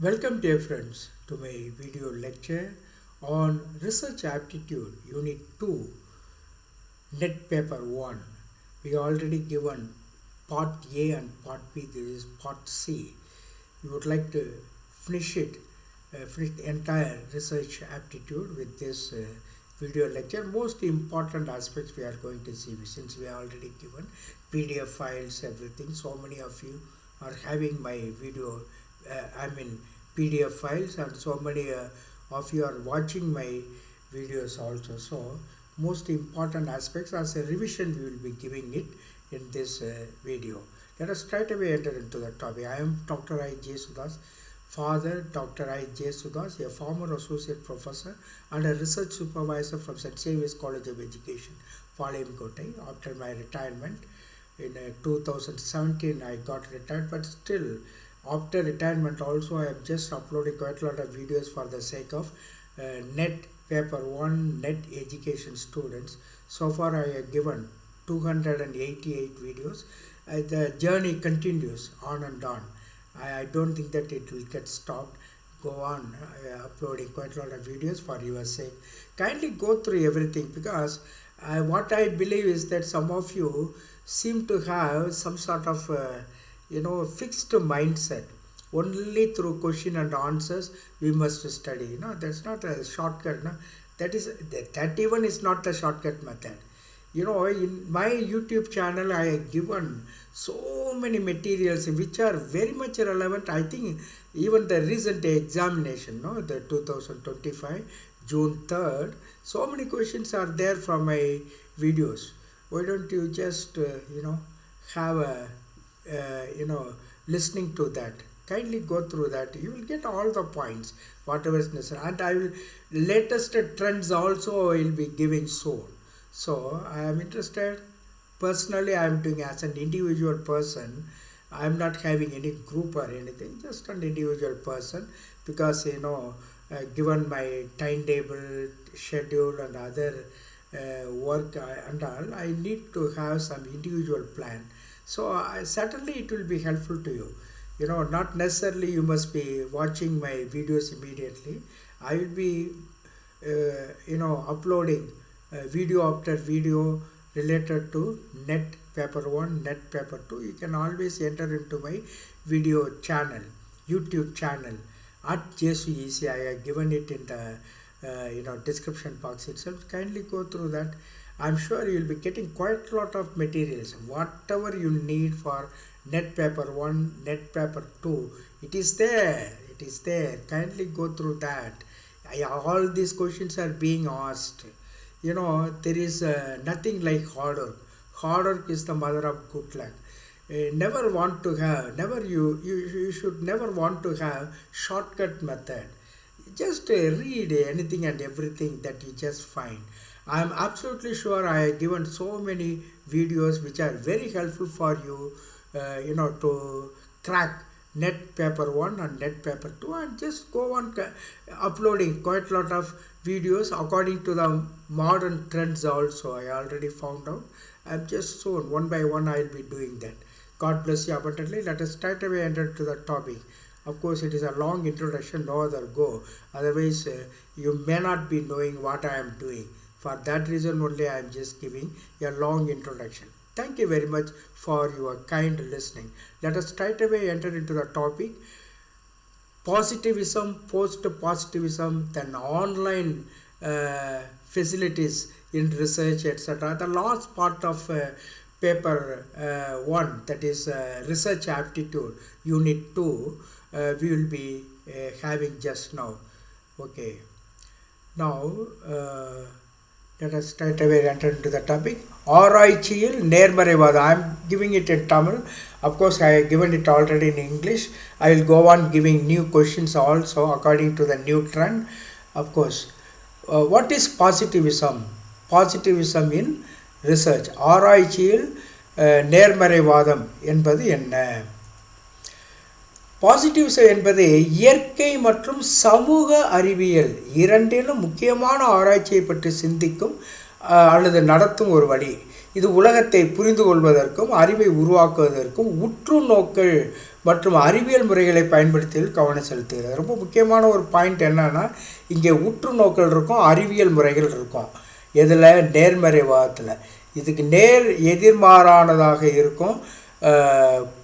Welcome dear friends to my video lecture on Research Aptitude Unit 2 Net Paper 1. We already given part A and part B, this is part C. We would like to finish it, finish the entire research aptitude with this video lecture. Most important aspects we are going to see since we are already given PDF files, everything. So many of you are having my video, PDF files, and so many of you are watching my videos also. So most important aspects as a revision we will be giving it in this video. Let us straight away enter into the topic. I am Dr. I. J. Sudas, Father Dr. I. J. Sudas, a former associate professor and a research supervisor from St. Xavier's College of Education, Palayamkottai. After my retirement in 2017, I got retired, but still after retirement also I have just uploaded quite a lot of videos for the sake of net paper 1 net education students. So far I have given 288 videos. The journey continues on and on. I don't think that it will get stopped. Go on uploading quite a lot of videos for your sake. Kindly go through everything, because what I believe is that some of you seem to have some sort of fixed mindset. Only through question and answers we must study. That's not a shortcut. That even is not a shortcut method. In my YouTube channel I have given so many materials which are very much relevant. I think even the recent examination, the 2025 June 3rd, so many questions are there from my videos. Why don't you just have a listening to that? Kindly go through that. You will get all the points whatever is necessary, and I will latest trends also I will be giving soon. So I am interested. Personally I am doing as an individual person. I am not having any group or anything, just an individual person, because given my timetable, schedule and other work and all, I need to have some individual plan. So certainly it will be helpful to you. Not necessarily you must be watching my videos immediately. I will be uploading video after video related to net paper 1, net paper 2. You can always enter into my video channel, YouTube channel at JSUEC. I have given it in the description box itself. Kindly go through that. I'm sure you will be getting quite a lot of materials. Whatever you need for net paper 1, net paper 2, it is there. It is there. Kindly go through that. All these questions are being asked. There is nothing like hard work. Hard work is the mother of good luck. You should never want to have shortcut method. Just read anything and everything that you just find. I am absolutely sure I have given so many videos which are very helpful for you, to crack net paper 1 and net paper 2, and just go on uploading quite a lot of videos according to the modern trends also. I already found out. I'm just soon one by one I will be doing that. God bless you abundantly. Let us straight away enter to the topic. Of course it is a long introduction, no other go. Otherwise you may not be knowing what I am doing. For that reason only I am just giving a long introduction. Thank you very much for your kind listening. Let us straight away enter into the topic. Positivism, post-positivism, then online facilities in research, etc. The last part of paper 1, that is research aptitude unit 2, we will be having just now. Okay. Now let us straight away enter into the topic. ஆராய்ச்சியில் நேர்மறைவாதம். I am giving it in Tamil. Of course I have given it already in English. I will go on giving new questions also according to the new trend. Of course, what is positivism? Positivism in research. ஆராய்ச்சியில் நேர்மறைவாதம் என்பது என்ன? Positives என்பது இயற்கை மற்றும் சமூக அறிவியல் இரண்டிலும் முக்கியமான ஆராய்ச்சியை பற்றி சிந்திக்கும் அல்லது நடத்தும் ஒரு வழி. இது உலகத்தை புரிந்து கொள்வதற்கும் அறிவை உருவாக்குவதற்கும் உற்று நோக்கல் மற்றும் அறிவியல் முறைகளை பயன்படுத்துவதில் கவனம் செலுத்துகிறது. ரொம்ப முக்கியமான ஒரு பாயிண்ட் என்னன்னா, இங்கே உற்று நோக்கல் இருக்கும், அறிவியல் முறைகள் இருக்கும். இதில் நேர்மறைவாதத்தில் இதுக்கு நேர் எதிர்மாறானதாக இருக்கும்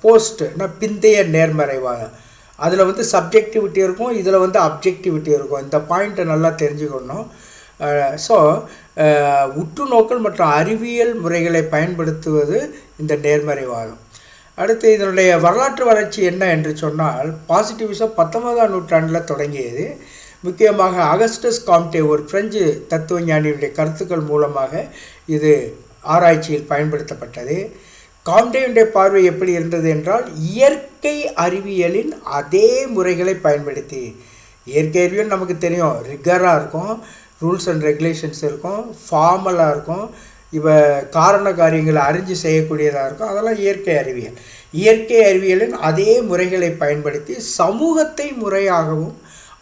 போஸ்ட்னா பிந்தைய நேர்மறைவாதம். அதில் வந்து சப்ஜெக்டிவிட்டி இருக்கும், இதில் வந்து அப்ஜெக்டிவிட்டி இருக்கும். இந்த பாயிண்ட்டை நல்லா தெரிஞ்சுக்கணும். ஸோ உற்று நோக்கல் மற்றும் அறிவியல் முறைகளை பயன்படுத்துவது இந்த நேர்மறைவாதம். அடுத்து இதனுடைய வரலாற்று வளர்ச்சி என்ன என்று சொன்னால், பாசிட்டிவிசம் 19ஆம் நூற்றாண்டில் தொடங்கியது. முக்கியமாக அகஸ்டஸ் காம்டே ஒரு பிரெஞ்சு தத்துவஞானியுடைய கருத்துக்கள் மூலமாக இது ஆராய்ச்சியில் பயன்படுத்தப்பட்டது. காம்டேயுடைய பார்வை எப்படி இருந்தது என்றால், இயற்கை அறிவியலின் அதே முறைகளை பயன்படுத்தி, இயற்கை அறிவியல் நமக்கு தெரியும் ரிகராக இருக்கும், ரூல்ஸ் அண்ட் ரெகுலேஷன்ஸ் இருக்கும், ஃபார்மலாக இருக்கும், காரண காரியங்களை அறிஞ்சு செய்யக்கூடியதாக இருக்கும். அதெல்லாம் இயற்கை அறிவியல். இயற்கை அறிவியலின் அதே முறைகளை பயன்படுத்தி சமூகத்தை முறையாகவும்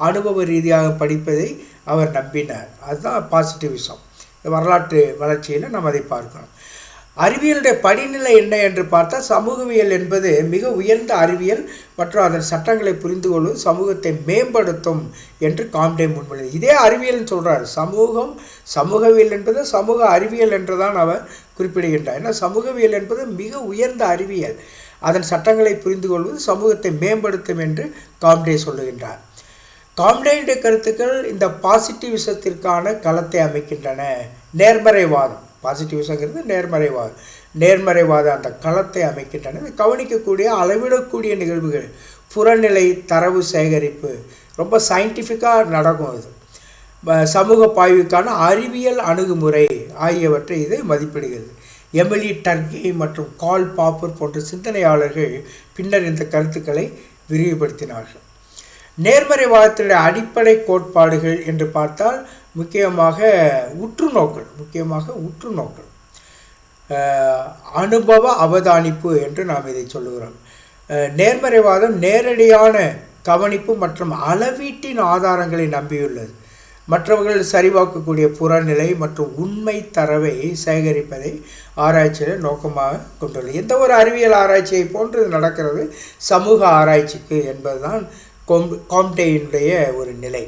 அனுபவ ரீதியாக படிப்பதை அவர் நம்பினார். அதுதான் பாசிட்டிவிசம். வரலாற்று வளர்ச்சியில் நம்ம அதை பார்க்கணும். அறிவியலுடைய படிநிலை என்ன என்று பார்த்தால், சமூகவியல் என்பது மிக உயர்ந்த அறிவியல் மற்றும் அதன் சட்டங்களை புரிந்து கொள்வது சமூகத்தை மேம்படுத்தும் என்று காம்டே முன்மொழி. இதே அறிவியல்னு சொல்கிறார். சமூகவியல் என்பது சமூக அறிவியல் என்றுதான் அவர் குறிப்பிடுகின்றார். ஏன்னா சமூகவியல் என்பது மிக உயர்ந்த அறிவியல், அதன் சட்டங்களை புரிந்து கொள்வது சமூகத்தை மேம்படுத்தும் என்று காம்டே சொல்லுகின்றார். காம்டேயுடைய கருத்துக்கள் இந்த பாசிட்டிவிசத்திற்கான களத்தை அமைக்கின்றன. நேர்மறைவாதம், பாசிட்டிவிசங்கிறது நேர்மறைவாத அந்த களத்தை அமைக்கின்றன. கவனிக்கக்கூடிய அளவிடக்கூடிய நிகழ்வுகள், புறநிலை தரவு சேகரிப்பு, ரொம்ப சயின்டிஃபிக்காக நடக்கும். இது சமூக பாய்வுக்கான அறிவியல் அணுகுமுறை ஆகியவற்றை இது மதிப்பிடுகிறது. எமிலி டர்கே மற்றும் கார்ல் பாப்பர் போன்ற சிந்தனையாளர்கள் பின்னர் இந்த கருத்துக்களை விரிவுபடுத்தினார்கள். நேர்மறைவாதத்தினுடைய அடிப்படை கோட்பாடுகள் என்று பார்த்தால் முக்கியமாக உற்றுநோக்கல், அனுபவ அவதானிப்பு என்று நாம் இதை சொல்லுகிறோம். நேர்மறைவாதம் நேரடியான கவனிப்பு மற்றும் அளவீட்டின் ஆதாரங்களை நம்பியுள்ளது. மற்றவர்கள் சரிபார்க்கக்கூடிய புறநிலை மற்றும் உண்மை தரவை சேகரிப்பதை ஆராய்ச்சியில் நோக்கமாக கொண்டுள்ளது. எந்த ஒரு அறிவியல் ஆராய்ச்சியை போன்று நடக்கிறது சமூக ஆராய்ச்சிக்கு என்பதுதான் காம்டேயினுடைய ஒரு நிலை.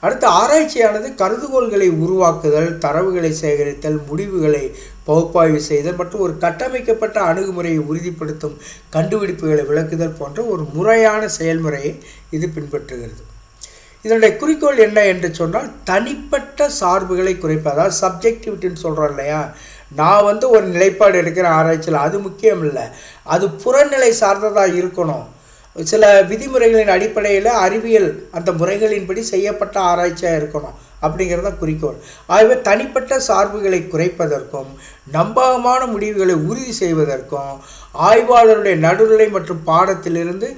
அடுத்த ஆராய்ச்சியானது கருதுகோள்களை உருவாக்குதல், தரவுகளை சேகரித்தல், முடிவுகளை பகுப்பாய்வு செய்தல் மற்றும் ஒரு கட்டமைக்கப்பட்ட அணுகுமுறையை உறுதிப்படுத்தும் கண்டுபிடிப்புகளை விளக்குதல் போன்ற ஒரு முறையான செயல்முறையை இது பின்பற்றுகிறது. இதனுடைய குறிக்கோள் என்ன என்று சொன்னால், தனிப்பட்ட சார்புகளை குறைப்பது. அதாவது சப்ஜெக்டிவிட்டின்னு சொல்கிறோம் இல்லையா, நான் வந்து ஒரு நிலைப்பாடு எடுக்கிற ஆராய்ச்சியில் அது முக்கியம் இல்லை, அது புறநிலை சார்ந்ததாக இருக்கணும். சில விதிமுறைகளின் அடிப்படையில் அறிவியல் அந்த முறைகளின்படி செய்யப்பட்ட ஆராய்ச்சியாக இருக்கணும் அப்படிங்கிறத குறிக்கோள். ஆகவே தனிப்பட்ட சார்புகளை குறைப்பதற்கும் நம்பகமான முடிவுகளை உறுதி செய்வதற்கும் ஆய்வாளருடைய நடுநிலை மற்றும் பாடத்திலிருந்து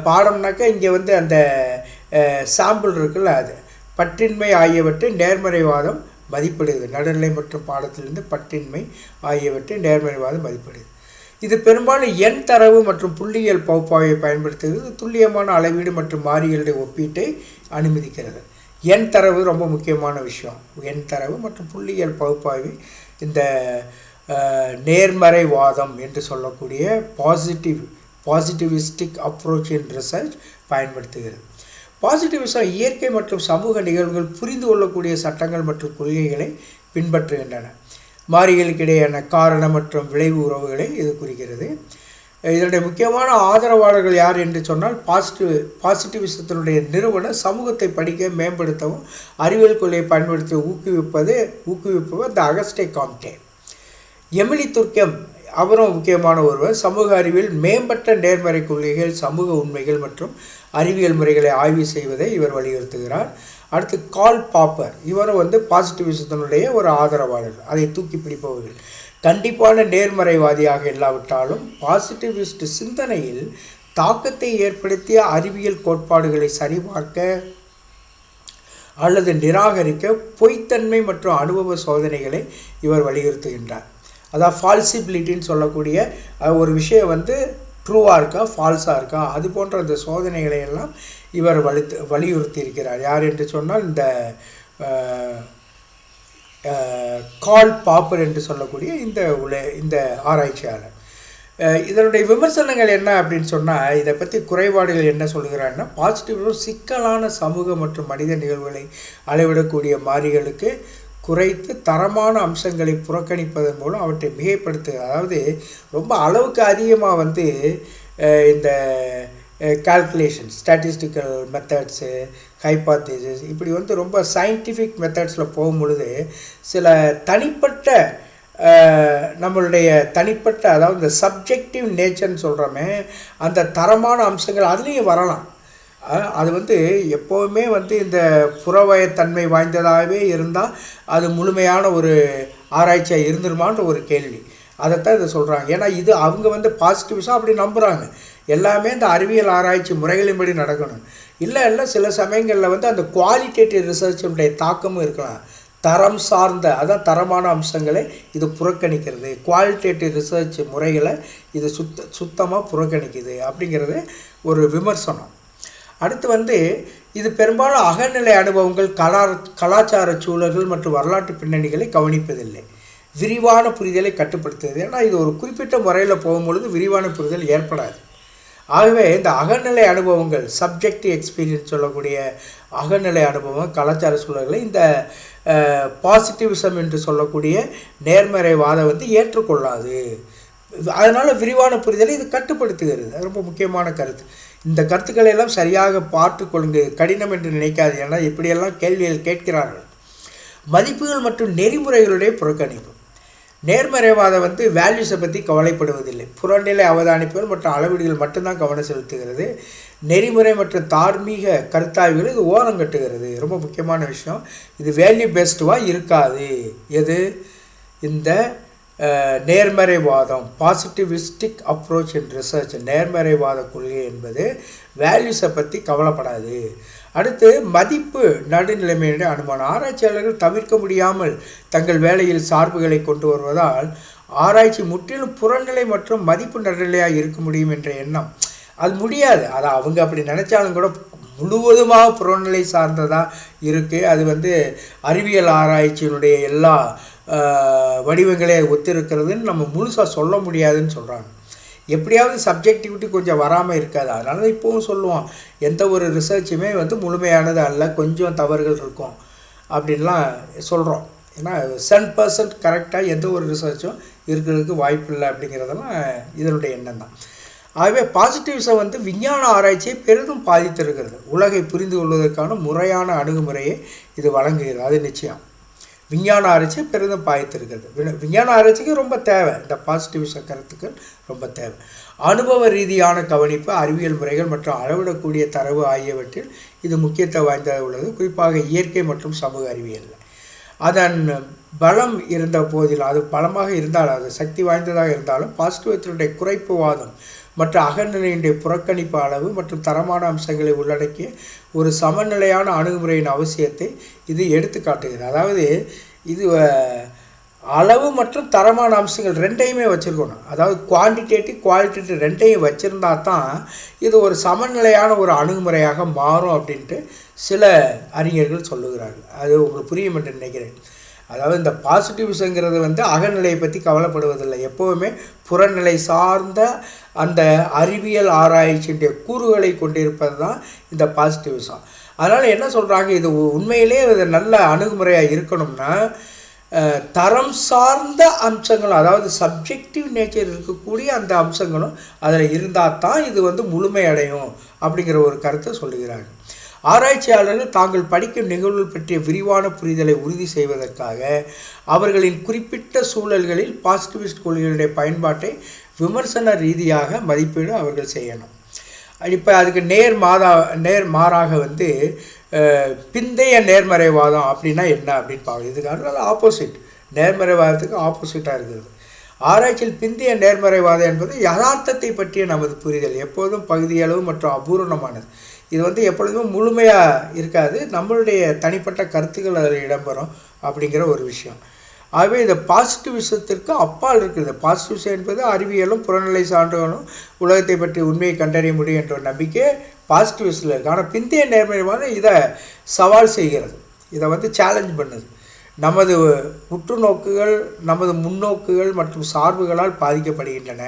பாடம்னாக்கா இங்கே வந்து அந்த சாம்பிள் இருக்குல்ல, அது பற்றின்மை ஆகியவற்றை நேர்மறைவாதம் மதிப்பிடுது. நடுநிலை மற்றும் பாடத்திலிருந்து பற்றின்மை ஆகியவற்றை நேர்மறைவாதம் மதிப்பிடுது. இது பெரும்பாலும் எண் தரவு மற்றும் புள்ளியியல் பகுப்பாய்வை பயன்படுத்துகிறது. துல்லியமான அளவீடு மற்றும் மாறிகளுடைய ஒப்பீட்டை அனுமதிக்கிறது. எண் தரவு ரொம்ப முக்கியமான விஷயம். எண் தரவு மற்றும் புள்ளியியல் பகுப்பாய்வு இந்த நேர்மறைவாதம் என்று சொல்லக்கூடிய பாசிட்டிவிஸ்டிக் அப்ரோச் இன் ரிசர்ச் பயன்படுத்துகிறது. பாசிட்டிவிசம் இயற்கை மற்றும் சமூக நிகழ்வுகள் புரிந்து கொள்ளக்கூடிய சட்டங்கள் மற்றும் கொள்கைகளை பின்பற்றுகின்றன. மாறிகளுக்கிடையான காரண மற்றும் விளைவு உறவுகளை இது குறிக்கிறது. இதனுடைய முக்கியமான ஆதரவாளர்கள் யார் என்று சொன்னால், பாசிட்டிவிசத்தினுடைய நிறுவனர் சமூகத்தை படிக்க மேம்படுத்தவும் அறிவியல் கொள்கையை பயன்படுத்தி ஊக்குவிப்பவர் இந்த அகஸ்டே காம்டே. எமிலி துர்கெம் அவரும் முக்கியமான ஒருவர். சமூக அறிவியல் மேம்பட்ட நேர்மறை கொள்கைகள், சமூக உண்மைகள் மற்றும் அறிவியல் முறைகளை ஆய்வு செய்வதை இவர் வலியுறுத்துகிறார். அடுத்து கார்ல் பாப்பர், இவரும் வந்து பாசிட்டிவிசத்தினுடைய ஒரு ஆதரவாளர், அதை தூக்கி பிடிப்பவர்கள். கண்டிப்பான நேர்மறைவாதியாக இல்லாவிட்டாலும் பாசிட்டிவிஸ்ட் சிந்தனையில் தாக்கத்தை ஏற்படுத்திய அறிவியல் கோட்பாடுகளை சரிபார்க்க அல்லது நிராகரிக்க பொய்த்தன்மை மற்றும் அனுபவ சோதனைகளை இவர் வலியுறுத்துகின்றார். அதாவது ஃபால்சிபிலிட்டின்னு சொல்லக்கூடிய ஒரு விஷயம் வந்து ட்ரூவாக இருக்கா ஃபால்ஸாக இருக்கா, அது போன்ற அந்த சோதனைகளை எல்லாம் இவர் வலியுறுத்தி இருக்கிறார். யார் என்று சொன்னால் இந்த கார்ல் பாப்பர் என்று சொல்லக்கூடிய இந்த ஆராய்ச்சியாளர். இதனுடைய விமர்சனங்கள் என்ன அப்படின்னு சொன்னால், இதை பற்றி குறைபாடுகள் என்ன சொல்கிறாருன்னா, பாசிட்டிவ் சிக்கலான சமூக மற்றும் மனித நிகழ்வுகளை அளவிடக்கூடிய மாறிகளுக்கு குறைத்து தரமான அம்சங்களை புறக்கணிப்பதன் மூலம் அவற்றை மிகைப்படுத்துகிறது. அதாவது ரொம்ப அளவுக்கு அதிகமாக இந்த கால்குலேஷன், ஸ்டாட்டிஸ்டிக்கல் மெத்தட்ஸு, ஹைபாத்தசிஸ் இப்படி ரொம்ப சயின்டிஃபிக் மெத்தட்ஸில் போகும் பொழுது சில தனிப்பட்ட நம்மளுடைய தனிப்பட்ட, அதாவது இந்த சப்ஜெக்டிவ் நேச்சர்னு சொல்கிறோமே, அந்த தரமான அம்சங்கள் அதுலேயும் வரலாம். அது எப்போவுமே இந்த புறவயத்தன்மை வாய்ந்ததாகவே இருந்தால் அது முழுமையான ஒரு ஆராய்ச்சியாக இருந்துருமான்ற ஒரு கேள்வி. அதைத்தான் இதை சொல்கிறாங்க. ஏன்னா இது அவங்க பாசிட்டிவ்ஸாக அப்படி நம்புகிறாங்க. எல்லாமே இந்த அறிவியல் ஆராய்ச்சி முறைகளின்படி நடக்கணும். இல்லை சில சமயங்களில் அந்த குவாலிட்டேட்டிவ் ரிசர்ச்சினுடைய தாக்கமும் இருக்கலாம். தரம் சார்ந்த, அதான் தரமான அம்சங்களை இது புறக்கணிக்கிறது. குவாலிட்டேட்டிவ் ரிசர்ச் முறைகளை இது சுத்தமாக புறக்கணிக்குது அப்படிங்கிறது ஒரு விமர்சனம். அடுத்து இது பெரும்பாலும் அகநிலை அனுபவங்கள், கலாச்சார சூழல்கள் மற்றும் வரலாற்று பின்னணிகளை கவனிப்பதில்லை. விரிவான புரிதலை கட்டுப்படுத்துவது. ஏன்னா இது ஒரு குறிப்பிட்ட முறையில் போகும்பொழுது விரிவான புரிதல் ஏற்படாது. ஆகவே இந்த அகநிலை அனுபவங்கள், சப்ஜெக்டிவ் எக்ஸ்பீரியன்ஸ் சொல்லக்கூடிய அகநிலை அனுபவம், கலாச்சார சூழல்களை இந்த பாசிட்டிவிசம் என்று சொல்லக்கூடிய நேர்மறைவாதம் ஏற்றுக்கொள்ளாது. அதனால் விரிவான புரிதலை இது கட்டுப்படுத்துகிறது. அது ரொம்ப முக்கியமான கருத்து. இந்த கருத்துக்களை எல்லாம் சரியாக பார்த்து கொள்ளுங்க, கடினம் என்று நினைக்காது. ஏன்னா இப்படியெல்லாம் கேள்விகள் கேட்கிறார்கள். மதிப்புகள் மற்றும் நெறிமுறைகளுடைய புறக்கணிப்பு. நேர்மறைவாதம் வேல்யூஸை பற்றி கவலைப்படுவதில்லை. புறநிலை அவதானிப்புகள் மற்றும் அளவீடுகள் மட்டும்தான் கவனம் செலுத்துகிறது. நெறிமுறை மற்றும் தார்மீக கருத்தாய்வுகள் இது ஓரம் கட்டுகிறது. ரொம்ப முக்கியமான விஷயம். இது வேல்யூ பேஸ்டுவாக இருக்காது. எது? இந்த நேர்மறைவாதம், பாசிட்டிவிஸ்டிக் அப்ரோச் இன் ரிசர்ச், நேர்மறைவாத கொள்கை என்பது வேல்யூஸை பற்றி கவலைப்படாது. அடுத்து மதிப்பு நடுநிலைமையுடைய அனுமானம். ஆராய்ச்சியாளர்கள் தவிர்க்க முடியாமல் தங்கள் வேலையில் சார்புகளை கொண்டு வருவதால் ஆராய்ச்சி முற்றிலும் புறநிலை மற்றும் மதிப்பு நடுநிலையாக இருக்க முடியும் என்ற எண்ணம் அது முடியாது. அதை அவங்க அப்படி நினச்சாலும் கூட முழுவதுமாக புறநிலை சார்ந்ததாக இருக்குது. அது அறிவியல் ஆராய்ச்சியினுடைய எல்லா வடிவங்களே ஒத்திருக்கிறதுன்னு நம்ம முழுசாக சொல்ல முடியாதுன்னு சொல்கிறாங்க. எப்படியாவது சப்ஜெக்டிவிட்டி கொஞ்சம் வராமல் இருக்காது. அதனால தான் இப்போவும் சொல்லுவோம், எந்த ஒரு ரிசர்ச்சுமே முழுமையானது அல்ல, கொஞ்சம் தவறுகள் இருக்கும் அப்படின்லாம் சொல்கிறோம். ஏன்னா 100% கரெக்டாக எந்த ஒரு ரிசர்ச்சும் இருக்கிறதுக்கு வாய்ப்பு இல்லை அப்படிங்கிறதெல்லாம் இதனுடைய எண்ணம் தான். ஆகவே பாசிட்டிவ்ஸை விஞ்ஞான ஆராய்ச்சியை பெரிதும் பாதித்திருக்கிறது. உலகை புரிந்து கொள்வதற்கான முறையான அணுகுமுறையை இது வழங்குகிறது. அது நிச்சயம். விஞ்ஞான ஆராய்ச்சியை பெரிதும் பாதித்திருக்கிறது. விஞ்ஞான ஆராய்ச்சிக்கு ரொம்ப தேவை. இந்த பாசிட்டிவ்ஸ கருத்துக்கள் ரொம்ப தேவை. அனுபவ ரீதியான கவனிப்பு, அறிவியல் முறைகள் மற்றும் அளவிடக்கூடிய தரவு ஆகியவற்றில் இது முக்கியத்துவம் வாய்ந்ததாக உள்ளது. குறிப்பாக இயற்கை மற்றும் சமூக அறிவியல். அதன் பலம் இருந்த போதிலும், அது பலமாக இருந்தாலும், அது சக்தி வாய்ந்ததாக இருந்தாலும், பாசிட்டிவத்தினுடைய குறைப்புவாதம் மற்றும் அகநிலையினுடைய புறக்கணிப்பு அளவு மற்றும் தரமான அம்சங்களை உள்ளடக்கிய ஒரு சமநிலையான அணுகுமுறையின் அவசியத்தை இது எடுத்து காட்டுகிறது. அதாவது இது அளவு மற்றும் தரமான அம்சங்கள் ரெண்டையுமே வச்சுருக்கணும். அதாவது குவான்டிடேட்டிவ், குவாலிட்டேட்டிவ் ரெண்டையும் வச்சுருந்தா தான் இது ஒரு சமநிலையான ஒரு அணுகுமுறையாக மாறும் அப்படின்ட்டு சில அறிஞர்கள் சொல்லுகிறார்கள். அது உங்களுக்கு புரியும் என்று நினைக்கிறேன். அதாவது இந்த பாசிட்டிவ்ஸுங்கிறது அகநிலையை பற்றி கவலைப்படுவதில்லை. எப்போவுமே புறநிலை சார்ந்த அந்த அறிவியல் ஆராய்ச்சியுடைய கூறுகளை கொண்டிருப்பது தான் இந்த பாசிட்டிவ்ஸம். அதனால் என்ன சொல்கிறாங்க, இது உண்மையிலே இது நல்ல அணுகுமுறையாக இருக்கணும்னா தரம் சார்ந்த அம்சங்கள், அதாவது சப்ஜெக்டிவ் நேச்சர் இருக்கக்கூடிய அந்த அம்சங்களும் அதில் இருந்தால் தான் இது முழுமையடையும் அப்படிங்கிற ஒரு கருத்தை சொல்லுகிறார்கள். ஆராய்ச்சியாளர்கள் தாங்கள் படிக்கும் நிகழ்வுகள் பற்றிய விரிவான புரிதலை உறுதி செய்வதற்காக அவர்களின் குறிப்பிட்ட சூழல்களில் பாசிட்டிவிஸ்ட் கொள்கைகளுடைய பயன்பாட்டை விமர்சன ரீதியாக மதிப்பீடு அவர்கள் செய்யணும். இப்போ அதுக்கு நேர்மாறாக பிந்தைய நேர்மறைவாதம் அப்படின்னா என்ன அப்படின்னு பார்க்கணும். இதுக்காக ஆப்போசிட், நேர்மறைவாதத்துக்கு ஆப்போசிட்டாக இருக்கிறது. ஆராய்ச்சியில் பிந்தைய நேர்மறைவாதம் என்பது யதார்த்தத்தை பற்றிய நமது புரிதல் எப்போதும் பகுதியளவு மற்றும் அபூர்வமானது. இது எப்பொழுதுமே முழுமையாக இருக்காது. நம்மளுடைய தனிப்பட்ட கருத்துக்கள் அதில் இடம்பெறும் அப்படிங்கிற ஒரு விஷயம். ஆகவே இந்த பாசிட்டிவிசத்திற்கு அப்பால் இருக்குது. பாசிட்டிவிசம் என்பது அறிவியலும் புறநிலை சான்றுகளும் உலகத்தை பற்றி உண்மையை கண்டறிய முடியும் என்ற ஒரு நம்பிக்கை பாசிட்டிவிஸ்டில் இருக்குது. ஆனால் பிந்தைய நேர்மறைவாதம் இதை சவால் செய்கிறது, இதை சேலஞ்ச் பண்ணுது. நமது உற்றுநோக்குகள் நமது முன்னோக்குகள் மற்றும் சார்புகளால் பாதிக்கப்படுகின்றன.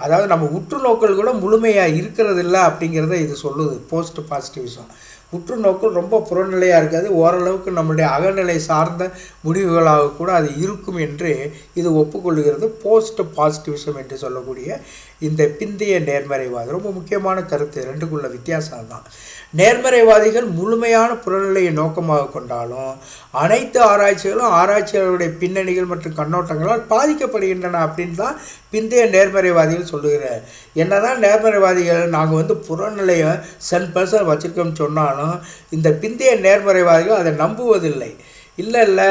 அதாவது நம்ம உற்றுநோக்கல் கூட முழுமையாக இருக்கிறது இல்லை அப்படிங்கிறத இது சொல்லுது போஸ்ட் பாசிட்டிவிசம். உற்றுநோக்கல் ரொம்ப புறநிலையாக இருக்காது, ஓரளவுக்கு நம்முடைய அகநிலை சார்ந்த முடிவுகளாக கூட அது இருக்கும் என்று இது ஒப்புக்கொள்கிறது போஸ்ட் பாசிட்டிவிசம் என்று சொல்லக்கூடிய இந்த பிந்தைய நேர்மறைவாதம். ரொம்ப முக்கியமான கருத்து, ரெண்டுக்குள்ள வித்தியாசம் தான். நேர்மறைவாதிகள் முழுமையான புறநிலையை நோக்கமாக கொண்டாலும் அனைத்து ஆராய்ச்சிகளும் ஆராய்ச்சியாளருடைய பின்னணிகள் மற்றும் கண்ணோட்டங்களால் பாதிக்கப்படுகின்றன அப்படின்னு தான் பிந்தைய நேர்மறைவாதிகள் சொல்லுகிறார். என்னதான் நேர்மறைவாதிகள் நாங்கள் புறநிலையை 10% வச்சுருக்கோம்னு சொன்னாலும் இந்த பிந்தைய நேர்மறைவாதிகள் அதை நம்புவதில்லை. இல்லை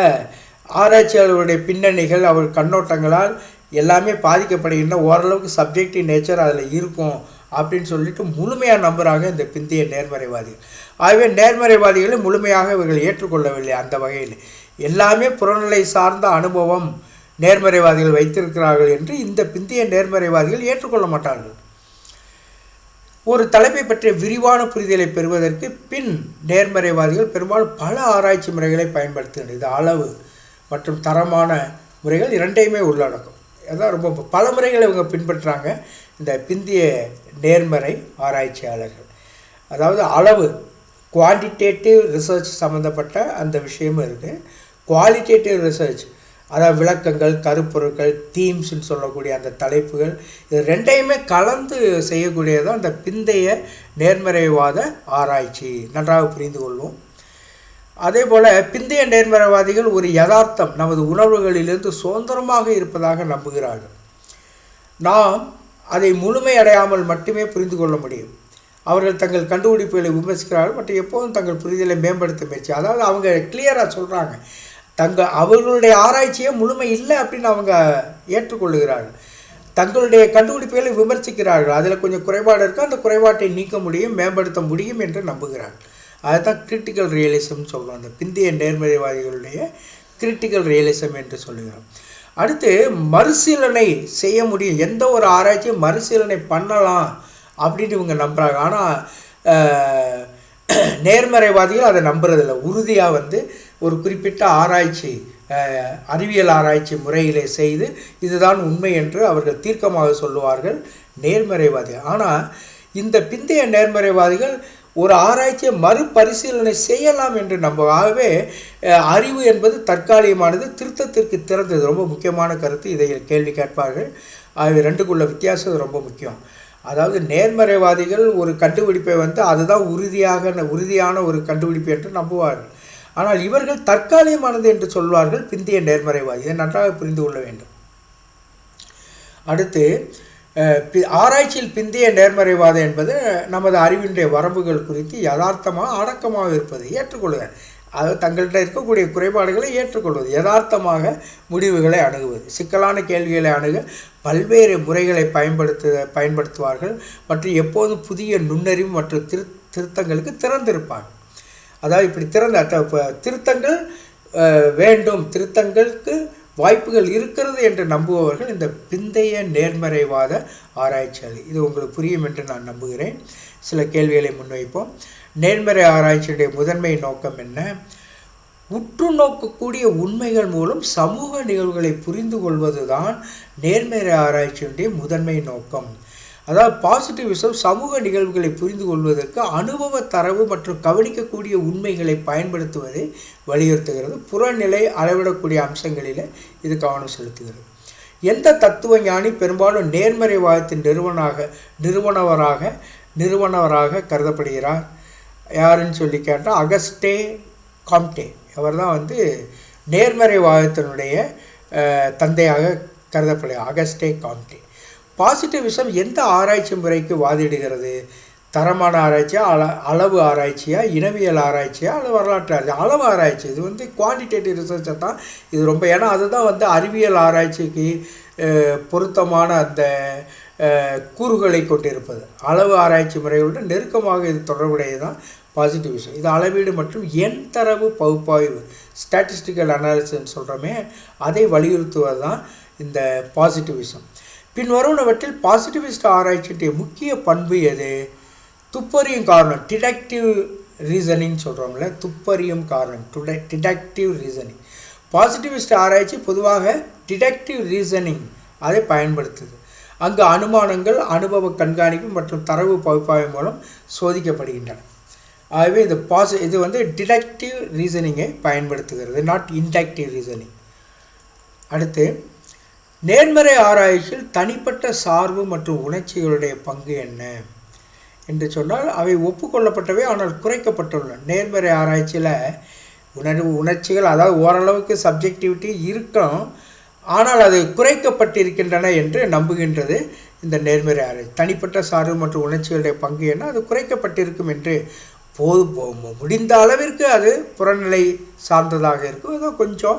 ஆராய்ச்சியாளருடைய பின்னணிகள் அவர் கண்ணோட்டங்களால் எல்லாமே பாதிக்கப்படுகின்றன, ஓரளவுக்கு சப்ஜெக்டிவ் நேச்சர் அதில் இருக்கும் அப்படின்னு சொல்லிட்டு முழுமையாக நம்புகிறாங்க இந்த பிந்தைய நேர்மறைவாதிகள். ஆகவே நேர்மறைவாதிகளை முழுமையாக இவர்கள் ஏற்றுக்கொள்ளவில்லை. அந்த வகையில் எல்லாமே புறநிலை சார்ந்த அனுபவம் நேர்மறைவாதிகள் வைத்திருக்கிறார்கள் என்று இந்த பிந்தைய நேர்மறைவாதிகள் ஏற்றுக்கொள்ள மாட்டார்கள். ஒரு தலைப்பை பற்றிய விரிவான புரிதலை பெறுவதற்கு பின் நேர்மறைவாதிகள் பெரும்பாலும் பல ஆராய்ச்சி முறைகளை பயன்படுத்துகின்றனர். இது அளவு மற்றும் தரமான முறைகள் இரண்டையுமே உள்ளடக்கும். அதான் ரொம்ப பல முறைகளை இவங்க பின்பற்றுறாங்க இந்த பிந்தைய நேர்மறை ஆராய்ச்சியாளர்கள். அதாவது அளவு, குவான்டிடேட்டிவ் ரிசர்ச் சம்மந்தப்பட்ட அந்த விஷயமும் இருக்குது. குவாலிட்டேட்டிவ் ரிசர்ச், அதாவது விளக்கங்கள், கருப்பொருட்கள், தீம்ஸ்ன்னு சொல்லக்கூடிய அந்த தலைப்புகள், இது ரெண்டையுமே கலந்து செய்யக்கூடியதான் அந்த பிந்தைய நேர்மறைவாத ஆராய்ச்சி. நன்றாக புரிந்து கொள்வோம். அதே போல் பிந்தைய நேர்மறைவாதிகள் ஒரு யதார்த்தம் நமது உணர்வுகளிலிருந்து சுதந்திரமாக இருப்பதாக நம்புகிறார்கள். நாம் அதை முழுமையடையாமல் மட்டுமே புரிந்து கொள்ள முடியும். அவர்கள் தங்கள் கண்டுபிடிப்புகளை விமர்சிக்கிறார்கள் மற்றும் எப்போதும் தங்கள் புரிதலை மேம்படுத்த முயற்சி. அதாவது அவங்க கிளியராக சொல்கிறாங்க, அவர்களுடைய ஆராய்ச்சியே முழுமை இல்லை அப்படின்னு அவங்க ஏற்றுக்கொள்ளுகிறார்கள். தங்களுடைய கண்டுபிடிப்புகளை விமர்சிக்கிறார்கள், அதில் கொஞ்சம் குறைபாடு இருக்குது, அந்த குறைபாட்டை நீக்க முடியும், மேம்படுத்த முடியும் என்று நம்புகிறார்கள். அதுதான் கிரிட்டிக்கல் ரியலிசம்னு சொல்கிறோம். அந்த பிந்தைய நேர்மறைவாதிகளுடைய கிரிட்டிக்கல் ரியலிசம் என்று சொல்லுகிறோம். அடுத்து மறுசீலனை செய்ய முடியும், எந்த ஒரு ஆராய்ச்சியும் மறுசீலனை பண்ணலாம் அப்படின்னு இவங்க நம்புகிறாங்க. ஆனால் நேர்மறைவாதிகள் அதை நம்புறதில்லை. உறுதியாக ஒரு குறிப்பிட்ட ஆராய்ச்சி, அறிவியல் ஆராய்ச்சி முறையிலே செய்து இதுதான் உண்மை என்று அவர்கள் தீர்க்கமாக சொல்லுவார்கள் நேர்மறைவாதிகள். ஆனால் இந்த பிந்தைய நேர்மறைவாதிகள் ஒரு ஆராய்ச்சியை மறுபரிசீலனை செய்யலாம் என்று நம்பவே அறிவு என்பது தற்காலிகமானது, திருத்தத்திற்கு திறந்தது. ரொம்ப முக்கியமான கருத்து, இதை கேள்வி கேட்பார்கள். அது ரெண்டுக்குள்ள வித்தியாசம் ரொம்ப முக்கியம். அதாவது நேர்மறைவாதிகள் ஒரு கண்டுபிடிப்பை அதுதான் உறுதியான ஒரு கண்டுபிடிப்பு என்று நம்புவார்கள். ஆனால் இவர்கள் தற்காலிகமானது என்று சொல்வார்கள் பிந்தைய நேர்மறைவாதி. இதை நன்றாக புரிந்து கொள்ள வேண்டும். அடுத்து ஆராய்ச்சியில் பிந்தைய நேர்மறைவாதம் என்பது நமது அறிவினுடைய வரம்புகள் குறித்து யதார்த்தமாக அடக்கமாக இருப்பது, ஏற்றுக்கொள்வது. அது தங்கள்கிட்ட இருக்கக்கூடிய குறைபாடுகளை ஏற்றுக்கொள்வது, யதார்த்தமாக முடிவுகளை அணுகுவது, சிக்கலான கேள்விகளை அணுக பல்வேறு முறைகளை பயன்படுத்துவார்கள் மற்றும் எப்போதும் புதிய நுண்ணறிவு மற்றும் திருத்தங்களுக்கு திறந்திருப்பார்கள். அதாவது இப்படி திருத்தங்கள் வேண்டும், திருத்தங்களுக்கு வாய்ப்புகள் இருக்கிறது என்று நம்புபவர்கள் இந்த பிந்தைய நேர்மறைவாத ஆராய்ச்சியாளர். இது உங்களுக்கு புரியும் என்று நான் நம்புகிறேன். சில கேள்விகளை முன்வைப்போம். நேர்மறை ஆராய்ச்சியுடைய முதன்மை நோக்கம் என்ன? உற்று நோக்கக்கூடிய உண்மைகள் மூலம் சமூக நிகழ்வுகளை புரிந்து கொள்வது தான் நேர்மறை ஆராய்ச்சியுடைய முதன்மை நோக்கம். அதாவது பாசிட்டிவிசம் சமூக நிகழ்வுகளை புரிந்து கொள்வதற்கு அனுபவ தரவு மற்றும் கவனிக்கக்கூடிய உண்மைகளை பயன்படுத்துவதை வலியுறுத்துகிறது. புறநிலை அளவிடக்கூடிய அம்சங்களில் இது கவனம் செலுத்துகிறது. எந்த தத்துவ ஞானி பெரும்பாலும் நேர்மறைவாதத்தின் நிறுவனவராக கருதப்படுகிறார்? யாருன்னு சொல்லி கேட்டால் அகஸ்டே காம்டே. அவர் தான் நேர்மறைவாதத்தினுடைய தந்தையாக கருதப்படுகிறார், அகஸ்டே காம்டே. பாசிட்டிவிசம் எந்த ஆராய்ச்சி முறைக்கு வாதிடுகிறது? தரமான ஆராய்ச்சியா, அளவு ஆராய்ச்சியா, இனவியல் ஆராய்ச்சியா, அல்லது வரலாற்று ஆராய்ச்சி? அளவு ஆராய்ச்சி. இது குவான்டிடேட்டிவ் ரிசர்ச்சை தான் இது ரொம்ப, ஏன்னா அதுதான் அறிவியல் ஆராய்ச்சிக்கு பொருத்தமான அந்த கூறுகளை கொண்டிருப்பது. அளவு ஆராய்ச்சி முறைகளுடன் நெருக்கமாக இது தொடர்புடையது தான் பாசிட்டிவிசம். இது அளவீடு மற்றும் எண் தரவு பகுப்பாய்வு, ஸ்டாட்டிஸ்டிக்கல் அனாலிசிஸ்ன்னு சொல்கிறோமே, அதை வலியுறுத்துவது தான் இந்த பாசிட்டிவிசம். பின்வருவனவற்றில் பாசிட்டிவிஸ்ட் ஆராய்ச்சியுடைய முக்கிய பண்பு எது? துப்பறியும் காரணம், டிடக்டிவ் ரீசனிங் சொல்கிறோம்ல, துப்பறியும் காரணம், டிடக்டிவ் ரீசனிங். பாசிட்டிவிஸ்ட் ஆராய்ச்சி பொதுவாக டிடக்டிவ் ரீசனிங் அதை பயன்படுத்துது. அங்கு அனுமானங்கள், அனுபவ கண்காணிப்பு மற்றும் தரவு பகுப்பாய்வு மூலம் சோதிக்கப்படுகின்றன. ஆகவே இது வந்து டிடக்டிவ் ரீசனிங்கை பயன்படுத்துகிறது, நாட் இன்டக்டிவ் ரீசனிங். அடுத்து, நேர்மறை ஆராய்ச்சியில் தனிப்பட்ட சார்பு மற்றும் உணர்ச்சிகளுடைய பங்கு என்ன என்று சொன்னால், அவை ஒப்புக்கொள்ளப்பட்டவை ஆனால் குறைக்கப்பட்டுள்ளன. நேர்மறை ஆராய்ச்சியில் உணர்ச்சிகள், அதாவது ஓரளவுக்கு சப்ஜெக்டிவிட்டி இருக்கும், ஆனால் அது குறைக்கப்பட்டிருக்கின்றன என்று நம்புகின்றது இந்த நேர்மறை ஆராய்ச்சி. தனிப்பட்ட சார்பு மற்றும் உணர்ச்சிகளுடைய பங்கு என்ன, அது குறைக்கப்பட்டிருக்கும் என்று முடிந்த அளவிற்கு அது புறநிலை சார்ந்ததாக இருக்கும். ஏதோ கொஞ்சம்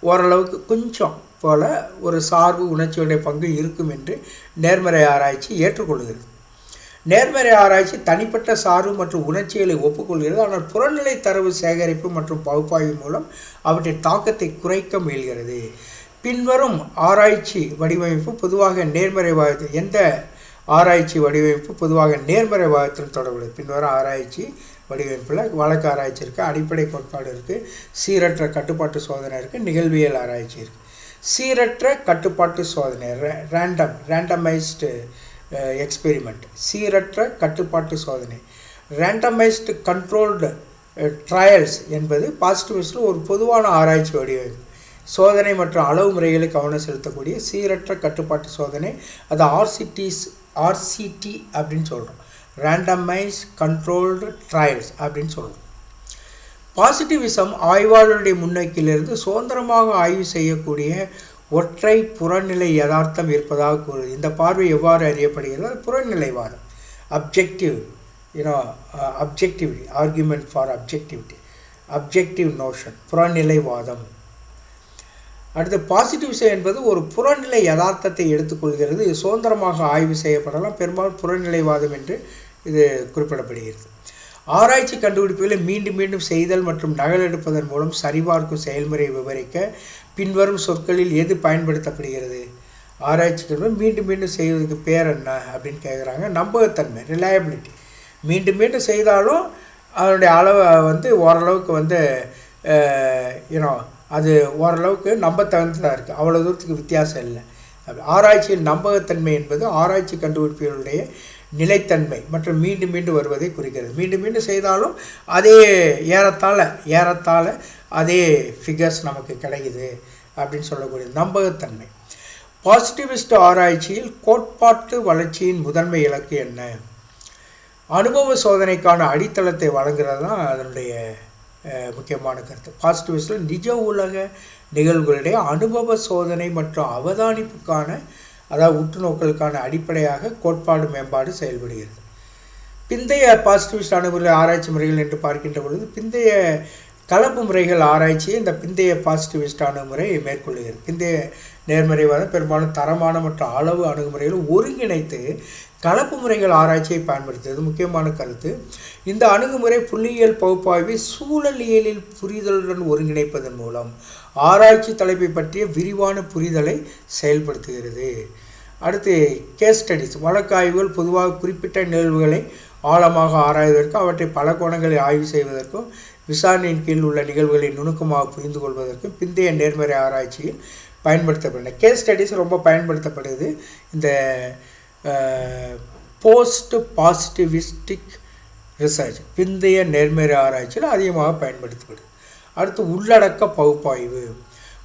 ஓரளவுக்கு கொஞ்சம் போல ஒரு சார்பு உணர்ச்சியுடைய பங்கு இருக்கும் என்று நேர்மறை ஆராய்ச்சி ஏற்றுக்கொள்கிறது. நேர்மறை ஆராய்ச்சி தனிப்பட்ட சார்பு மற்றும் உணர்ச்சிகளை ஒப்புக்கொள்கிறது, ஆனால் புறநிலை தரவு சேகரிப்பு மற்றும் பகுப்பாய்வு மூலம் அவற்றின் தாக்கத்தை குறைக்க முயல்கிறது. பின்வரும் ஆராய்ச்சி வடிவமைப்பு பொதுவாக நேர்மறைவாதத்தில் எந்த ஆராய்ச்சி வடிவமைப்பு பொதுவாக நேர்மறைவாதத்தில் தொடர்புடையது? பின்வரும் ஆராய்ச்சி வடிவமைப்பில் வழக்கு ஆராய்ச்சி இருக்குது, அடிப்படை கோட்பாடு இருக்குது, சீரற்ற கட்டுப்பாட்டு சோதனை இருக்குது, நிகழ்வியல் ஆராய்ச்சி இருக்குது. சீரற்ற கட்டுப்பாட்டு சோதனை, ரேண்டமைஸ்டு எக்ஸ்பெரிமெண்ட், சீரற்ற கட்டுப்பாட்டு சோதனை, ரேண்டமைஸ்டு கண்ட்ரோல்டு ட்ரையல்ஸ் என்பது பாசிட்டிவிஸ்டில் ஒரு பொதுவான ஆராய்ச்சி வடிவமைப்பு. சோதனை மற்றும் அளவு முறைகளை கவனம் செலுத்தக்கூடிய சீரற்ற கட்டுப்பாட்டு சோதனை, அது ஆர்சிடி அப்படின்னு சொல்கிறோம், ரேண்டமைஸ் கண்ட்ரோல்டு ட்ரையல்ஸ் அப்படின்னு சொல்கிறோம். பாசிட்டிவிசம் ஆய்வாளருடைய முன்னோக்கிலிருந்து சுதந்திரமாக ஆய்வு செய்யக்கூடிய ஒற்றை புறநிலை யதார்த்தம் இருப்பதாக கூறுது. இந்த பார்வை எவ்வாறு அறியப்படுகிறது? புறநிலைவாதம், objectivity, argument for objective notion, புறநிலைவாதம். அடுத்து, பாசிட்டிவிசம் என்பது ஒரு புறநிலை யதார்த்தத்தை எடுத்துக்கொள்கிறது, இது சுதந்திரமாக ஆய்வு செய்யப்படலாம், பெரும்பாலும் புறநிலைவாதம் என்று இது குறிப்பிடப்படுகிறது. ஆராய்ச்சி கண்டுபிடிப்புகளை மீண்டும் மீண்டும் செய்தல் மற்றும் நகலெடுப்பதன் மூலம் சரிபார்க்கும் செயல்முறையை விவரிக்க பின்வரும் சொற்களில் எது பயன்படுத்தப்படுகிறது? ஆராய்ச்சிகள் மீண்டும் மீண்டும் செய்வதற்கு பேர் என்ன அப்படின்னு கேட்குறாங்க. நம்பகத்தன்மை, ரிலையபிலிட்டி. மீண்டும் மீண்டும் செய்தாலும் அதனுடைய அளவை வந்து ஓரளவுக்கு அது ஓரளவுக்கு நம்பத்தகுந்ததாக இருக்குது, அவ்வளோ தூரத்துக்கு வித்தியாசம் இல்லை. ஆராய்ச்சியின் நம்பகத்தன்மை என்பது ஆராய்ச்சி கண்டுபிடிப்புகளுடைய நிலைத்தன்மை மற்றும் மீண்டும் மீண்டும் வருவதை குறிக்கிறது. மீண்டும் மீண்டும் செய்தாலும் அதே ஏறத்தாழ அதே ஃபிகர்ஸ் நமக்கு கிடைக்குது அப்படின்னு சொல்லக்கூடிய நம்பகத்தன்மை. பாசிட்டிவிஸ்ட் ஆராய்ச்சியில் கோட்பாட்டு வளர்ச்சியின் முதன்மை இலக்கு என்ன? அனுபவ சோதனைக்கான அடித்தளத்தை வழங்குறது தான் அதனுடைய முக்கியமான கருத்து. பாசிட்டிவிஸ்டில் நிஜ உலக நிகழ்வுகளுடைய அனுபவ சோதனை மற்றும் அவதானிப்புக்கான, அதாவது உற்றுநோக்கலுக்கான அடிப்படையாக கோட்பாடு மேம்பாடு செயல்படுகிறது. பிந்தைய பாசிட்டிவிஸ்ட் அணுகுமுறை ஆராய்ச்சி முறைகள் என்று பார்க்கின்ற பொழுது பிந்தைய கலப்பு முறைகள் ஆராய்ச்சியை இந்த பிந்தைய பாசிட்டிவிஸ்ட் அணுகுமுறை மேற்கொள்ளுகிறது. பிந்தைய நேர்மறைவாதம் பெரும்பாலும் தரமான மற்றும் அளவு அணுகுமுறைகளை ஒருங்கிணைத்து கலப்பு முறைகள் ஆராய்ச்சியை பயன்படுத்துவது முக்கியமான கருத்து. இந்த அணுகுமுறை புள்ளியியல் பகுப்பாய்வை சூழலியலில் புரிதலுடன் ஒருங்கிணைப்பதன் மூலம் ஆராய்ச்சி தலைப்பை பற்றிய விரிவான புரிதலை செயல்படுத்துகிறது. அடுத்து, கேஸ் ஸ்டடிஸ். வழக்கு ஆய்வுகள் பொதுவாக குறிப்பிட்ட நிகழ்வுகளை ஆழமாக ஆராய்வதற்கும் அவற்றை பல கோணங்களில் ஆய்வு செய்வதற்கும் விசாரணையின் கீழ் உள்ள நிகழ்வுகளை நுணுக்கமாக புரிந்து கொள்வதற்கும் பிந்தைய நேர்மறை ஆராய்ச்சியில் பயன்படுத்தப்படுகின்றன. கேஸ் ஸ்டடிஸ் ரொம்ப பயன்படுத்தப்படுது இந்த போஸ்ட் பாசிட்டிவிஸ்டிக் ரிசர்ச், பிந்தைய நேர்மறை ஆராய்ச்சியில் அதிகமாக பயன்படுத்தப்படுது. அடுத்து, உள்ளடக்க பகுப்பாய்வு.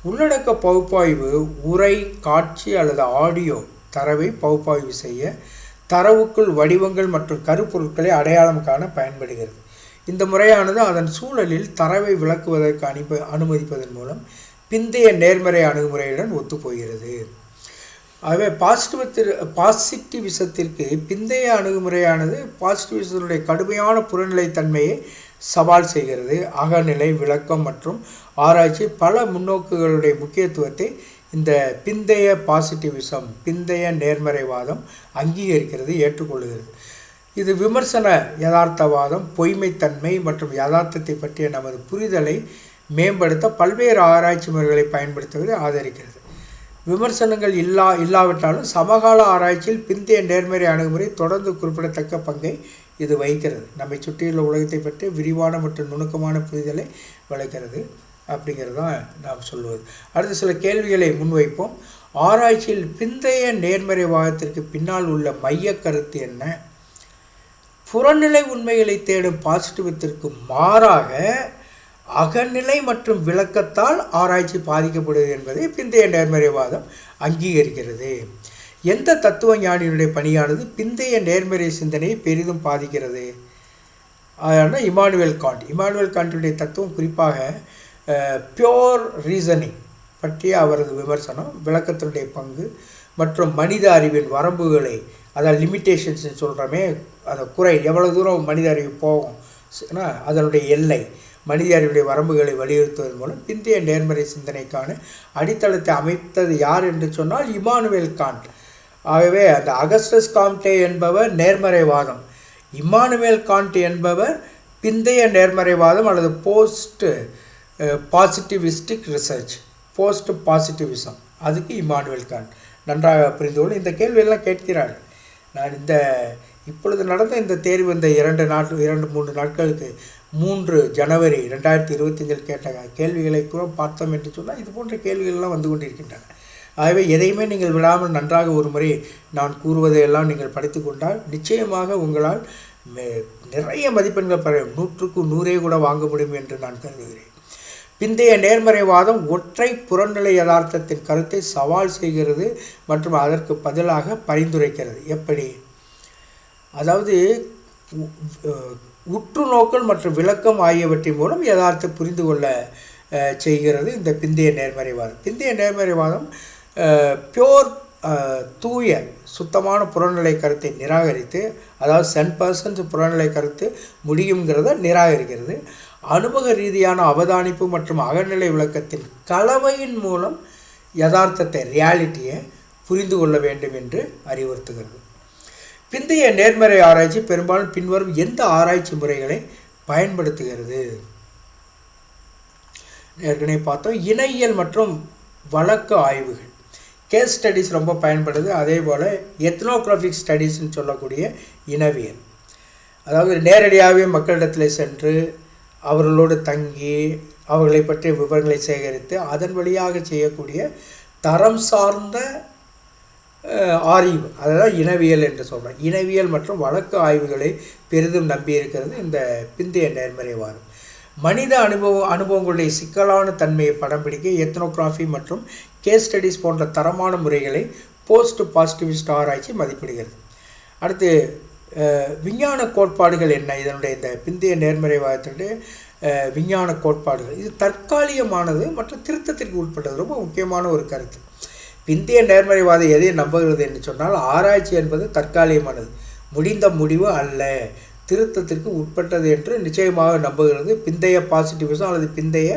உள்ளடக்க பகுப்பாய்வு உரை, காட்சி அல்லது ஆடியோ தரவை பகுப்பாய்வு செய்ய தரவுக்குள் வடிவங்கள் மற்றும் கருப்பொருட்களை அடையாளம் காண பயன்படுகிறது. இந்த முறையானது அதன் சூழலில் தரவை விளக்குவதற்கு அனுமதிப்பதன் மூலம் பிந்தைய நேர்மறை அணுகுமுறையுடன் ஒத்துப்போகிறது. ஆகவே பாசிட்டிவிசத்திற்கு பிந்தைய அணுகுமுறையானது பாசிட்டிவிசத்தினுடைய கடுமையான புறநிலைத்தன்மையை சவால் செய்கிறது. அகநிலை, விளக்கம் மற்றும் ஆராய்ச்சி பல முன்னோக்குகளுடைய முக்கியத்துவத்தை இந்த பிந்தைய பாசிட்டிவிசம், பிந்தைய நேர்மறைவாதம் அங்கீகரிக்கிறது, ஏற்றுக்கொள்கிறது. இது விமர்சன யதார்த்தவாதம், பொய்மைத்தன்மை மற்றும் யதார்த்தத்தை பற்றிய நமது புரிதலை மேம்படுத்த பல்வேறு ஆராய்ச்சி முறைகளை பயன்படுத்துவதை ஆதரிக்கிறது. விமர்சனங்கள் இல்லாவிட்டாலும் சமகால ஆராய்ச்சியில் பிந்தைய நேர்மறை அணுகுமுறை தொடர்ந்து குறிப்பிடத்தக்க பங்கை இது வகிக்கிறது. நம்மை சுற்றியுள்ள உலகத்தை பற்றி விரிவான மற்றும் நுணுக்கமான புரிதலை வளர்க்கிறது. அப்படிங்கிறது தான் நாம் சொல்வது. அடுத்து சில கேள்விகளை முன்வைப்போம். ஆராய்ச்சியில் பிந்தைய நேர்மறைவாதத்திற்கு பின்னால் உள்ள மைய கருத்து என்ன? புறநிலை உண்மைகளை தேடும் பாசிட்டிவத்திற்கு மாறாக அகநிலை மற்றும் விளக்கத்தால் ஆராய்ச்சி பாதிக்கப்படுவது என்பதை பிந்தைய நேர்மறைவாதம் அங்கீகரிக்கிறது. எந்த தத்துவ ஞானியினுடைய பணியானது பிந்தைய நேர்மறை சிந்தனையை பெரிதும் பாதிக்கிறது? அதனால் இமானுவேல் காண்ட். இமானுவேல் காண்டினுடைய தத்துவம் குறிப்பாக பியோர் ரீசனிங் பற்றிய அவரது விமர்சனம், விளக்கத்தினுடைய பங்கு மற்றும் மனித அறிவின் வரம்புகளை, அதாவது லிமிட்டேஷன்ஸ் சொல்கிறோமே, அந்த குறை, எவ்வளோ தூரம் மனித அறிவு போகும், அதனுடைய எல்லை, மனித அறிவுடைய வரம்புகளை வலியுறுத்துவதன் மூலம் பிந்தைய நேர்மறை சிந்தனைக்கான அடித்தளத்தை அமைத்தது யார் என்று சொன்னால் இமானுவேல் காண்ட். ஆகவே அந்த அகஸ்டஸ் காம்டே என்பவர் நேர்மறைவாதம், இமானுவேல் காண்ட் என்பவர் பிந்தைய நேர்மறைவாதம் அல்லது போஸ்ட் பாசிட்டிவிஸ்டிக் ரிசர்ச், போஸ்ட் பாசிட்டிவிசம், அதுக்கு இமானுவேல் காண்ட். நன்றாக புரிந்து கொள்ள இந்த கேள்வியெல்லாம் கேட்கிறார்கள். நான் இப்பொழுது நடந்த இந்த தேர்வு இந்த 2-3 நாட்களுக்கு 3 ஜனவரி 2025 கேட்ட கேள்விகளை கூட பார்த்தோம் என்று சொன்னால் இது போன்ற கேள்விகள்லாம் வந்து கொண்டிருக்கின்றன. ஆகவே எதையுமே நீங்கள் விடாமல் நன்றாக ஒரு முறை நான் கூறுவதையெல்லாம் நீங்கள் படித்து கொண்டால் நிச்சயமாக உங்களால் நிறைய மதிப்பெண்கள் பெற 100க்கு 100 கூட வாங்க முடியும் என்று நான் கருதுகிறேன். பிந்தைய நேர்மறைவாதம் ஒற்றை புறநிலை யதார்த்தத்தின் கருத்தை சவால் செய்கிறது மற்றும் அதற்கு பதிலாக பரிந்துரைக்கிறது. எப்படி? அதாவது உற்றுநோக்கல் மற்றும் விளக்கம் ஆகியவற்றின் மூலம் யதார்த்தத்தை புரிந்து கொள்ள செய்கிறது இந்த பிந்தைய நேர்மறைவாதம். பிந்தைய நேர்மறைவாதம் பியோர் தூய சுத்தமான புறநிலை கருத்தை நிராகரித்து, அதாவது 100% புறநிலை கருத்து முடியுங்கிறத நிராகரிக்கிறது. அனுபவ ரீதியான அவதானிப்பு மற்றும் அகநிலை விளக்கத்தின் கலவையின் மூலம் யதார்த்தத்தை, ரியாலிட்டியை புரிந்து கொள்ள வேண்டும் என்று அறிவுறுத்துகிறது. பிந்தைய நேர்மறை ஆராய்ச்சி பெரும்பாலும் பின்வரும் எந்த ஆராய்ச்சி முறைகளை பயன்படுத்துகிறது? ஏற்கனவே பார்த்தோம். இணையியல் மற்றும் வழக்கு ஆய்வுகள், கேஸ் ஸ்டடீஸ் ரொம்ப பயன்படுது. அதே போல் எத்னோகிராஃபிக் ஸ்டடீஸ்ன்னு சொல்லக்கூடிய இனவியல், அதாவது நேரடியாகவே மக்களிடத்தில் சென்று அவர்களோடு தங்கி அவர்களை பற்றிய விவரங்களை சேகரித்து அதன் வழியாக செய்யக்கூடிய தரம் சார்ந்த ஆய்வு, அதுதான் இனவியல் என்று சொல்கிறோம். இனவியல் மற்றும் வழக்கு ஆய்வுகளை பெரிதும் நம்பியிருக்கிறது இந்த பிந்தைய நேர்மறைவாதம். மனித அனுபவங்களுடைய சிக்கலான தன்மையை படம் பிடிக்க எத்னோகிராஃபி மற்றும் கேஸ் ஸ்டடீஸ் போன்ற தரமான முறைகளை போஸ்ட் பாசிட்டிவிஸ்ட் ஆராய்ச்சி மதிப்பிடுகிறது. அடுத்து விஞ்ஞான கோட்பாடுகள் என்ன? இதனுடைய இந்த பிந்தைய நேர்மறைவாதத்தினுடைய விஞ்ஞான கோட்பாடுகள் இது தற்காலிகமானது மற்றும் திருத்தத்திற்கு உட்பட்டது. ரொம்ப முக்கியமான ஒரு கருத்து. பிந்தைய நேர்மறைவாதம் எதை நம்புகிறது என்று சொன்னால், ஆராய்ச்சி என்பது தற்காலிகமானது, முடிந்த முடிவு அல்ல, திருத்தத்திற்கு உட்பட்டது என்று நிச்சயமாக நம்புகிறது பிந்தைய பாசிட்டிவிசம் அல்லது பிந்தைய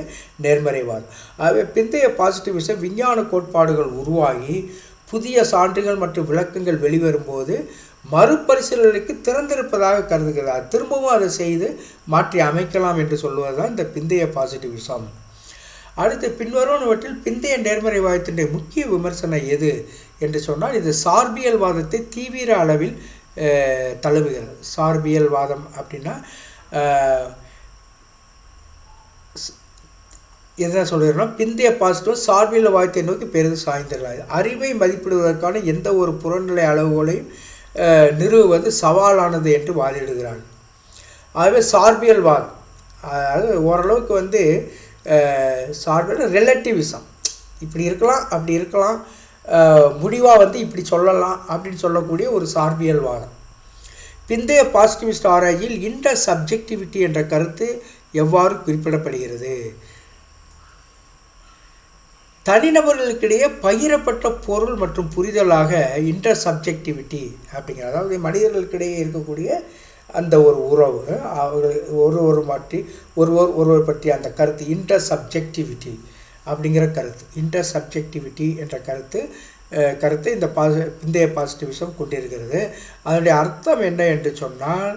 நேர்மறைவாதம். ஆகவே பிந்தைய பாசிட்டிவிசம் விஞ்ஞான கோட்பாடுகள் உருவாகி புதிய சான்றுகள் மற்றும் விளக்கங்கள் வெளிவரும்போது மறுபரிசீலனைக்கு திறந்திருப்பதாக கருதுகிறார். திரும்பவும் அதை செய்து மாற்றி அமைக்கலாம் என்று சொல்வதுதான் இந்த பிந்தைய பாசிட்டிவிசம். அடுத்து பின்வருவனவற்றில் பிந்தைய நேர்மறைவாதத்தினுடைய முக்கிய விமர்சனம் எது என்று சொன்னால், இது சார்பியல்வாதத்தை தீவிர அளவில் தழுவுகிறது. சார்பியல்வாதம் அப்படின்னா எதான் சொல்கிறோன்னா, பிந்தைய பாசிட்டிவ் சார்பியல்வாதத்தை நோக்கி பெரிதும் சாய்ந்துள்ளாது. அறிவை மதிப்பிடுவதற்கான எந்த ஒரு புறநிலை அளவுகளையும் நிறுவுவது சவாலானது என்று வாதிடுகிறார். ஆகவே சார்பியல்வாதம், அதாவது ஓரளவுக்கு சார்பியல் ரிலேட்டிவிசம், இப்படி இருக்கலாம் அப்படி இருக்கலாம், முடிவாக இப்படி சொல்லலாம் அப்படின்னு சொல்லக்கூடிய ஒரு சார்பியல்வாதம். பிந்தைய பாசிட்டிவிஸ்ட் ஆராய்ச்சியில் இன்டர் சப்ஜெக்டிவிட்டி என்ற கருத்து எவ்வாறு குறிப்பிடப்படுகிறது? தனிநபர்களுக்கிடையே பகிரப்பட்ட பொருள் மற்றும் புரிதலாக இன்டர் சப்ஜெக்டிவிட்டி அப்படிங்கிற, அதாவது மனிதர்களுக்கிடையே இருக்கக்கூடிய அந்த ஒரு உறவு, ஒருவர் மாற்றி ஒருவர் பற்றி அந்த கருத்து இன்டர் சப்ஜெக்டிவிட்டி அப்படிங்கிற கருத்து, இன்டர் சப்ஜெக்டிவிட்டி என்ற கருத்தை இந்த பிந்தைய பாசிட்டிவிசம் கொண்டிருக்கிறது. அதனுடைய அர்த்தம் என்ன என்று சொன்னால்,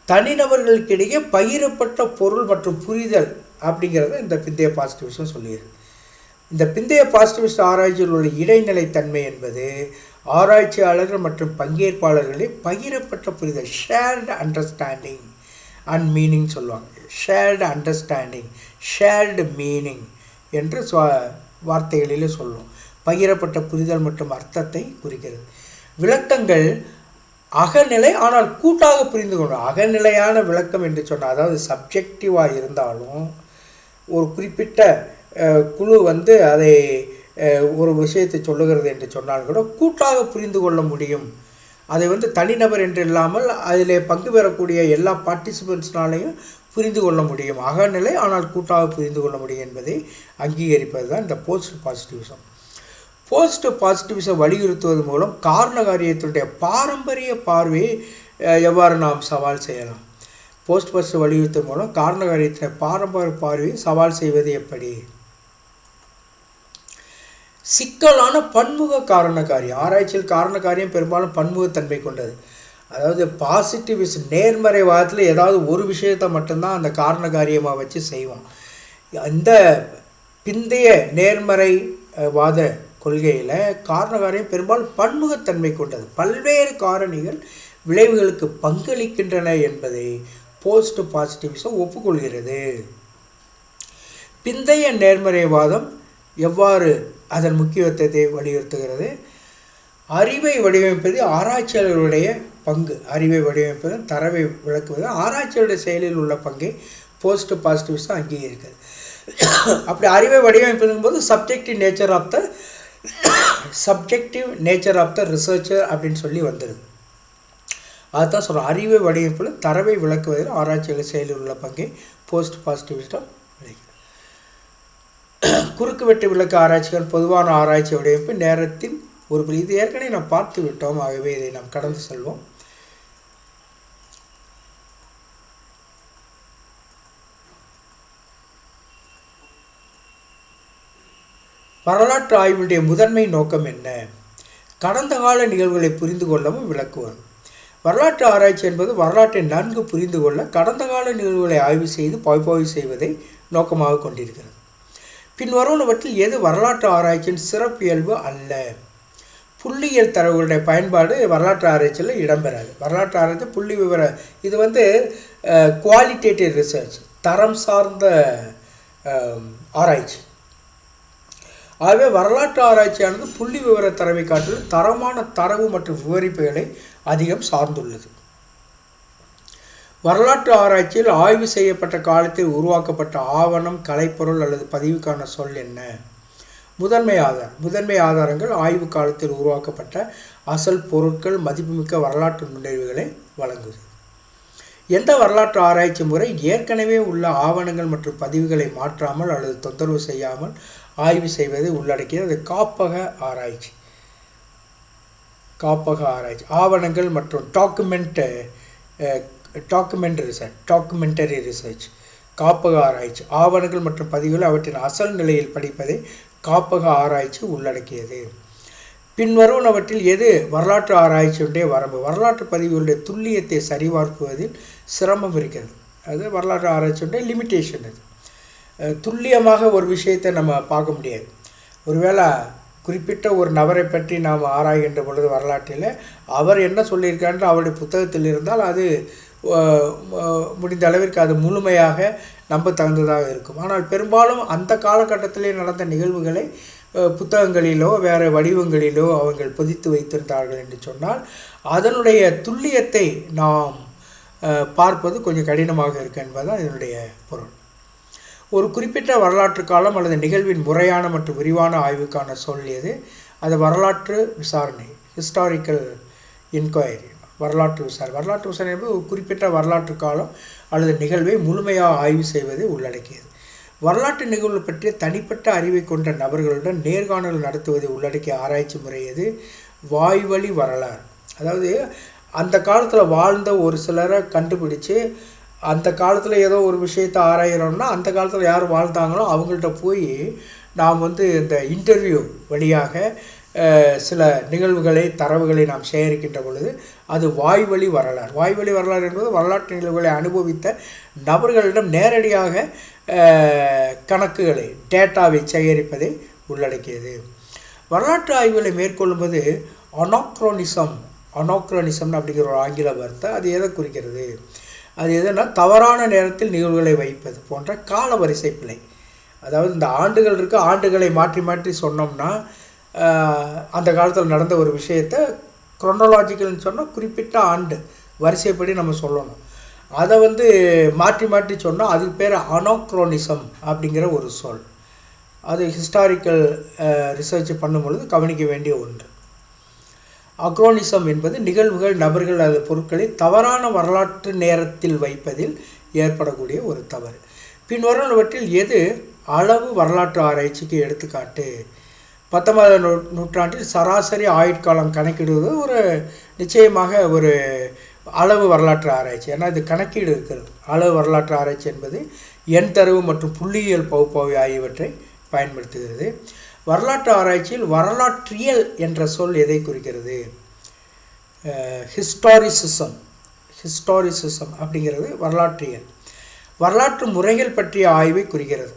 தனிநபர்களுக்கிடையே பகிரப்பட்ட பொருள் மற்றும் புரிதல் அப்படிங்கிறத இந்த பிந்தைய பாசிட்டிவிசம் சொல்லுகிறது. இந்த பிந்தைய பாசிட்டிவிஸ்ட் ஆராய்ச்சியில் உள்ள இடைநிலைத்தன்மை என்பது ஆராய்ச்சியாளர்கள் மற்றும் பங்கேற்பாளர்களை பகிரப்பட்ட புரிதல், ஷேர்டு அண்டர்ஸ்டாண்டிங் அண்ட் மீனிங் சொல்லுவாங்க. ஷேர்டு அண்டர்ஸ்டாண்டிங், ஷேர்டு மீனிங் என்று வார்த்தைகளிலே சொல்லுவோம். பகிரப்பட்ட புரிதல் மற்றும் அர்த்தத்தை குறிக்கிறது. விளக்கங்கள் அகநிலை ஆனால் கூட்டாக புரிந்து கொள்ளும். அகநிலையான விளக்கம் என்று சொன்னால், அதாவது சப்ஜெக்டிவாக இருந்தாலும் ஒரு குறிப்பிட்ட குழு அதை ஒரு விஷயத்தை சொல்லுகிறது என்று சொன்னால் கூட கூட்டாக புரிந்து கொள்ள முடியும். அதை தனிநபர் என்று இல்லாமல் அதில் பங்கு பெறக்கூடிய எல்லா பார்ட்டிசிபெண்ட்ஸ்னாலையும் புரிந்து கொள்ள முடியும். அகநிலை ஆனால் கூட்டாக புரிந்து கொள்ள முடியும் என்பதை அங்கீகரிப்பது தான் இந்த போஸ்ட் பாசிட்டிவிசம். போஸ்ட் பாசிட்டிவிசம் வலியுறுத்துவது மூலம் காரண காரியத்தினுடைய பாரம்பரிய பார்வையை எவ்வாறு நாம் சவால் செய்யலாம்? போஸ்ட் பாசிட்டிவ் வலியுறுத்துவது மூலம் காரண காரியத்தினுடைய பாரம்பரிய பார்வையை சவால் செய்வது எப்படி? சிக்கலான பன்முக காரண காரியம். ஆராய்ச்சியில் காரண காரியம் பெரும்பாலும் பன்முகத்தன்மை கொண்டது. அதாவது பாசிட்டிவிசம் நேர்மறைவாதத்தில் ஏதாவது ஒரு விஷயத்தை மட்டும்தான் அந்த காரண காரியமாக வச்சு செய்வோம். இந்த பிந்தைய நேர்மறைவாத கொள்கையில் காரண காரியம் பெரும்பாலும் பன்முகத்தன்மை கொண்டது. பல்வேறு காரணிகள் விளைவுகளுக்கு பங்களிக்கின்றன என்பதை போஸ்ட் பாசிட்டிவிசம் ஒப்புக்கொள்கிறது. பிந்தைய நேர்மறைவாதம் எவ்வாறு அதன் முக்கியத்துவத்தை வலியுறுத்துகிறது? அறிவை வடிவமைப்பது ஆராய்ச்சியாளர்களுடைய பங்கு. அறிவை வடிவமைப்பது, தரவை விளக்குவது ஆராய்ச்சியாளருடைய செயலில் உள்ள பங்கை போஸ்ட் பாசிட்டிவிசம் அங்கீகரிக்கிறது. அப்படி அறிவை வடிவமைப்பதும் போது subjective nature of the researcher அப்படின்னு சொல்லி வந்துடுது. அதுதான் சொல்கிறோம். அறிவை வடிவமைப்பில் தரவை விளக்குவதில் ஆராய்ச்சியாளர் செயலில் உள்ள பங்கை போஸ்ட் பாசிட்டிவிசம் விளைகிறது. குறுக்கு வெட்டு விளக்கு ஆராய்ச்சிகள் பொதுவான ஆராய்ச்சி வடிவமைப்பு நேரத்தின் ஒரு இது ஏற்கனவே நாம் பார்த்து விட்டோம். ஆகவே இதை நாம் கடந்து செல்வோம். வரலாற்று ஆய்வுடைய முதன்மை நோக்கம் என்ன? கடந்த கால நிகழ்வுகளை புரிந்து கொள்ளவும் விளக்குவது. வரலாற்று ஆராய்ச்சி என்பது வரலாற்றை நன்கு புரிந்து கொள்ள கடந்த கால நிகழ்வுகளை ஆய்வு செய்து பகுப்பாய்வு செய்வதை நோக்கமாக கொண்டிருக்கிறது. பின்வருவனவற்றில் எது வரலாற்று ஆராய்ச்சியின் சிறப்பியல்பு அல்ல? புள்ளியியல் தரவுகளுடைய பயன்பாடு வரலாற்று ஆராய்ச்சியில் இடம்பெறாது. வரலாற்று ஆராய்ச்சி புள்ளி விவர இது குவாலிட்டேட்டிவ் ரிசர்ச், தரம் சார்ந்த ஆராய்ச்சி. ஆகவே வரலாற்று ஆராய்ச்சியானது புள்ளி விவர தரவை காட்டிலும் தரமான தரவு மற்றும் விவரிப்புகளை அதிகம் சார்ந்துள்ளது. வரலாற்று ஆராய்ச்சியில் ஆய்வு செய்யப்பட்ட காலத்தில் உருவாக்கப்பட்ட ஆவணம், கலைப்பொருள் அல்லது பதிவுக்கான சொல் என்ன? முதன்மை ஆதாரங்கள் ஆய்வு காலத்தில் உருவாக்கப்பட்ட அசல் பொருட்கள், மதிப்புமிக்க வரலாற்று நுண்ணறிவுகளை வழங்குவது. எந்த வரலாற்று ஆராய்ச்சி முறை ஏற்கனவே உள்ள ஆவணங்கள் மற்றும் பதிவுகளை மாற்றாமல் அல்லது தொந்தரவு செய்யாமல் ஆய்வு செய்வதை உள்ளடக்கியது. அது காப்பக ஆராய்ச்சி. ஆவணங்கள் மற்றும் டாக்குமெண்டரி ரிசர்ச். காப்பக ஆராய்ச்சி ஆவணங்கள் மற்றும் பதிவுகள் அவற்றின் அசல் நிலையில் படிப்பதை காப்பக ஆராய்ச்சி உள்ளடக்கியது. பின்வருவனவற்றில் எது வரலாற்று ஆராய்ச்சியுடைய வரம்பு? வரலாற்று பதிவுகளுடைய துல்லியத்தை சரிபார்க்குவதில் சிரமம் இருக்கிறது. அது வரலாற்று ஆராய்ச்சியுடைய லிமிட்டேஷன். அது துல்லியமாக ஒரு விஷயத்தை நம்ம பார்க்க முடியாது. ஒருவேளை குறிப்பிட்ட ஒரு நபரை பற்றி நாம் ஆராய்கின்ற பொழுது வரலாற்றில் அவர் என்ன சொல்லியிருக்காருன்ற அவருடைய புத்தகத்தில் இருந்தால் அது முடிந்த அளவிற்கு அது முழுமையாக நம்ப தகுந்ததாக இருக்கும். ஆனால் பெரும்பாலும் அந்த காலகட்டத்திலே நடந்த நிகழ்வுகளை புத்தகங்களிலோ வேறு வடிவங்களிலோ அவர்கள் பொதித்து வைத்திருந்தார்கள் என்று சொன்னால் அதனுடைய துல்லியத்தை நாம் பார்ப்பது கொஞ்சம் கடினமாக இருக்கு என்பதுதான் இதனுடைய பொருள். ஒரு குறிப்பிட்ட வரலாற்று காலம் அல்லது நிகழ்வின் முறையான மற்றும் விரிவான ஆய்வுக்கான சொல் எது? அது வரலாற்று விசாரணை, ஹிஸ்டாரிக்கல் இன்கொயரி. வரலாற்று விசாரணை என்பது ஒரு குறிப்பிட்ட வரலாற்று காலம் அல்லது நிகழ்வை முழுமையாக ஆய்வு செய்வதை உள்ளடக்கியது. வரலாற்று நிகழ்வு பற்றிய தனிப்பட்ட அறிவை கொண்ட நபர்களுடன் நேர்காணல் நடத்துவதை உள்ளடக்கிய ஆராய்ச்சி முறை எது? வாய்வழி வரலாறு. அதாவது அந்த காலத்தில் வாழ்ந்த ஒரு சிலரை கண்டுபிடிச்சு அந்த காலத்தில் ஏதோ ஒரு விஷயத்தை ஆராயிறோம்னா அந்த காலத்தில் யார் வாழ்ந்தாங்களோ அவங்கள்ட்ட போய் நாம் இந்த இன்டர்வியூ வழியாக சில நிகழ்வுகளை தரவுகளை நாம் சேகரிக்கின்ற பொழுது அது வாய்வழி வரலாறு. வாய்வழி வரலாறு என்பது வரலாற்று நிகழ்வுகளை அனுபவித்த நபர்களிடம் நேரடியாக கணக்குகளை, டேட்டாவை சேகரிப்பதை உள்ளடக்கியது. வரலாற்று ஆய்வுகளை மேற்கொள்ளும்போது அனாக்ரோனிசம்னு அப்படிங்கிற ஒரு ஆங்கில வார்த்தை அது எதை குறிக்கிறது? அது எதுனா தவறான நேரத்தில் நிகழ்வுகளை வைப்பது போன்ற கால வரிசை பிழை. அதாவது இந்த ஆண்டுகள் இருக்குது, ஆண்டுகளை மாற்றி மாற்றி சொன்னோம்னா அந்த காலத்தில் நடந்த ஒரு விஷயத்தை குரோனாலாஜிக்கல்னு சொன்னால் குறிப்பிட்ட ஆண்டு வரிசைப்படி நம்ம சொல்லணும். அதை மாற்றி மாற்றி சொன்னால் அதுக்கு பேர் அனோக்ரோனிசம் அப்படிங்கிற ஒரு சொல். அது ஹிஸ்டாரிக்கல் ரிசர்ச் பண்ணும்பொழுது கவனிக்க வேண்டிய ஒன்று. அக்ரோனிசம் என்பது நிகழ்வுகள், நபர்கள் அல்லது பொருட்களை தவறான வரலாற்று நேரத்தில் வைப்பதில் ஏற்படக்கூடிய ஒரு தவறு. பின்வருவனவற்றில் எது அளவு வரலாற்று ஆராய்ச்சிக்கு எடுத்துக்காட்டு? 19ஆம் நூற்றாண்டில் சராசரி ஆயுட்காலம் கணக்கிடுவது ஒரு நிச்சயமாக ஒரு அளவு வரலாற்று ஆராய்ச்சி. ஏன்னா இது கணக்கீடு இருக்கிறது. அளவு வரலாற்று ஆராய்ச்சி என்பது எண் தரவு மற்றும் புள்ளியியல் பகுப்பாய்வு ஆகியவற்றை பயன்படுத்துகிறது. வரலாற்று ஆராய்ச்சியில் வரலாற்றியல் என்ற சொல் எதை குறிக்கிறது? ஹிஸ்டாரிசிசம் அப்படிங்கிறது வரலாற்றியல். வரலாற்று முறைகள் பற்றிய ஆய்வை குறிக்கிறது.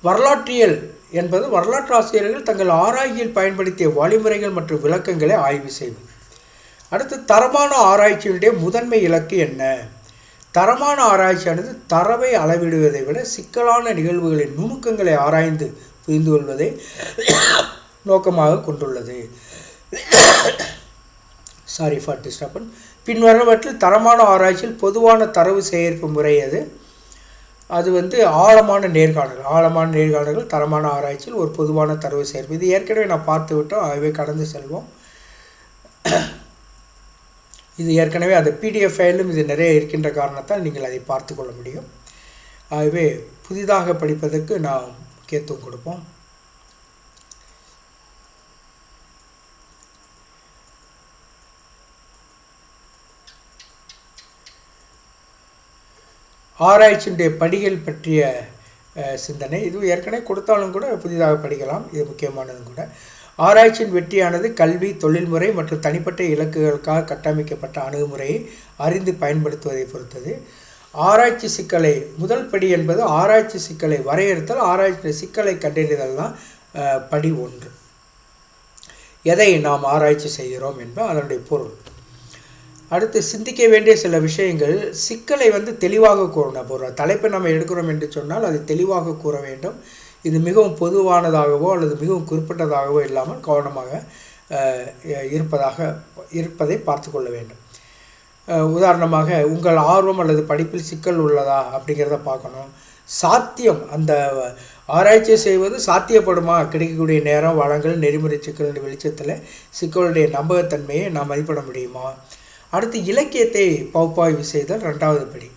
வரலாற்றியல் என்பது வரலாற்று ஆசிரியர்கள் தங்கள் ஆராய்ச்சியில் பயன்படுத்திய வழிமுறைகள் மற்றும் விளக்கங்களை ஆய்வு செய்வது. அடுத்து, தரமான ஆராய்ச்சியினுடைய முதன்மை இலக்கு என்ன? தரமான ஆராய்ச்சியானது தரவை அளவிடுவதை விட சிக்கலான நிகழ்வுகளின் நுணுக்கங்களை ஆராய்ந்து புரிந்து கொள்வதை நோக்கமாக கொண்டுள்ளது. பின்வருவற்றில் தரமான ஆராய்ச்சியில் பொதுவான தரவு சேகரிப்பு முறை அது ஆழமான நேர்காணல்கள் தரமான ஆராய்ச்சியில் ஒரு பொதுவான தரவு சேகரிப்பு. இது ஏற்கனவே நான் பார்த்து விட்டோம், ஆகவே கடந்து செல்வோம். இது ஏற்கனவே அந்த பிடிஎஃப் ஃபைலும் இது நிறைய இருக்கின்ற காரணத்தால் நீங்கள் அதை பார்த்து கொள்ள முடியும். ஆகவே புதிதாக படிப்பதற்கு நாம் முக்கியத்துவம் கொடுப்போம். ஆராய்ச்சியுடைய படிகள் பற்றிய சிந்தனை இது ஏற்கனவே கொடுத்தாலும் கூட புதிதாக படிக்கலாம். இது முக்கியமானதும் கூட. ஆராய்ச்சியின் வெற்றியானது கல்வி, தொழில்முறை மற்றும் தனிப்பட்ட இலக்குகளுக்காக கட்டமைக்கப்பட்ட அணுகுமுறையை அறிந்து பயன்படுத்துவதை பொறுத்தது. ஆராய்ச்சி சிக்கலை முதல் படி என்பது ஆராய்ச்சி சிக்கலை வரையறுத்தல், ஆராய்ச்சி சிக்கலை கண்டறிதல் தான் படி 1. எதை நாம் ஆராய்ச்சி செய்கிறோம் என்பது அதனுடைய பொருள். அடுத்து, சிந்திக்க வேண்டிய சில விஷயங்கள். சிக்கலை தெளிவாக கூறணும். ஒரு தலைப்பை நம்ம எடுக்கிறோம் என்று சொன்னால் அது தெளிவாக கூற வேண்டும். இது மிகவும் பொதுவானதாகவோ அல்லது மிகவும் குறிப்பிட்டதாகவோ இல்லாமல் கவனமாக இருப்பதை பார்த்து கொள்ள வேண்டும். உதாரணமாக, உங்கள் ஆர்வம் அல்லது படிப்பில் சிக்கல் உள்ளதா அப்படிங்கிறத பார்க்கணும். சாத்தியம், அந்த ஆராய்ச்சி செய்வது சாத்தியப்படுமா? கிடைக்கக்கூடிய நேரம், வளங்கள், நெறிமுறை சிக்கலுடைய வெளிச்சத்தில் சிக்கலுடைய நம்பகத்தன்மையை நாம் மதிப்பிட முடியுமா? அடுத்து, இலக்கியத்தை பகுப்பாய்வு செய்தல் 2வது படி.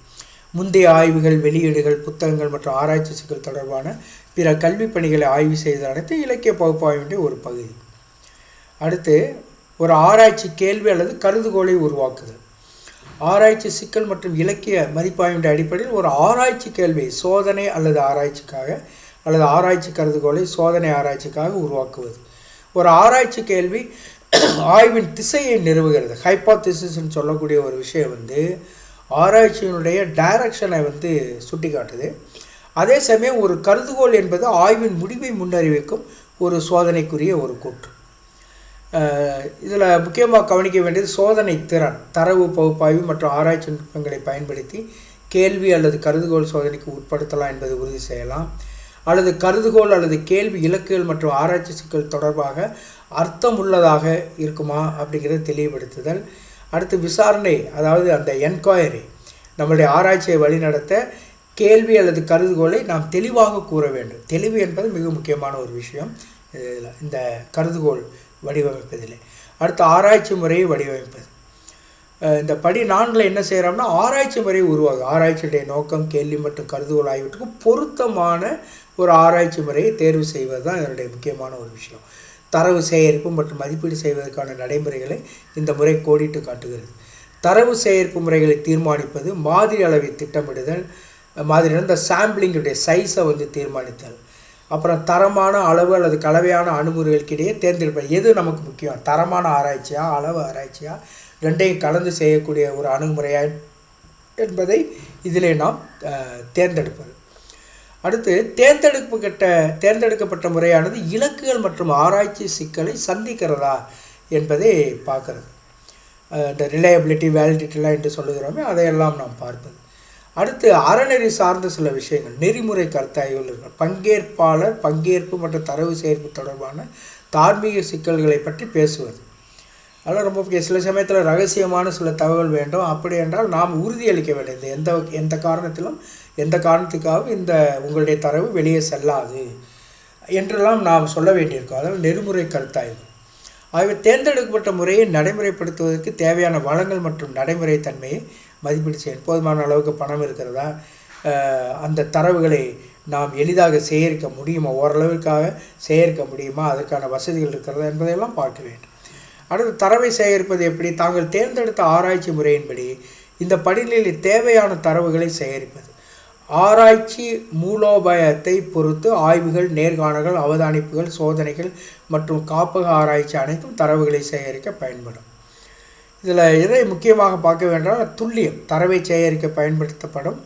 முந்தைய ஆய்வுகள், வெளியீடுகள், புத்தகங்கள் மற்றும் ஆராய்ச்சி சிக்கல் தொடர்பான பிற கல்வி பணிகளை ஆய்வு செய்தல் அனைத்து இலக்கிய பகுப்பாய்வுடைய ஒரு பகுதி. அடுத்து, ஒரு ஆராய்ச்சி கேள்வி அல்லது கருதுகோளை உருவாக்குதல். ஆராய்ச்சி சிக்கல் மற்றும் இலக்கிய மதிப்பாய்வுடைய அடிப்படையில் ஒரு ஆராய்ச்சி கேள்வி சோதனை அல்லது ஆராய்ச்சிக்காக அல்லது ஆராய்ச்சி கருதுகோளை சோதனை ஆராய்ச்சிக்காக உருவாக்குவது. ஒரு ஆராய்ச்சி கேள்வி ஆய்வின் திசையை நிறுவுகிறது. ஹைப்போதீசிஸ்ன்னு சொல்லக்கூடிய ஒரு விஷயம் ஆராய்ச்சியினுடைய டைரக்ஷனை சுட்டி காட்டுது. அதே சமயம் ஒரு கருதுகோள் என்பது ஆய்வின் முடிவை முன்னறிவிக்கும் ஒரு சோதனைக்குரிய ஒரு கூற்று. இதில் முக்கியமாக கவனிக்க வேண்டியது சோதனை திறன். தரவு பகுப்பாய்வு மற்றும் ஆராய்ச்சி நுட்பங்களை பயன்படுத்தி கேள்வி அல்லது கருதுகோள் சோதனைக்கு உட்படுத்தலாம் என்பதை உறுதி செய்யலாம். அல்லது கருதுகோள் அல்லது கேள்வி இலக்குகள் மற்றும் ஆராய்ச்சி சிக்கல் தொடர்பாக அர்த்தம் உள்ளதாக இருக்குமா அப்படிங்கிறத தெளிவுபடுத்துதல். அடுத்து, விசாரணை, அதாவது அந்த என்கொயரி. நம்மளுடைய ஆராய்ச்சியை வழிநடத்த கேள்வி அல்லது கருதுகோளை நாம் தெளிவாக கூற வேண்டும். தெளிவு என்பது மிக முக்கியமான ஒரு விஷயம் இந்த கருதுகோள் வடிவமைப்பதில். அடுத்து, ஆராய்ச்சி முறையை வடிவமைப்பது. இந்த படி 4 என்ன செய்கிறோம்னா ஆராய்ச்சி முறையை உருவாகும். ஆராய்ச்சியுடைய நோக்கம், கேள்வி மற்றும் கருதுகோள் ஆகியவற்றுக்கும் பொருத்தமான ஒரு ஆராய்ச்சி முறையை தேர்வு செய்வது தான் இதனுடைய முக்கியமான ஒரு விஷயம். தரவு சேகரிப்பு மற்றும் மதிப்பீடு செய்வதற்கான நடைமுறைகளை இந்த முறை கோடிட்டு காட்டுகிறது. தரவு சேகரிப்பு முறைகளை தீர்மானிப்பது, மாதிரி அளவை திட்டமிடுதல், மாதிரி இந்த சாம்பிளிங்குடைய சைஸை தீர்மானித்தல், அப்புறம் தரமான அளவு அல்லது கலவையான அணுகுமுறைகளுக்கிடையே தேர்ந்தெடுப்பது. எது நமக்கு முக்கியம்? தரமான ஆராய்ச்சியா, அளவு ஆராய்ச்சியா, ரெண்டையும் கலந்து செய்யக்கூடிய ஒரு அணுகுமுறையா என்பதை இதிலே நாம் தேர்ந்தெடுப்பது. அடுத்து, தேர்ந்தெடுக்கப்பட்ட முறையானது இலக்குகள் மற்றும் ஆராய்ச்சி சிக்கலை சந்திக்கிறதா என்பதை பார்க்குறது. இந்த ரிலையபிலிட்டி வேலிடிட்டிலாம் என்று சொல்லுகிறோமே அதையெல்லாம் நாம் பார்ப்பது. அடுத்து அறநெறி சார்ந்த சில விஷயங்கள், நெறிமுறை கருத்தாய்வுகள் இருக்கும். பங்கேற்பாளர் பங்கேற்பு மற்றும் தரவு சேர்ப்பு தொடர்பான தார்மீக சிக்கல்களை பற்றி பேசுவது. அதெல்லாம் ரொம்ப முக்கியம். சில சமயத்தில் ரகசியமான சில தகவல் வேண்டும், அப்படி என்றால் நாம் உறுதியளிக்க வேண்டியது எந்த காரணத்திலும் எந்த காரணத்துக்காகவும் இந்த உங்களுடைய தரவு வெளியே செல்லாது என்றெல்லாம் நாம் சொல்ல வேண்டியிருக்கும். அதனால் நெறிமுறை கருத்தாய்வு. ஆகவே தேர்ந்தெடுக்கப்பட்ட முறையை நடைமுறைப்படுத்துவதற்கு தேவையான வளங்கள் மற்றும் நடைமுறை தன்மையை மதிப்பீடு செய்யணும். போதுமான அளவுக்கு பணம் இருக்கிறதா, அந்த தரவுகளை நாம் எளிதாக சேகரிக்க முடியுமா, ஓரளவிற்காக சேகரிக்க முடியுமா, அதற்கான வசதிகள் இருக்கிறதா என்பதையெல்லாம் பார்க்க வேண்டும். அடுத்து தரவை சேகரிப்பது எப்படி? தாங்கள் தேர்ந்தெடுத்த ஆராய்ச்சி முறையின்படி இந்த படிநிலையில் தேவையான தரவுகளை சேகரிப்பது. ஆராய்ச்சி மூலோபாயத்தை பொறுத்து ஆய்வுகள், நேர்காணல்கள், அவதானிப்புகள், சோதனைகள் மற்றும் காப்பக ஆராய்ச்சி அனைத்தும் தரவுகளை சேகரிக்க பயன்படும். இதில் எதை முக்கியமாக பார்க்க வேண்டாம், துல்லியம். தரவை சேகரிக்க பயன்படுத்தப்படும்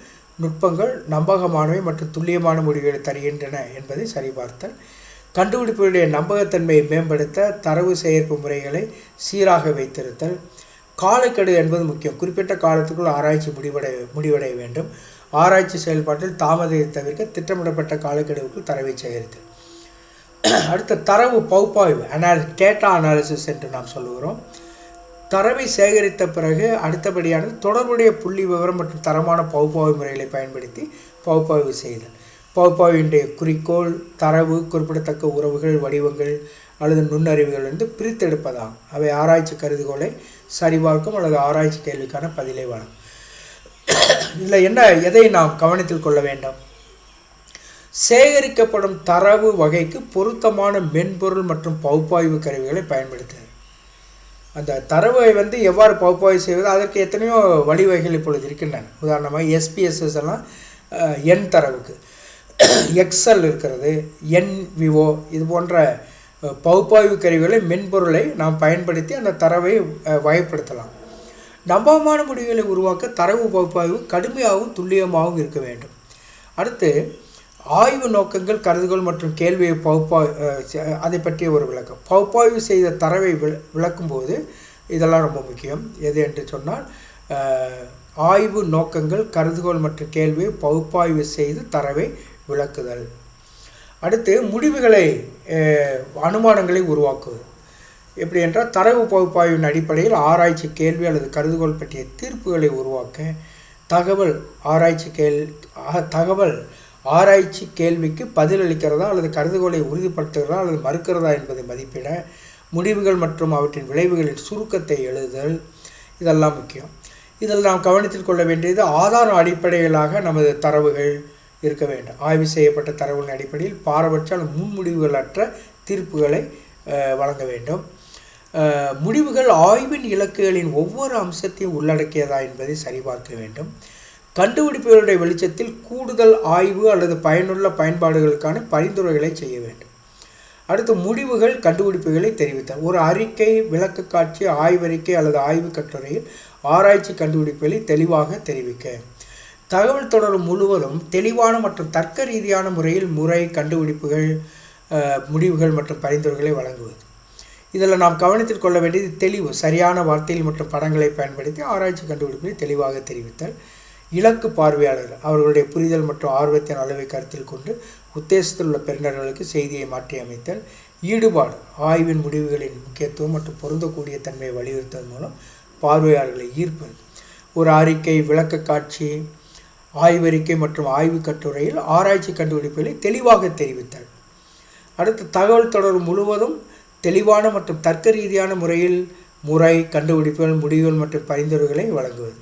நுட்பங்கள் நம்பகமானவை மற்றும் துல்லியமான முடிவுகளை தருகின்றன என்பதை சரிபார்த்தல். கண்டுபிடிப்புடைய நம்பகத்தன்மையை மேம்படுத்த தரவு சேகரிப்பு முறைகளை சீராக வைத்திருத்தல். காலக்கெடு என்பது முக்கியம். குறிப்பிட்ட காலத்துக்குள் ஆராய்ச்சி முடிவடைய வேண்டும். ஆராய்ச்சி செயல்பாட்டில் தாமதத்தை தவிர்க்க திட்டமிடப்பட்ட காலக்கெடுவுக்குள் தரவை சேகரித்தல். அடுத்த தரவு பகுப்பாய்வு, டேட்டா அனாலிசிஸ் என்று நாம் சொல்லுகிறோம். தரவை சேகரித்த பிறகு அடுத்தபடியானது தொடர்புடைய புள்ளி விவரம் மற்றும் தரமான பகுப்பாய்வு முறைகளை பயன்படுத்தி பகுப்பாய்வு செய்தல். பகுப்பாய்வினுடைய குறிக்கோள் தரவு குறிப்பிடத்தக்க உறவுகள், வடிவங்கள் அல்லது நுண்ணறிவுகள் என்று பிரித்தெடுப்பதாகும். அவை ஆராய்ச்சி கருதுகோளை சரிபார்க்கும் அல்லது ஆராய்ச்சி கேள்விக்கான பதிலை வழங்கும். இதில் எதை நாம் கவனத்தில் கொள்ள வேண்டும்? சேகரிக்கப்படும் தரவு வகைக்கு பொருத்தமான மென்பொருள் மற்றும் பகுப்பாய்வு கருவிகளை பயன்படுத்துகிறது. அந்த தரவை எவ்வாறு பகுப்பாய்வு செய்வது, அதற்கு எத்தனையோ வழிவகைகள் இப்பொழுது இருக்கின்றன. உதாரணமாக எஸ்பிஎஸ்எஸ் எல்லாம் எண் தரவுக்கு, எக்ஸல் இருக்கிறது, என்விஓ, இது போன்ற பகுப்பாய்வு கருவிகளை மென்பொருளை நாம் பயன்படுத்தி அந்த தரவை வகைப்படுத்தலாம். நம்பகமான முடிவுகளை உருவாக்க தரவு பகுப்பாய்வு கடுமையாகவும் துல்லியமாகவும் இருக்க வேண்டும். அடுத்து ஆய்வு நோக்கங்கள், கருதுகோள் மற்றும் கேள்வியை அதை பற்றிய ஒரு விளக்கம். பகுப்பாய்வு செய்த தரவை விளக்கும்போது இதெல்லாம் ரொம்ப முக்கியம். எது என்று சொன்னால் ஆய்வு நோக்கங்கள், கருதுகோள் மற்றும் கேள்வியை பகுப்பாய்வு செய்து தரவை விளக்குதல். அடுத்து முடிவுகளை, அனுமானங்களை உருவாக்குவது. எப்படி என்றால் தரவு பகுப்பாய்வின் அடிப்படையில் ஆராய்ச்சி கேள்வி அல்லது கருதுகோள் பற்றிய தீர்ப்புகளை உருவாக்க தகவல் ஆராய்ச்சி கேள்விக்கு பதிலளிக்கிறதா அல்லது கருதுகோளை உறுதிப்படுத்துகிறதா அல்லது மறுக்கிறதா என்பதை மதிப்பிட முடிவுகள் மற்றும் அவற்றின் விளைவுகளின் சுருக்கத்தை எழுதுதல், இதெல்லாம் முக்கியம். இதில் நாம் கவனத்தில் கொள்ள வேண்டியது ஆதார அடிப்படையிலாக நமது தரவுகள் இருக்க வேண்டும். ஆய்வு செய்யப்பட்ட தரவுகளின் அடிப்படையில் பாரபட்ச அல்லது முன்முடிவுகளற்ற தீர்ப்புகளை வழங்க வேண்டும். முடிவுகள் ஆய்வின் இலக்குகளின் ஒவ்வொரு அம்சத்தையும் உள்ளடக்கியதா என்பதை சரிபார்க்க வேண்டும். கண்டுபிடிப்புகளுடைய வெளிச்சத்தில் கூடுதல் ஆய்வு அல்லது பயனுள்ள பயன்பாடுகளுக்கான பரிந்துரைகளை செய்ய வேண்டும். அடுத்து முடிவுகள், கண்டுபிடிப்புகளை தெரிவித்தல். ஒரு அறிக்கை, விளக்கக்காட்சி, ஆய்வறிக்கை அல்லது ஆய்வு கட்டுரையில் ஆராய்ச்சி கண்டுபிடிப்புகளை தெளிவாக தெரிவிக்க. தகவல் தொடர் முழுவதும் தெளிவான மற்றும் தர்க்க ரீதியான முறை, கண்டுபிடிப்புகள், முடிவுகள் மற்றும் பரிந்துரைகளை வழங்குவது. இதில் நாம் கவனத்தில் கொள்ள வேண்டியது தெளிவு. சரியான வார்த்தைகள் மற்றும் படங்களை பயன்படுத்தி ஆராய்ச்சி கண்டுபிடிப்புகளை தெளிவாக தெரிவித்தல். இலக்கு பார்வையாளர் அவர்களுடைய புரிதல் மற்றும் ஆர்வத்தின் அளவை கருத்தில் கொண்டு உத்தேசத்தில் உள்ள பெறுநர்களுக்கு செய்தியை மாற்றி அமைத்தல். ஈடுபாடு, ஆய்வின் முடிவுகளின் முக்கியத்துவம் மற்றும் பொருந்தக்கூடிய தன்மையை வலியுறுத்துவதன் மூலம் பார்வையாளர்களை ஈர்ப்பது. ஒரு அறிக்கை, விளக்கக்காட்சி, ஆய்வறிக்கை மற்றும் ஆய்வு கட்டுரையில் ஆராய்ச்சி கண்டுபிடிப்புகளை தெளிவாக தெரிவித்தல். அடுத்து தகவல் தொடர் முழுவதும் தெளிவான மற்றும் தர்க்க ரீதியான முறை, கண்டுபிடிப்புகள், முடிவுகள் மற்றும் பரிந்துரைகளை வழங்குவது.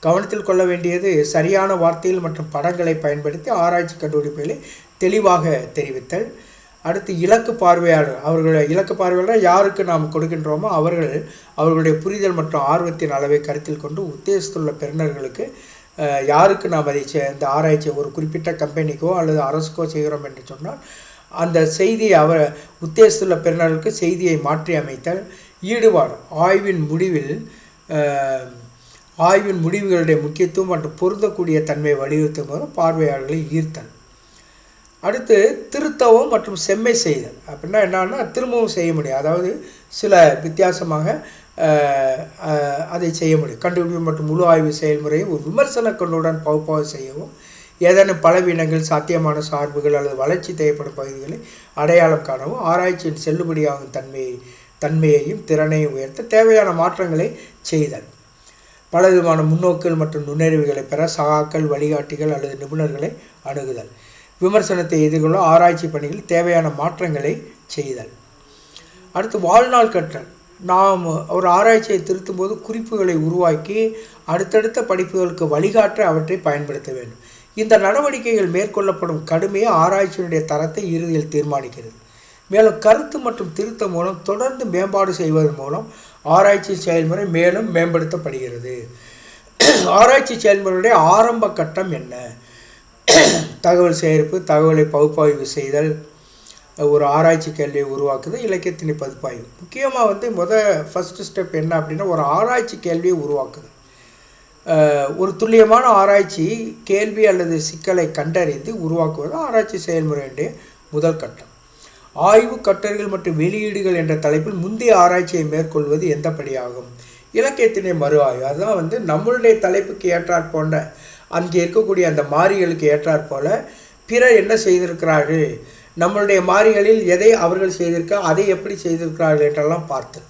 கவனத்தில் கொள்ள வேண்டியது சரியான வார்த்தைகள் மற்றும் படங்களை பயன்படுத்தி ஆராய்ச்சி கண்டுபிடிப்புகளை தெளிவாக தெரிவித்தல். அடுத்து இலக்கு பார்வையாளர் யாருக்கு நாம் கொடுக்கின்றோமோ அவர்களுடைய புரிதல் மற்றும் ஆர்வத்தின் அளவை கருத்தில் கொண்டு உத்தேசத்துள்ள பெறுநர்களுக்கு யாருக்கு நாம் அதை இந்த ஆராய்ச்சி ஒரு குறிப்பிட்ட கம்பெனிக்கோ அல்லது அரசுக்கோ செய்கிறோம் என்று சொன்னால் அந்த செய்தியை உத்தேசத்துள்ள பெறுநர்களுக்கு செய்தியை மாற்றி அமைத்தல். ஈடுபாடு, ஆய்வின் முடிவுகளுடைய முக்கியத்துவம் மற்றும் பொருந்தக்கூடிய தன்மையை வலியுறுத்தும் போது பார்வையாளர்களை ஈர்த்தல். அடுத்து திருத்தவும் மற்றும் செம்மை செய்தல். அப்படின்னா என்னன்னா திரும்பவும் செய்ய முடியும். அதாவது சில வித்தியாசமாக அதை செய்ய முடியும். கண்டுபிடிப்பு மற்றும் முழு ஆய்வு செயல்முறையை ஒரு விமர்சன கண்ணுடன் பகுப்பாய்வு செய்யவும், ஏதேனும் பலவீனங்கள், சாத்தியமான சார்புகள் அல்லது வளர்ச்சி தேவைப்படும் பகுதிகளை அடையாளம் காணவும், ஆராய்ச்சியின் செல்லுபடியாகும் தன்மையையும் திறனையும் உயர்த்த தேவையான மாற்றங்களை செய்தல், பலவிதமான முன்னோக்குகள் மற்றும் நுண்ணறிவுகளை பெற சகாக்கள், வழிகாட்டிகள் அல்லது நிபுணர்களை அணுகுதல், விமர்சனத்தை எதிர்கொள்ள ஆராய்ச்சி பணிகளில் தேவையான மாற்றங்களை செய்தல். அடுத்து வாழ்நாள் கற்றல். நாம் ஒரு ஆராய்ச்சியை திருத்தும் போது குறிப்புகளை உருவாக்கி அடுத்தடுத்த படிப்புகளுக்கு வழிகாட்ட அவற்றை பயன்படுத்த வேண்டும். இந்த நடவடிக்கைகள் மேற்கொள்ளப்படும் கடுமையை ஆராய்ச்சியினுடைய தரத்தை இறுதியில் தீர்மானிக்கிறது. மேலும் கருத்து மற்றும் திருத்தம் மூலம் தொடர்ந்து மேம்பாடு செய்வதன் மூலம் ஆராய்ச்சி செயல்முறை மேலும் மேம்படுத்தப்படுகிறது. ஆராய்ச்சி செயல்முறையுடைய ஆரம்ப கட்டம் என்ன? தகவல் சேகரிப்பு, தகவலை பகுப்பாய்வு செய்தல், ஒரு ஆராய்ச்சி கேள்வியை உருவாக்குது, இலக்கியத்தினை பகுப்பாய்வு. முக்கியமாக ஃபஸ்ட்டு ஸ்டெப் என்ன அப்படின்னா, ஒரு ஆராய்ச்சி கேள்வியை உருவாக்குது. ஒரு துல்லியமான ஆராய்ச்சி கேள்வி அல்லது சிக்கலை கண்டறிந்து உருவாக்குவது ஆராய்ச்சி செயல்முறையுடைய முதல் கட்டம். ஆய்வு, கட்டுரைகள் மற்றும் வெளியீடுகள் என்ற தலைப்பில் முந்தைய ஆராய்ச்சியை மேற்கொள்வது எந்த படியாகும்? இலக்கியத்தினை மறு ஆய்வு. அதுதான் நம்மளுடைய தலைப்புக்கு ஏற்றாற் போன்ற அங்கே இருக்கக்கூடிய அந்த மாறிகளுக்கு ஏற்றாற் போல பிறர் என்ன செய்திருக்கிறார்கள், நம்மளுடைய மாறிகளில் எதை அவர்கள் செய்திருக்க, அதை எப்படி செய்திருக்கிறார்கள் என்றெல்லாம் பார்த்து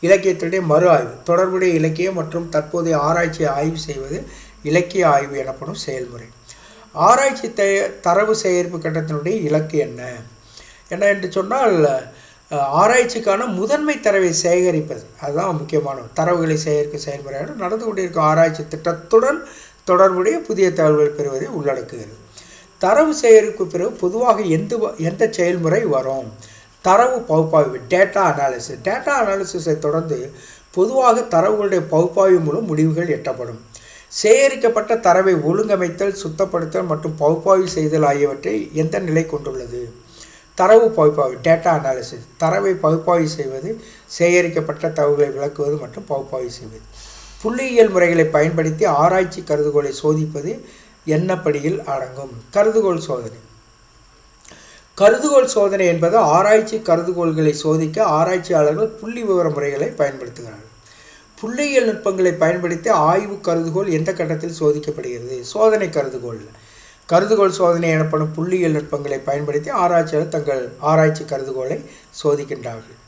இலக்கியத்தினுடைய மறு ஆய்வு. தொடர்புடைய இலக்கியம் மற்றும் தற்போதைய ஆராய்ச்சியை ஆய்வு செய்வது இலக்கிய ஆய்வு எனப்படும் செயல்முறை. ஆராய்ச்சி தரவு சேகரிப்பு கட்டத்தினுடைய இலக்கு என்ன என்று சொன்னால், ஆராய்ச்சிக்கான முதன்மை தரவை சேகரிப்பது. அதுதான் முக்கியமான தரவுகளை சேகரிக்கும் செயல்முறையாக நடந்து கொண்டிருக்கும் ஆராய்ச்சி திட்டத்துடன் தொடர்புடைய புதிய தகவல்களை பெறுவதை உள்ளடக்குகிறது. தரவு சேகரிப்பு பிறகு பொதுவாக எந்த செயல்முறை வரும்? தரவு பகுப்பாய்வு, டேட்டா அனாலிசிஸ். டேட்டா அனாலிசிஸை தொடர்ந்து பொதுவாக தரவுகளுடைய பகுப்பாய்வு மூலம் முடிவுகள் எட்டப்படும். சேகரிக்கப்பட்ட தரவை ஒழுங்கமைத்தல், சுத்தப்படுத்தல் மற்றும் பகுப்பாய்வு செய்தல் ஆகியவற்றை எந்த நிலை கொண்டுள்ளது? தரவு பகுப்பாய்வு, டேட்டா அனாலிசிஸ். தரவை பகுப்பாய்வு செய்வது, சேகரிக்கப்பட்ட தகவல்களை விளக்குவது மற்றும் பகுப்பாய்வு செய்வது. புள்ளியியல் முறைகளை பயன்படுத்தி ஆராய்ச்சி கருதுகோளை சோதிப்பது என்ன படியில் அடங்கும்? கருதுகோள் சோதனை. கருதுகோள் சோதனை என்பது ஆராய்ச்சி கருதுகோள்களை சோதிக்க ஆராய்ச்சியாளர்கள் புள்ளி விவர முறைகளை பயன்படுத்துகிறார்கள். புள்ளியியல் நுட்பங்களை பயன்படுத்தி ஆய்வு கருதுகோள் எந்த கட்டத்தில் சோதிக்கப்படுகிறது? சோதனை கருதுகோள். கருதுகோள் சோதனை எனப்படும் புள்ளியியல் நுட்பங்களை பயன்படுத்தி ஆராய்ச்சியாளர் தங்கள் ஆராய்ச்சி கருதுகோளை சோதிக்கின்றார்கள்.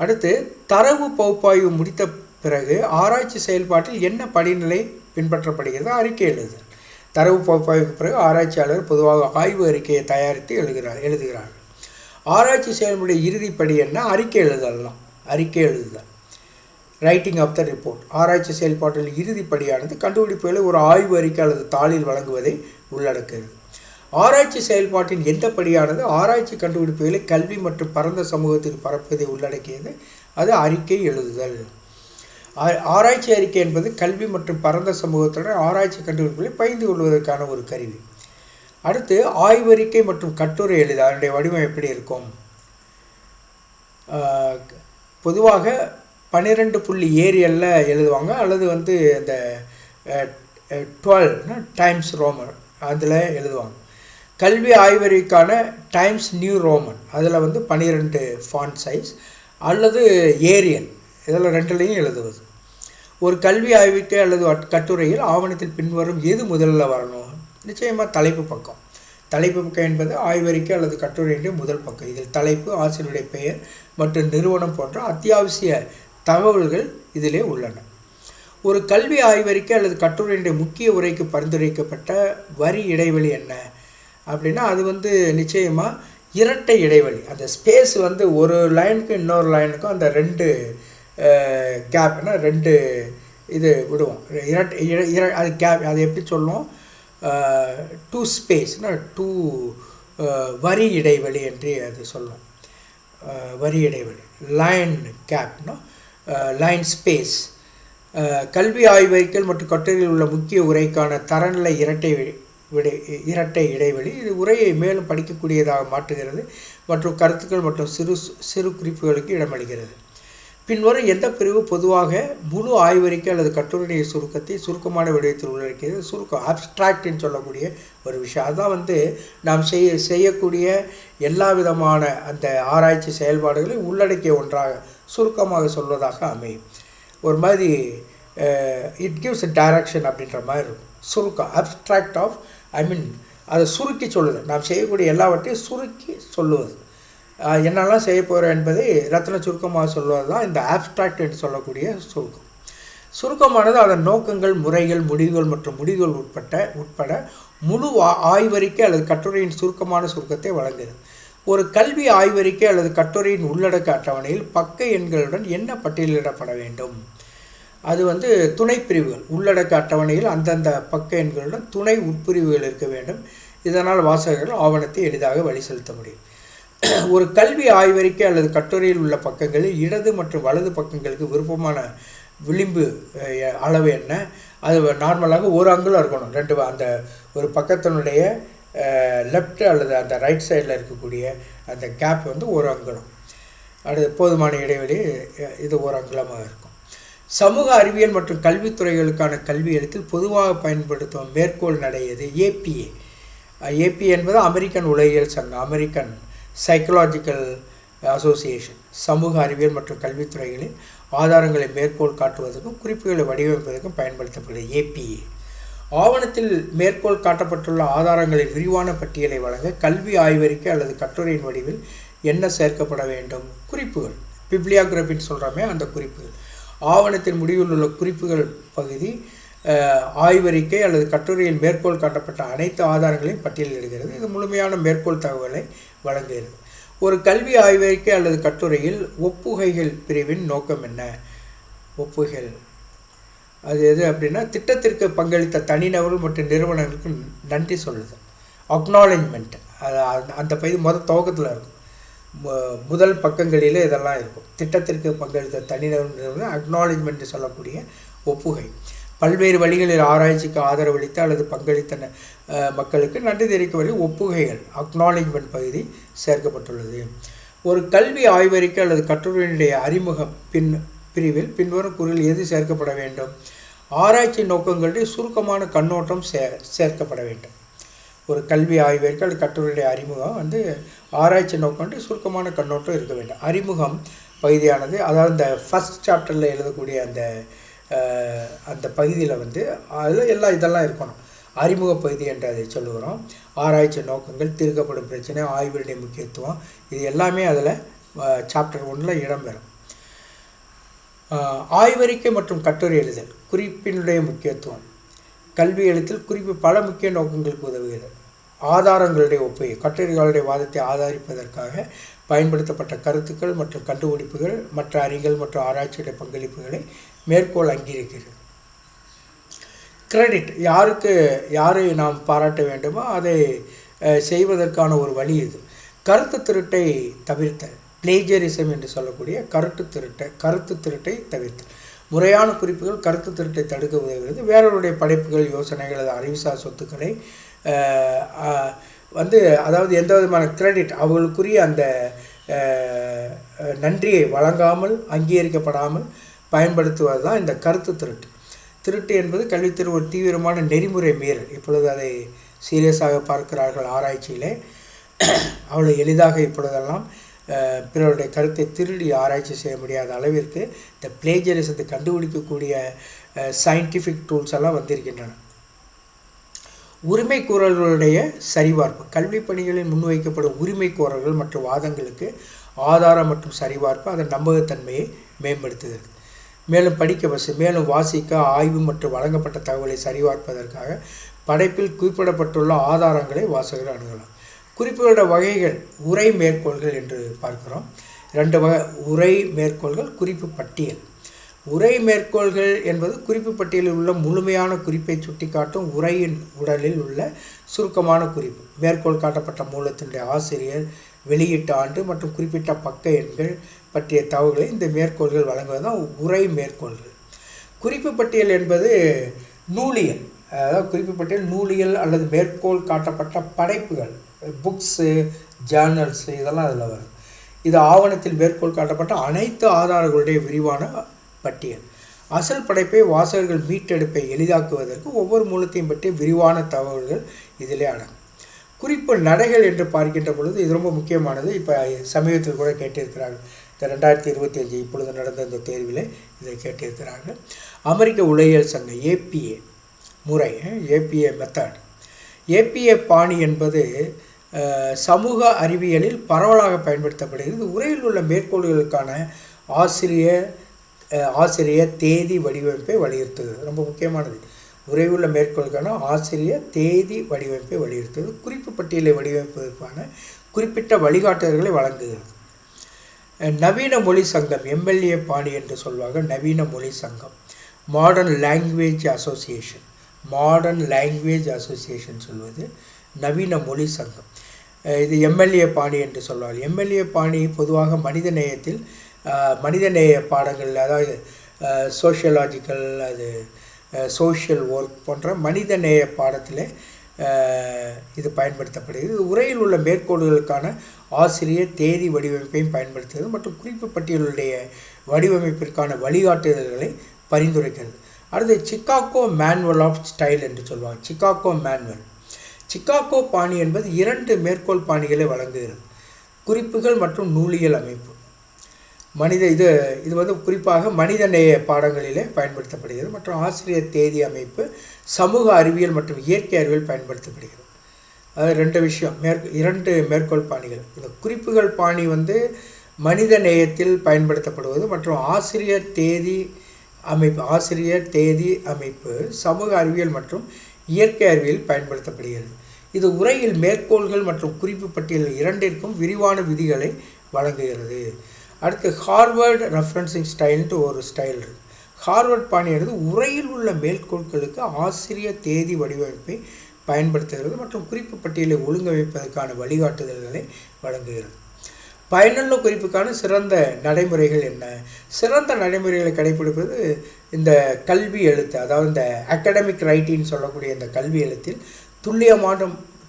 அடுத்து, தரவு பகுப்பாய்வு முடித்த பிறகு ஆராய்ச்சி செயல்பாட்டில் என்ன படிநிலை பின்பற்றப்படுகிறது? அறிக்கை எழுதுதல். தரவு பகுப்பாய்வுக்கு பிறகு ஆராய்ச்சியாளர் பொதுவாக ஆய்வு அறிக்கையை தயாரித்து எழுதுகிறார்கள். ஆராய்ச்சி செயல்முறை இறுதிப்படி என்ன? அறிக்கை எழுதுதல் தான். அறிக்கை எழுதுதல், ரைட்டிங் ஆஃப் த ரிப்போர்ட். ஆராய்ச்சி செயல்பாட்டில் இறுதிப்படியானது கண்டுபிடிப்புகளை ஒரு ஆய்வு அறிக்கை அல்லது தாளில் வழங்குவதை உள்ளடக்குகிறது. ஆராய்ச்சி செயல்பாட்டின் எந்த படியானது ஆராய்ச்சி கண்டுபிடிப்புகளை கல்வி மற்றும் பரந்த சமூகத்தில் பரப்புவதை உள்ளடக்கியது. அது அறிக்கை எழுதுதல். ஆராய்ச்சி அறிக்கை என்பது கல்வி மற்றும் பரந்த சமூகத்துடன் ஆராய்ச்சி கண்டுபிடிப்புகளை பகிர்ந்து கொள்வதற்கான ஒரு கருவி. அடுத்து, ஆய்வறிக்கை மற்றும் கட்டுரை எழுத அதனுடைய வடிவம் எப்படி இருக்கும்? பொதுவாக 12 புள்ளி ஏரியலில் எழுதுவாங்க, அல்லது இந்த 12 டைம்ஸ் ரோமன் அதில் எழுதுவாங்க. கல்வி ஆய்வறிக்கான டைம்ஸ் நியூ ரோமன் அதில் 12 ஃபாண்ட் சைஸ், அல்லது ஏரியல், இதில் ரெண்டுலேயும் எழுதுவது. ஒரு கல்வி ஆய்விக்கை அல்லது கட்டுரையில் ஆவணத்தில் பின்வரும் எது முதலில் வரணும்? நிச்சயமாக தலைப்பு பக்கம். தலைப்பு பக்கம் என்பது ஆய்வறிக்கை அல்லது கட்டுரையினுடைய முதல் பக்கம். இதில் தலைப்பு, ஆசிரியருடைய பெயர் மற்றும் நிறுவனம் போன்ற அத்தியாவசிய தகவல்கள் இதிலே உள்ளன. ஒரு கல்வி ஆய்வறிக்கை அல்லது கட்டுரையினுடைய முக்கிய உரைக்கு பரிந்துரைக்கப்பட்ட வரி இடைவெளி என்ன அப்படின்னா, அது நிச்சயமாக இரட்டை இடைவெளி. அந்த ஸ்பேஸ் ஒரு லைனுக்கும் இன்னொரு லைனுக்கும் அந்த 2 கேப்னா 2 இது விடுவோம். அது கேப், அது எப்படி சொல்லுவோம்? 2 ஸ்பேஸ்னா 2 வரி இடைவெளி என்று அது சொல்லுவோம். வரி இடைவெளி, லைன் கேப்னா லைன் ஸ்பேஸ். கல்வி ஆய்வறிக்கைகள் மற்றும் கட்டுரையில் உள்ள முக்கிய உரைக்கான தரநிலை இரட்டை இடைவெளி. இது உரையை மேலும் படிக்கக்கூடியதாக மாற்றுகிறது மற்றும் கருத்துக்கள் மற்றும் சிறு குறிப்புகளுக்கு இடமளிக்கிறது. பின்வரும் எந்த பிரிவு பொதுவாக முழு ஆய்வறிக்கை அல்லது கட்டுரையுடைய சுருக்கத்தை சுருக்கமான வடிவத்தில் உள்ளடக்கியது? சுருக்கம், அப்ஸ்ட்ராக்ட்னு சொல்லக்கூடிய ஒரு விஷயம். அதுதான் நாம் செய்யக்கூடிய எல்லா விதமான அந்த ஆராய்ச்சி செயல்பாடுகளை உள்ளடக்கிய ஒன்றாக சுருக்கமாக சொல்வதாக அமையும். ஒரு மாதிரி இட் கிவ்ஸ் டைரக்ஷன் அப்படின்ற மாதிரி இருக்கும். சுருக்கம், அப்ட்ராக்ட் ஆஃப், அதை சுருக்கி சொல்லுது. நாம் செய்யக்கூடிய எல்லாவற்றையும் சுருக்கி சொல்லுவது. என்னெல்லாம் செய்ய போகிறோம் என்பதை ரத்ன சுருக்கமாக சொல்வது தான் இந்த ஆப்ஸ்ட்ராக்ட் என்று சொல்லக்கூடிய சுருக்கம். சுருக்கமானது அதன் நோக்கங்கள், முறைகள், முடிவுகள் மற்றும் முடிவுகள் உட்பட முழு ஆய்வறிக்கை அல்லது கட்டுரையின் சுருக்கமான சுருக்கத்தை வழங்குகிறது. ஒரு கல்வி ஆய்வறிக்கை அல்லது கட்டுரையின் உள்ளடக்க அட்டவணையில் பக்க எண்களுடன் என்ன பட்டியலிடப்பட வேண்டும்? அது துணைப்பிரிவுகள். உள்ளடக்க அட்டவணையில் அந்தந்த பக்க எண்களுடன் துணை உட்பிரிவுகள் இருக்க வேண்டும். இதனால் வாசகர்கள் ஆவணத்தை எளிதாக வழி செலுத்த முடியும். ஒரு கல்வி ஆய்வறிக்கை அல்லது கட்டுரையில் உள்ள பக்கங்களில் இடது மற்றும் வலது பக்கங்களுக்கு விருப்பமான விளிம்பு அளவு என்ன? அது நார்மலாக ஒரு அங்குலம் இருக்கணும். அந்த ஒரு பக்கத்தினுடைய லெஃப்ட் அல்லது அந்த ரைட் சைடில் இருக்கக்கூடிய அந்த கேப் ஒரு அங்குலம். அது போதுமான இடைவெளி, இது ஒரு அங்குலமாக இருக்கும். சமூக அறிவியல் மற்றும் கல்வித்துறைகளுக்கான கல்வி எழுத்தில் பொதுவாக பயன்படுத்தும் மேற்கோள் நடை எது? ஏபிஏ. ஏபிஏ என்பது அமெரிக்கன் உலகியல் சங்கம், அமெரிக்கன் சைக்கலாஜிக்கல் அசோசியேஷன். சமூக அறிவியல் மற்றும் கல்வித்துறைகளில் ஆதாரங்களை மேற்கோள் காட்டுவதற்கும் குறிப்புகளை வடிவமைப்பதற்கும் பயன்படுத்தப்படுகிறது ஏபிஏ. ஆவணத்தில் மேற்கோள் காட்டப்பட்டுள்ள ஆதாரங்களின் விரிவான பட்டியலை வழங்க கல்வி ஆய்வறிக்கை அல்லது கட்டுரையின் வடிவில் என்ன சேர்க்கப்பட வேண்டும்? குறிப்புகள். பிப்ளியோகிராஃபின்னு சொல்கிறோமே, அந்த குறிப்புகள். ஆவணத்தின் முடிவில் உள்ள குறிப்புகள் பகுதி ஆய்வறிக்கை அல்லது கட்டுரையில் மேற்கோள் காட்டப்பட்ட அனைத்து ஆதாரங்களையும் பட்டியலிடுகிறது. இது முழுமையான மேற்கோள் தகவலை வழங்குகிறது. ஒரு கல்வி ஆய்வறிக்கை அல்லது கட்டுரையில் ஒப்புகைகள் பிரிவின் நோக்கம் என்ன? ஒப்புகைகள் அது எது அப்படின்னா, திட்டத்திற்கு பங்களித்த தனிநபர்கள் மற்றும் நிறுவனங்களுக்கு நன்றி சொல்லுது. அக்னாலேஜ்மெண்ட். அந்த பகுதி துவக்கத்தில் இருக்கும். முதல் பக்கங்களிலே இதெல்லாம் இருக்கும். திட்டத்திற்கு பங்களித்த தனிநபர் நிறுவனம் அக்னாலேஜ்மெண்ட் சொல்லக்கூடிய ஒப்புகை. பல்வேறு வழிகளில் ஆராய்ச்சிக்கு ஆதரவளித்த அல்லது பங்களித்த மக்களுக்கு நன்றி தெரிவிக்க வழி ஒப்புகைகள், அக்னாலேஜ்மெண்ட் பகுதி சேர்க்கப்பட்டுள்ளது. ஒரு கல்வி ஆய்வறிக்கை அல்லது கட்டுரையினுடைய அறிமுகம் பிரிவில் பின்வரும் கூறில் எது சேர்க்கப்பட வேண்டும்? ஆராய்ச்சி நோக்கங்களுடைய சுருக்கமான கண்ணோட்டம் சேர்க்கப்பட வேண்டும். ஒரு கல்வி ஆய்வறிக்கை அல்லது கட்டுரையுடைய அறிமுகம் ஆராய்ச்சி நோக்கங்களுடைய சுருக்கமான கண்ணோட்டம் இருக்க வேண்டும். அறிமுகம் பகுதியானது, அதாவது இந்த ஃபஸ்ட் சாப்டரில் எழுதக்கூடிய அந்த பகுதியில் அதில் இதெல்லாம் இருக்கணும். அறிமுக பகுதி என்று அதை சொல்லுகிறோம். ஆராய்ச்சி நோக்கங்கள், தீர்க்கப்படும் பிரச்சனை, ஆய்வுடைய முக்கியத்துவம், இது எல்லாமே அதில் சாப்டர் 1 இடம்பெறும். ஆய்வறிக்கை மற்றும் கட்டுரை எழுதல். குறிப்பினுடைய முக்கியத்துவம். கல்வி எழுத்தில் குறிப்பு பல முக்கிய நோக்கங்களுக்கு உதவுகிறது. ஆதாரங்களுடைய ஒப்புகை. கட்டுரைகளுடைய வாதத்தை ஆதரிப்பதற்காக பயன்படுத்தப்பட்ட கருத்துக்கள் மற்றும் கண்டுபிடிப்புகள், மற்ற அறிஞர்கள் மற்றும் ஆராய்ச்சியுடைய பங்களிப்புகளை மேற்கோள் அங்கீகரிக்கிறது. கிரெடிட். யாரை நாம் பாராட்ட வேண்டுமோ அதை செய்வதற்கான ஒரு வழி இது. கருத்து திருட்டை தவிர்த்தல். பிளேஜரிசம் என்று சொல்லக்கூடிய கருத்து திருட்டை தவிர்த்தல். முறையான குறிப்புகள் கருத்து திருட்டை தடுக்க உதவுகிறது. வேறொருடைய படைப்புகள், யோசனைகள் அல்லது அறிவுசார் சொத்துக்களை அதாவது எந்த விதமான கிரெடிட், அவர்களுக்குரிய அந்த நன்றியை வழங்காமல், அங்கீகரிக்கப்படாமல் பயன்படுத்துவது தான் இந்த கருத்து திருட்டு. திருட்டு என்பது கல்வித்துறை ஒரு தீவிரமான நெறிமுறை மீறல். இப்பொழுது அதை சீரியஸாக பார்க்கிறார்கள் ஆராய்ச்சியிலே. அவ்வளோ எளிதாக இப்பொழுதெல்லாம் பிறருடைய கருத்தை திருடி ஆராய்ச்சி செய்ய முடியாத அளவிற்கு இந்த பிளேஜரிசத்தை கண்டுபிடிக்கக்கூடிய சயின்டிஃபிக் டூல்ஸ் எல்லாம் வந்திருக்கின்றன. உரிமை கோரல்களுடைய சரிபார்ப்பு. கல்வி பணிகளில் முன்வைக்கப்படும் உரிமை கோரல்கள் மற்றும் வாதங்களுக்கு ஆதாரம் மற்றும் சரிபார்ப்பு அதன் நம்பகத்தன்மையை மேம்படுத்துகிறது. மேலும் வாசிக்க, ஆய்வு மற்றும் வழங்கப்பட்ட தகவலை சரிபார்ப்பதற்காக படைப்பில் குறிப்பிடப்பட்டுள்ள ஆதாரங்களை வாசகர் அணுகலாம். குறிப்புகளோட வகைகள். உரை மேற்கோள்கள் என்று பார்க்கிறோம். 2 வகை உரை மேற்கோள்கள், குறிப்பு பட்டியல். உரை மேற்கோள்கள் என்பது குறிப்பு பட்டியலில் உள்ள முழுமையான குறிப்பை சுட்டிக்காட்டும் உரையின் உடலில் உள்ள சுருக்கமான குறிப்பு. மேற்கோள் காட்டப்பட்ட மூலத்தினுடைய ஆசிரியர், வெளியீட்டு ஆண்டு மற்றும் குறிப்பிட்ட பக்க எண்கள் பற்றிய தகவல்களை இந்த மேற்கோள்கள் வழங்குவது தான் உரை மேற்கோள்கள். குறிப்பு பட்டியல் என்பது நூலியல். அதாவது குறிப்பு பட்டியல் நூலியல் அல்லது மேற்கோள் காட்டப்பட்ட படைப்புகள், புக்ஸு, ஜேர்னல்ஸு, இதெல்லாம் அதில் வரும். இது ஆவணத்தில் மேற்கோள் காட்டப்பட்ட அனைத்து ஆதாரங்களுடைய விரிவான பட்டியல். அசல் படைப்பை வாசகர்கள் மீட்டெடுப்பை எளிதாக்குவதற்கு ஒவ்வொரு மூலத்தையும் பற்றிய விரிவான தகவல்கள் இதிலே அடங்கும். குறிப்பு நடைகள் என்று பார்க்கின்ற பொழுது இது ரொம்ப முக்கியமானது. இப்போ சமீபத்தில் கூட கேட்டிருக்கிறார்கள், இந்த 2025 இப்பொழுது நடந்த இந்த தேர்வில் இதை கேட்டிருக்கிறார்கள். அமெரிக்க உலகியல் சங்கம் ஏபிஏ முறை, ஏபிஏ மெத்தட். ஏபிஏ பாணி என்பது சமூக அறிவியலில் பரவலாக பயன்படுத்தப்படுகிறது. உரையில் உள்ள மேற்கோள்களுக்கான ஆசிரியர் தேதி வடிவமைப்பை வலியுறுத்துகிறது. ரொம்ப முக்கியமானது. உரையுள்ள மேற்கோளுக்கான ஆசிரியர் தேதி வடிவமைப்பை வலியுறுத்துவது. குறிப்பு பட்டியலை வடிவமைப்பதற்கான குறிப்பிட்ட வழிகாட்டுதல்களை வழங்குகிறது. நவீன மொழி சங்கம் எம்எல்ஏ பாணி என்று சொல்வாங்க. நவீன மொழி சங்கம் modern language association, modern language association சொல்வது நவீன மொழி சங்கம். இது எம்எல்ஏ பாணி என்று சொல்வாங்க. எம்எல்ஏ பாணி பொதுவாக மனிதநேய பாடங்கள், அதாவது சோஷியலாஜிக்கல், அது சோஷியல் ஒர்க் போன்ற மனிதநேய பாடத்தில் இது பயன்படுத்தப்படுகிறது. உரையில் உள்ள மேற்கோள்களுக்கான ஆசிரியர் தேதி வடிவமைப்பையும் பயன்படுத்துகிறது மற்றும் குறிப்பு பட்டியலுடைய வடிவமைப்பிற்கான வழிகாட்டுதல்களை பரிந்துரைக்கிறது. அடுத்து சிகாகோ மேனுவல் ஆஃப் ஸ்டைல் என்று சொல்வாங்க. Chicago manual. சிகாகோ பாணி என்பது 2 மேற்கோள் பாணிகளை வழங்குகிறது. குறிப்புகள் மற்றும் நூலியல் அமைப்பு. இது குறிப்பாக மனிதநேய பாடங்களிலே பயன்படுத்தப்படுகிறது மற்றும் ஆசிரியர் தேதி அமைப்பு சமூக அறிவியல் மற்றும் இயற்கை அறிவியல் பயன்படுத்தப்படுகிறது. அது 2 விஷயம். 2 மேற்கோள் பாணிகள். இந்த குறிப்புகள் பாணி மனித நேயத்தில் பயன்படுத்தப்படுவது மற்றும் ஆசிரியர் தேதி அமைப்பு சமூக அறிவியல் மற்றும் இயற்கை அறிவியல் பயன்படுத்தப்படுகிறது. இது உரையில் மேற்கோள்கள் மற்றும் குறிப்பு பட்டியல் இரண்டிற்கும் விரிவான விதிகளை வழங்குகிறது. அடுத்து ஹார்வர்ட் ரெஃபரன்சிங் ஸ்டைல்ன்ட்டு ஒரு ஸ்டைல் இருக்குது. ஹார்வர்ட் பாணியானது உரையில் உள்ள மேற்கோள்களுக்கு ஆசிரியர் தேதி வடிவமைப்பை பயன்படுத்துகிறது மற்றும் குறிப்பு பட்டியலை ஒழுங்கமைப்பதற்கான வழிகாட்டுதல்களை வழங்குகிறது. பயனுள்ள குறிப்புக்கான சிறந்த நடைமுறைகள் என்ன? சிறந்த நடைமுறைகளை கடைபிடிப்பது இந்த கல்வி எழுத்து, அதாவது இந்த அகடமிக் ரைட்டின்னு சொல்லக்கூடிய இந்த கல்வி எழுத்தில்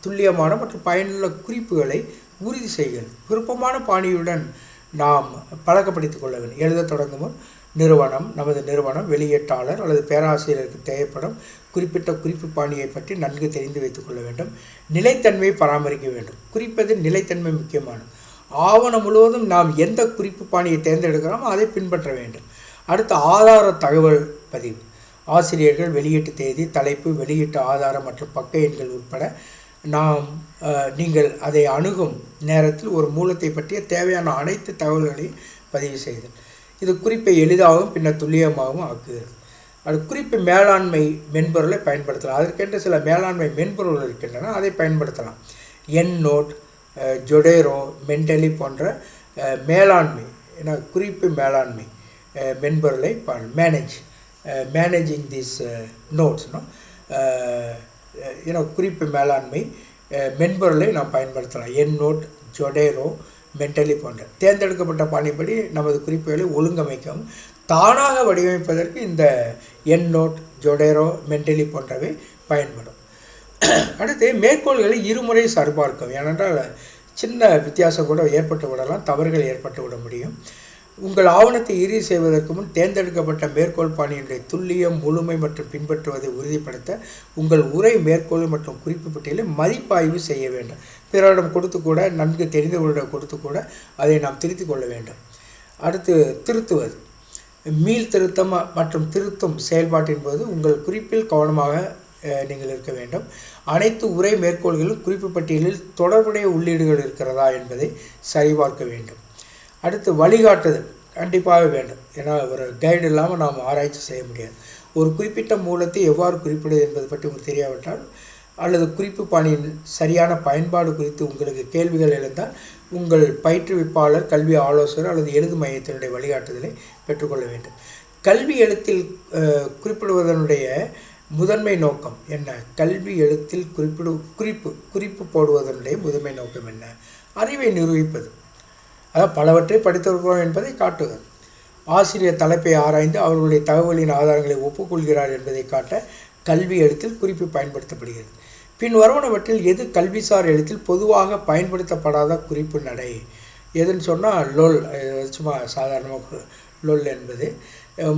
துல்லியமான மற்றும் பயனுள்ள குறிப்புகளை உறுதி செய்கிறது. விருப்பமான பாணியுடன் நாம் பழக்கப்படுத்திக் கொள்ள வேண்டும். எழுத தொடங்கும் நமது நிறுவனம், வெளியீட்டாளர் அல்லது பேராசிரியருக்கு தேவைப்படும் குறிப்பிட்ட குறிப்பு பாணியை பற்றி நன்கு தெரிந்து வைத்துக் கொள்ள வேண்டும். நிலைத்தன்மையை பராமரிக்க வேண்டும். குறிப்பதில் நிலைத்தன்மை முக்கியமானது. ஆவணம் முழுவதும் நாம் எந்த குறிப்பு பாணியை தேர்ந்தெடுக்கிறோமோ அதை பின்பற்ற வேண்டும். அடுத்து ஆதார தகவல் பதிவு. ஆசிரியர்கள், வெளியீட்டு தேதி, தலைப்பு, வெளியீட்டு ஆதாரம் மற்றும் பக்க எண்கள் உட்பட நீங்கள் அதை அணுகும் நேரத்தில் ஒரு மூலத்தை பற்றிய தேவையான அனைத்து தகவல்களையும் பதிவு செய்தல். இது குறிப்பை எளிதாகவும் பின்னர் துல்லியமாகவும் ஆக்குகிறது. அது குறிப்பு மேலாண்மை மென்பொருளை பயன்படுத்தலாம். அதற்கென்று சில மேலாண்மை மென்பொருள் இருக்கின்றன, அதை பயன்படுத்தலாம். என்நோட், ஜொடேரோ, மென்டலி போன்ற மேலாண்மை குறிப்பு மேலாண்மை மென்பொருளை மேனேஜிங் திஸ் நோட்ஸ் குறிப்பு மேலாண்மை மென்பொருளை நாம் பயன்படுத்தலாம். என்நோட், ஜொடேரோ, மென்டலி போன்ற தேர்ந்தெடுக்கப்பட்ட பாணிப்படி நமது குறிப்புகளை ஒழுங்கமைக்கவும் தானாக வடிவமைப்பதற்கு இந்த என்நோட், ஜொடேரோ, மென்டலி போன்றவை பயன்படும். அடுத்து மேற்கோள்களை இருமுறை சரிபார்க்கவும். ஏனென்றால் சின்ன வித்தியாசம் கூட ஏற்பட்டு விடலாம், தவறுகள் ஏற்பட்டு விட முடியும். உங்கள் ஆவணத்தை இறுதி செய்வதற்கு முன் தேர்ந்தெடுக்கப்பட்ட மேற்கோள் பாணியினுடைய துல்லியம், முழுமை மற்றும் பின்பற்றுவதை உறுதிப்படுத்த உங்கள் உரை மேற்கோள் மற்றும் குறிப்பு பட்டியலை மதிப்பாய்வு செய்ய வேண்டும். பிறரிடம் கொடுத்து கூட, நன்கு தெரிந்தவர்களிடம் கொடுத்து கூட அதை நாம் திருத்திக் கொள்ள வேண்டும். அடுத்து திருத்துவது. மீள் திருத்தம் மற்றும் திருத்தும் செயல்பாட்டின் போது உங்கள் குறிப்பில் கவனமாக நீங்கள் இருக்க வேண்டும். அனைத்து உரை மேற்கோள்களும் குறிப்பு பட்டியலில் தொடர்புடைய உள்ளீடுகள் இருக்கிறதா என்பதை சரிபார்க்க வேண்டும். அடுத்து வழிகாட்டுதல் கண்டிப்பாக வேண்டும். ஏன்னா ஒரு கைடு இல்லாமல் நாம் ஆராய்ச்சி செய்ய முடியாது. ஒரு குறிப்பிட்ட மூலத்தை எவ்வாறு குறிப்பிடுவது என்பது பற்றி உங்களுக்கு தெரியாவிட்டால் அல்லது குறிப்பு பாணியின் சரியான பயன்பாடு குறித்து உங்களுக்கு கேள்விகள் எழுந்தால் உங்கள் பயிற்றுவிப்பாளர், கல்வி ஆலோசகர் அல்லது எழுது மையத்தினுடைய வழிகாட்டுதலை பெற்றுக்கொள்ள வேண்டும். கல்வி எழுத்தில் குறிப்பிடுவதனுடைய முதன்மை நோக்கம் என்ன? கல்வி எழுத்தில் குறிப்பு போடுவதனுடைய முதன்மை நோக்கம் என்ன? அறிவை நிரூபிப்பது, அதாவது பலவற்றை படித்திருக்கிறோம் என்பதை காட்டுவது. ஆசிரியர் தலைப்பை ஆராய்ந்து அவர்களுடைய தகவலின் ஆதாரங்களை ஒப்புக்கொள்கிறார் என்பதை காட்ட கல்வி எழுத்தில் குறிப்பு பயன்படுத்தப்படுகிறது. பின் வருவனவற்றில் எது கல்விசார் எழுத்தில் பொதுவாக பயன்படுத்தப்படாத குறிப்பு நடை எதுன்னு சொன்னால் லொல். சும்மா சாதாரணமாக லொல் என்பது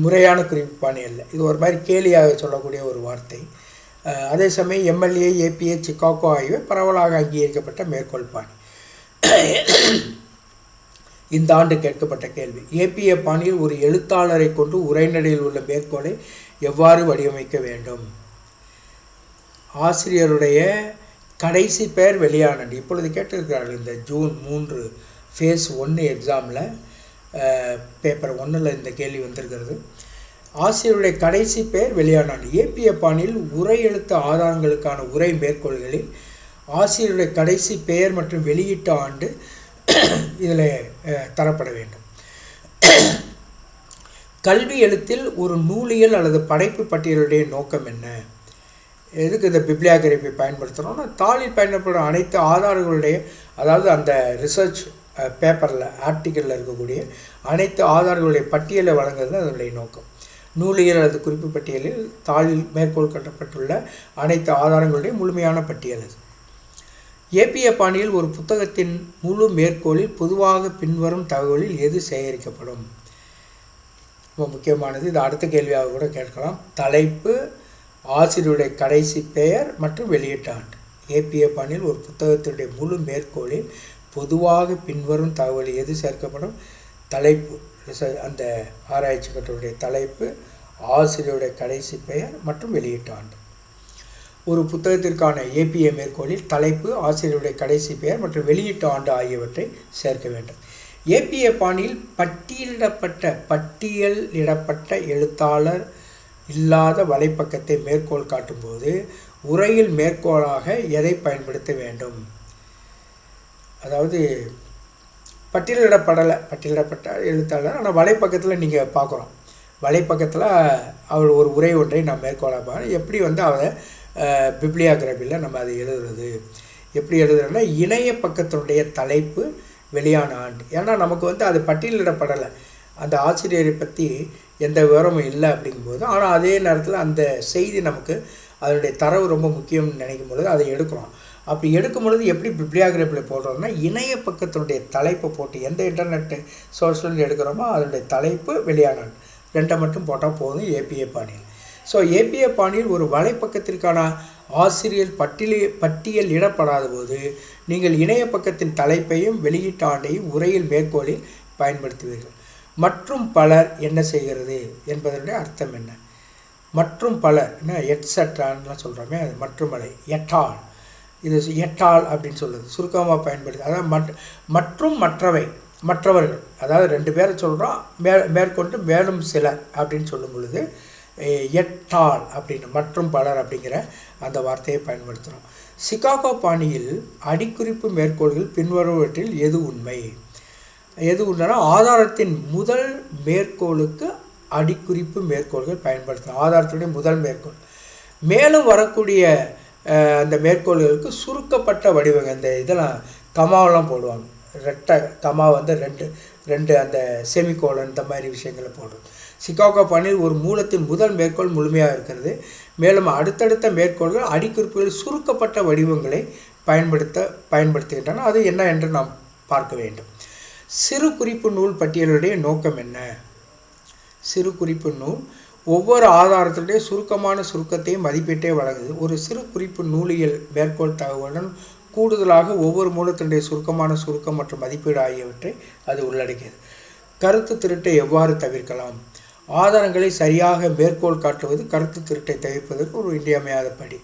முறையான குறிப்பு பாணி அல்ல. இது ஒரு மாதிரி கேலியாக சொல்லக்கூடிய ஒரு வார்த்தை. அதே சமயம் எம்எல்ஏ, ஏபிஏ, சிகாகோ ஆகியவை பரவலாக அங்கீகரிக்கப்பட்ட மேற்கோள் பாணி. இந்த ஆண்டு கேட்கப்பட்ட கேள்வி. ஏபிஏ பாணியில் ஒரு எழுத்தாளரை கொண்டு உரைநடையில் உள்ள மேற்கோளை எவ்வாறு வடிவமைக்க வேண்டும்? ஆசிரியருடைய கடைசி பெயர் வெளியானது இப்பொழுது கேட்டிருக்கிறார்கள். இந்த ஜூன் 3 ஃபேஸ் 1 எக்ஸாமில் பேப்பர் 1ல் இந்த கேள்வி வந்திருக்கிறது. ஆசிரியருடைய கடைசி பெயர் வெளியானாண்டு. ஏபிஏ பாணியில் உரை எழுத்து ஆதாரங்களுக்கான உரை மேற்கோள்களில் ஆசிரியருடைய கடைசி பெயர் மற்றும் வெளியீட்டு ஆண்டு இதில் தரப்பட வேண்டும். கல்வி எழுத்தில் ஒரு நூலியல் அல்லது படைப்பு பட்டியலுடைய நோக்கம் என்ன? எதுக்கு இந்த பிப்ளியோகிராஃபி பயன்படுத்துகிறோம்னா, தாளில் பயன்படுத்தும் அனைத்து ஆதாரங்களுடைய, அதாவது அந்த ரிசர்ச் பேப்பரில் ஆர்டிக்கலில் இருக்கக்கூடிய அனைத்து ஆதாரங்களுடைய பட்டியலை வழங்குறது அதனுடைய நோக்கம். நூலியல் அல்லது குறிப்பு பட்டியலில் தாளில் மேற்கோள் காட்டப்பட்டுள்ள அனைத்து ஆதாரங்களுடைய முழுமையான பட்டியல் அது. ஏபிஏ பாணியில் ஒரு புத்தகத்தின் முழு மேற்கோளில் பொதுவாக பின்வரும் தகவலில் எது சேகரிக்கப்படும்? ரொம்ப முக்கியமானது. இது அடுத்த கேள்வியாக கூட கேட்கலாம். தலைப்பு, ஆசிரியருடைய கடைசி பெயர் மற்றும் வெளியீட்டு ஆண்டு. ஏபிஏ பாணியில் ஒரு புத்தகத்தினுடைய முழு மேற்கோளில் பொதுவாக பின்வரும் தகவல் எது சேர்க்கப்படும்? தலைப்பு, அந்த ஆராய்ச்சி கட்டுரையுடைய தலைப்பு, ஆசிரியருடைய கடைசி பெயர் மற்றும் வெளியீட்டு ஆண்டு. ஒரு புத்தகத்திற்கான ஏபிஏ மேற்கோளில் தலைப்பு, ஆசிரியருடைய கடைசி பெயர் மற்றும் வெளியீட்டு ஆண்டு ஆகியவற்றை சேர்க்க வேண்டும். ஏபிஏ பாணியில் பட்டியலிடப்பட்ட எழுத்தாளர் இல்லாத வலைப்பக்கத்தை மேற்கோள் காட்டும்போது உரையில் மேற்கோளாக எதை பயன்படுத்த வேண்டும்? அதாவது பட்டியலிடப்பட்ட எழுத்தாளர், ஆனால் வலைப்பக்கத்தில் நீங்கள் பார்க்குறோம், வலைப்பக்கத்தில் அவள் ஒரு உரை ஒன்றை நான் மேற்கோளாக எப்படி அதை பிப்ளியோகிராஃபியில் நம்ம அதை எழுதுறது, எப்படி எழுதுறோன்னா இணைய பக்கத்தினுடைய தலைப்பு, வெளியான ஆண்டு. ஏன்னா நமக்கு அது பட்டியலிடப்படலை, அந்த ஆசிரியரை பற்றி எந்த விவரமும் இல்லை அப்படிங்கும்போது, ஆனால் அதே நேரத்தில் அந்த செய்தி நமக்கு அதனுடைய தரவு ரொம்ப முக்கியம்னு நினைக்கும் பொழுது அதை எடுக்கிறோம். அப்படி எடுக்கும் பொழுது எப்படி பிப்ளியோகிராஃபியில் போடுறோம்னா இணைய பக்கத்தினுடைய தலைப்பை போட்டு, எந்த இன்டர்நெட்டு சோர்ஸ்லேருந்து எடுக்கிறோமோ அதனுடைய தலைப்பு, வெளியான ஆண்டு, 2 மட்டும் போட்டால் போதும் ஏபிஏ பாணியில். ஸோ ஏபிஏ பாணியில் ஒரு வலைப்பக்கத்திற்கான ஆசிரியர் பட்டியல் இடப்படாத போது நீங்கள் இணைய பக்கத்தின் தலைப்பையும் வெளியீட்டு ஆண்டையும் உரையில் மேற்கோளில் பயன்படுத்துவீர்கள். மற்றும் பலர் என்ன செய்கிறது என்பதனுடைய அர்த்தம் என்ன? மற்றும் பலர் என்ன, எட்ஸெட்ரான்லாம் சொல்கிறோமே, அது மற்றும் பலர், எட்டால், இது எட்டால் அப்படின்னு சொல்லுது, சுருக்கமாக பயன்படுது. அதாவது மற்றும் மற்றவர்கள், அதாவது 2 பேரை சொல்கிறோம், மேற்கொண்டு மேலும் சிலர் அப்படின்னு சொல்லும் பொழுது எட்டால் அப்படின்னு, மற்றும் பலர் அப்படிங்கிற அந்த வார்த்தையை பயன்படுத்துகிறோம். சிகாகோ பாணியில் அடிக்குறிப்பு மேற்கோள்கள் பின்வருவற்றில் எது உண்மை? எது உண்மைனா, ஆதாரத்தின் முதல் மேற்கோளுக்கு அடிக்குறிப்பு மேற்கோள்கள் பயன்படுத்தணும், ஆதாரத்துடைய முதல் மேற்கோள். மேலும் வரக்கூடிய அந்த மேற்கோள்களுக்கு சுருக்கப்பட்ட வடிவங்கள், இந்த இதெல்லாம் கமாவெல்லாம் போடுவாங்க, ரெட்டை கமா 2 அந்த செமிகோலன், இந்த மாதிரி விஷயங்களை போடுறது. சிகாகோ பாணியில் ஒரு மூலத்தின் முதல் மேற்கோள் முழுமையாக இருக்கிறது. மேலும் அடுத்தடுத்த மேற்கோள்கள் அடிக்குறிப்புகளில் சுருக்கப்பட்ட வடிவங்களை பயன்படுத்துகின்றன. அது என்ன என்று நாம் பார்க்க வேண்டும். சிறு குறிப்பு நூல் பட்டியலுடைய நோக்கம் என்ன? சிறு குறிப்பு நூல் ஒவ்வொரு ஆதாரத்துடைய சுருக்கமான சுருக்கத்தையும் மதிப்பீட்டையும் வழங்குது. ஒரு சிறு குறிப்பு நூலியல் மேற்கோள் தகவலுடன் கூடுதலாக ஒவ்வொரு மூலத்தினுடைய சுருக்கமான சுருக்கம் மற்றும் மதிப்பீடு ஆகியவற்றை அது உள்ளடக்கியது. கருத்து திருட்டை எவ்வாறு தவிர்க்கலாம்? ஆதாரங்களை சரியாக மேற்கோள் காட்டுவது கருத்து திருட்டை தவிர்ப்பதற்கு ஒரு இன்றியமையாத படி.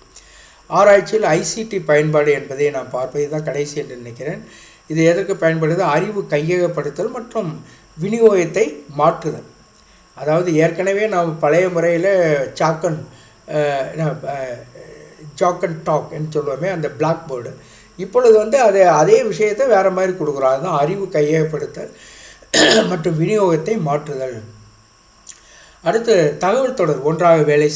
ஆராய்ச்சியில் ஐசிடி பயன்பாடு என்பதை நாம் பார்ப்பது தான் கடைசி என்று நினைக்கிறேன். இது எதற்கு பயன்படுது? அறிவு கையகப்படுத்தல் மற்றும் விநியோகத்தை மாற்றுதல். அதாவது ஏற்கனவே நாம் பழைய முறையில் சாக் அண்ட் டாக் என்று சொல்லுவோமே, அந்த பிளாக் போர்டு, இப்பொழுது அதே விஷயத்தை வேறு மாதிரி கொடுக்குறோம். அதுதான் அறிவு கையகப்படுத்தல் மற்றும் விநியோகத்தை மாற்றுதல். அடுத்து தகவல் தொடர்பு ஒன்றாக வேலை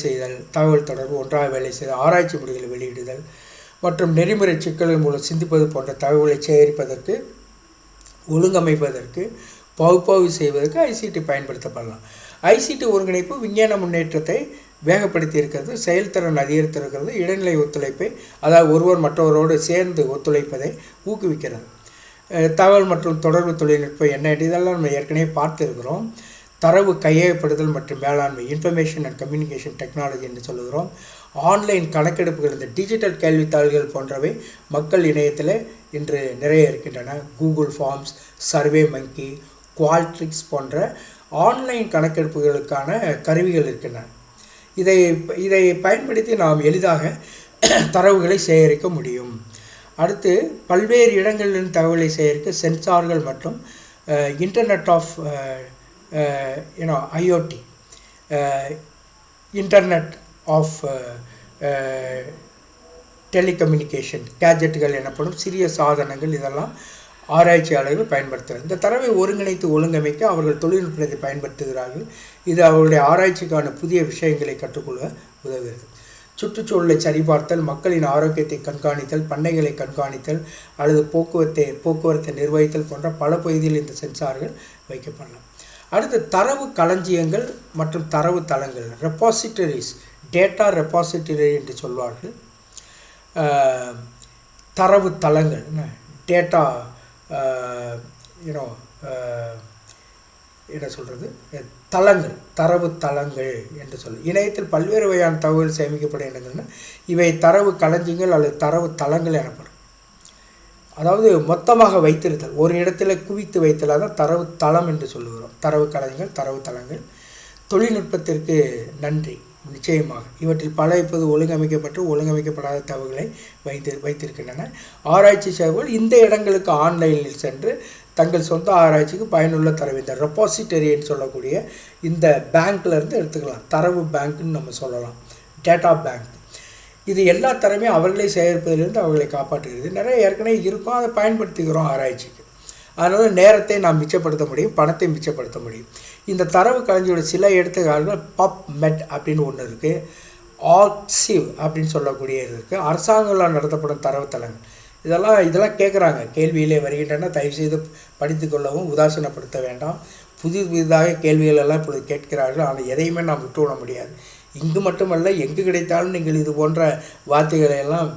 செய்தல், ஆராய்ச்சி முடிவுகளை வெளியிடுதல் மற்றும் நெறிமுறை சிக்கல்கள் மூலம் சிந்திப்பது போன்ற தகவலை சேகரிப்பதற்கு, ஒழுங்கமைப்பதற்கு, பகுப்பாய்வு செய்வதற்கு ஐசிடி பயன்படுத்தப்படலாம். ஐசிடி ஒருங்கிணைப்பு விஞ்ஞான முன்னேற்றத்தை வேகப்படுத்தி இருக்கிறது, செயல்திறன் அதிகரித்திருக்கிறது, இடைநிலை ஒத்துழைப்பை, அதாவது ஒருவர் மற்றவரோடு சேர்ந்து ஒத்துழைப்பதை ஊக்குவிக்கிறது. தகவல் மற்றும் தொடர்பு தொழில்நுட்பம் என்ன, இதெல்லாம் நம்ம ஏற்கனவே பார்த்துருக்கிறோம். தரவு கையகப்படுத்தல் மற்றும் மேலாண்மை இன்ஃபர்மேஷன் அண்ட் கம்யூனிகேஷன் டெக்னாலஜி என்று சொல்லுகிறோம். ஆன்லைன் கணக்கெடுப்புகள், இந்த டிஜிட்டல் கேள்வித்தாள்கள் போன்றவை மக்கள் இணையத்தில் இன்று நிறைய இருக்கின்றன. கூகுள் ஃபார்ம்ஸ், சர்வே மங்கி, குவால்ட்ரிக்ஸ் போன்ற ஆன்லைன் கணக்கெடுப்புகளுக்கான கருவிகள் இருக்கின்றன. இதை பயன்படுத்தி நாம் எளிதாக தரவுகளை சேகரிக்க முடியும். அடுத்து பல்வேறு இடங்களிலிருந்து தகவலை சேகரிக்க சென்சார்கள் மற்றும் internet of IoT, internet of telecommunication கேஜெட்டுகள் எனப்படும் சிறிய சாதனங்கள், இதெல்லாம் ஆராய்ச்சியாளர்கள் பயன்படுத்துகிறார். இந்த தரவை ஒருங்கிணைத்து ஒழுங்கமைக்க அவர்கள் தொழில்நுட்பத்தை பயன்படுத்துகிறார்கள். இது அவர்களுடைய ஆராய்ச்சிக்கான புதிய விஷயங்களை கற்றுக்கொள்ள உதவுகிறது. சுற்றுச்சூழலை சரிபார்த்தல், மக்களின் ஆரோக்கியத்தை கண்காணித்தல், பண்ணைகளை கண்காணித்தல் அல்லது போக்குவரத்தை நிர்வகித்தல் போன்ற பல பகுதிகளில் இந்த சென்சார்கள் வைக்கப்படலாம். அடுத்து தரவு களஞ்சியங்கள் மற்றும் தரவு தளங்கள், ரெப்பாசிட்டரிஸ், டேட்டா ரெப்பாசிட்டரி என்று சொல்வார்கள். தரவு தளங்கள், டேட்டா என்ன சொல்கிறது, தளங்கள், தரவு தளங்கள் என்று சொல்லு. இணையத்தில் பல்வேறு வகையான தகவல்கள் சேமிக்கப்படுகின்றன. இவை தரவு களஞ்சியங்கள் அல்லது தரவு தளங்கள் எனப்படும். அதாவது மொத்தமாக வைத்திருத்தல், ஒரு இடத்துல குவித்து வைத்தல், அதான் தரவு தளம் என்று சொல்லுகிறோம். தரவு களஞ்சியங்கள், தரவு தளங்கள். தொழில்நுட்பத்திற்கு நன்றி. நிச்சயமாக இவற்றில் பல இப்போது ஒழுங்கமைக்கப்பட்டு ஒழுங்கமைக்கப்படாத தகவல்களை வைத்திருக்கின்றன. ஆராய்ச்சி சேவைகள் இந்த இடங்களுக்கு ஆன்லைனில் சென்று தங்கள் சொந்த ஆராய்ச்சிக்கு பயனுள்ள தரவு, இந்த ரெப்பாசிட்டரி என்று சொல்லக்கூடிய இந்த பேங்க்லேருந்து எடுத்துக்கலாம். தரவு பேங்க்னு நம்ம சொல்லலாம், டேட்டா பேங்க். இது எல்லா தரவையும் அவர்களே சேகரிப்பதிலிருந்து அவர்களை காப்பாற்றுகிறது. நிறைய ஏற்கனவே இருக்கும், அதை பயன்படுத்திக்கிறோம் ஆராய்ச்சிக்கு. அதனால் நேரத்தை நாம் மிச்சப்படுத்த முடியும், பணத்தை மிச்சப்படுத்த முடியும். இந்த தரவு களஞ்சியோட சில எடுத்துக்காட்டுகள் பப்மெட் அப்படின்னு ஒன்று இருக்குது, ஆர்க்சிவ் அப்படின்னு சொல்லக்கூடிய இது இருக்குது. அரசாங்கங்களால் நடத்தப்படும் தரவுத்தளங்கள். இதெல்லாம் கேட்குறாங்க, கேள்வியிலே வருகின்றன. தயவுசெய்து படித்து கொள்ளவும், உதாசீனப்படுத்த வேண்டாம். புதிதாக கேள்விகள் எல்லாம் இப்பொழுது கேட்கிறார்கள். ஆனால் எதையுமே நாம் விட்டு விட முடியாது. இங்கு மட்டுமல்ல, எங்கு கிடைத்தாலும் நீங்கள் இது போன்ற வார்த்தைகளை எல்லாம்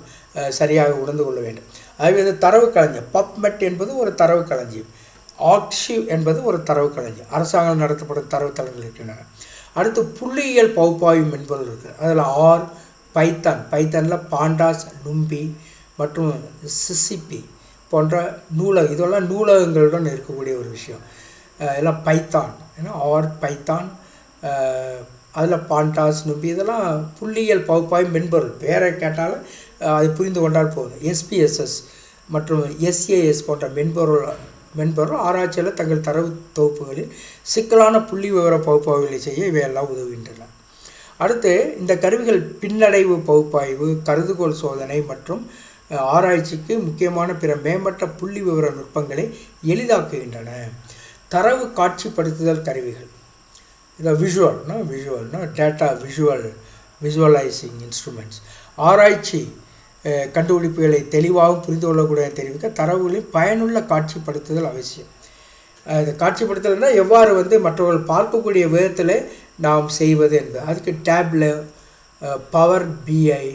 சரியாக உணர்ந்து கொள்ள வேண்டும். ஆகவே இது தரவு களஞ்சியம். பப்மெட் என்பது ஒரு தரவு களஞ்சியம், ஆர்க்சிவ் என்பது ஒரு தரவு களஞ்சியம். அரசாங்கம் நடத்தப்படும் தரவுத்தளங்கள் இருக்கின்றன. அடுத்து புள்ளியியல் பகுப்பாய்வு மென்பொருள் இருக்குது. அதில் ஆர், பைத்தானில் பாண்டாஸ், நும்பி மற்றும் சிசிபி போன்ற இதெல்லாம் நூலகங்களுடன் இருக்கக்கூடிய ஒரு விஷயம். இதெல்லாம் பைத்தான், ஏன்னா ஆர், பைத்தான், அதில் பாண்டாஸ், நும்பி, இதெல்லாம் புள்ளியியல் பகுப்பாய்வு மென்பொருள். பேரை கேட்டாலும் அது புரிந்து கொண்டால் போதும். எஸ்பிஎஸ்எஸ் மற்றும் எஸ்ஏஎஸ் போன்ற மென்பொருள் ஆராய்ச்சியில் தங்கள் தரவு தொகுப்புகளில் சிக்கலான புள்ளி விவர பகுப்பாய்வுகளை செய்ய இவையெல்லாம் உதவுகின்றன. அடுத்து இந்த கருவிகள் பின்னடைவு பகுப்பாய்வு, கருதுகோள் சோதனை மற்றும் ஆராய்ச்சிக்கு முக்கியமான பிற மேம்பட்ட புள்ளி விவர நுட்பங்களை எளிதாக்குகின்றன. தரவு காட்சிப்படுத்துதல் கருவிகள், இதை விஷுவல்னா டேட்டா விஷுவலைசிங் இன்ஸ்ட்ருமெண்ட்ஸ். ஆராய்ச்சி கண்டுபிடிப்புகளை தெளிவாகவும் புரிந்து கொள்ளக்கூடிய தெரிவிக்க தரவுகளின் பயனுள்ள காட்சிப்படுத்துதல் அவசியம். அது காட்சிப்படுத்தல்னால் எவ்வாறு மற்றவர்கள் பார்க்கக்கூடிய விதத்தில் நாம் செய்வது என்பது. அதுக்கு டேப்ல, பவர் பிஐ,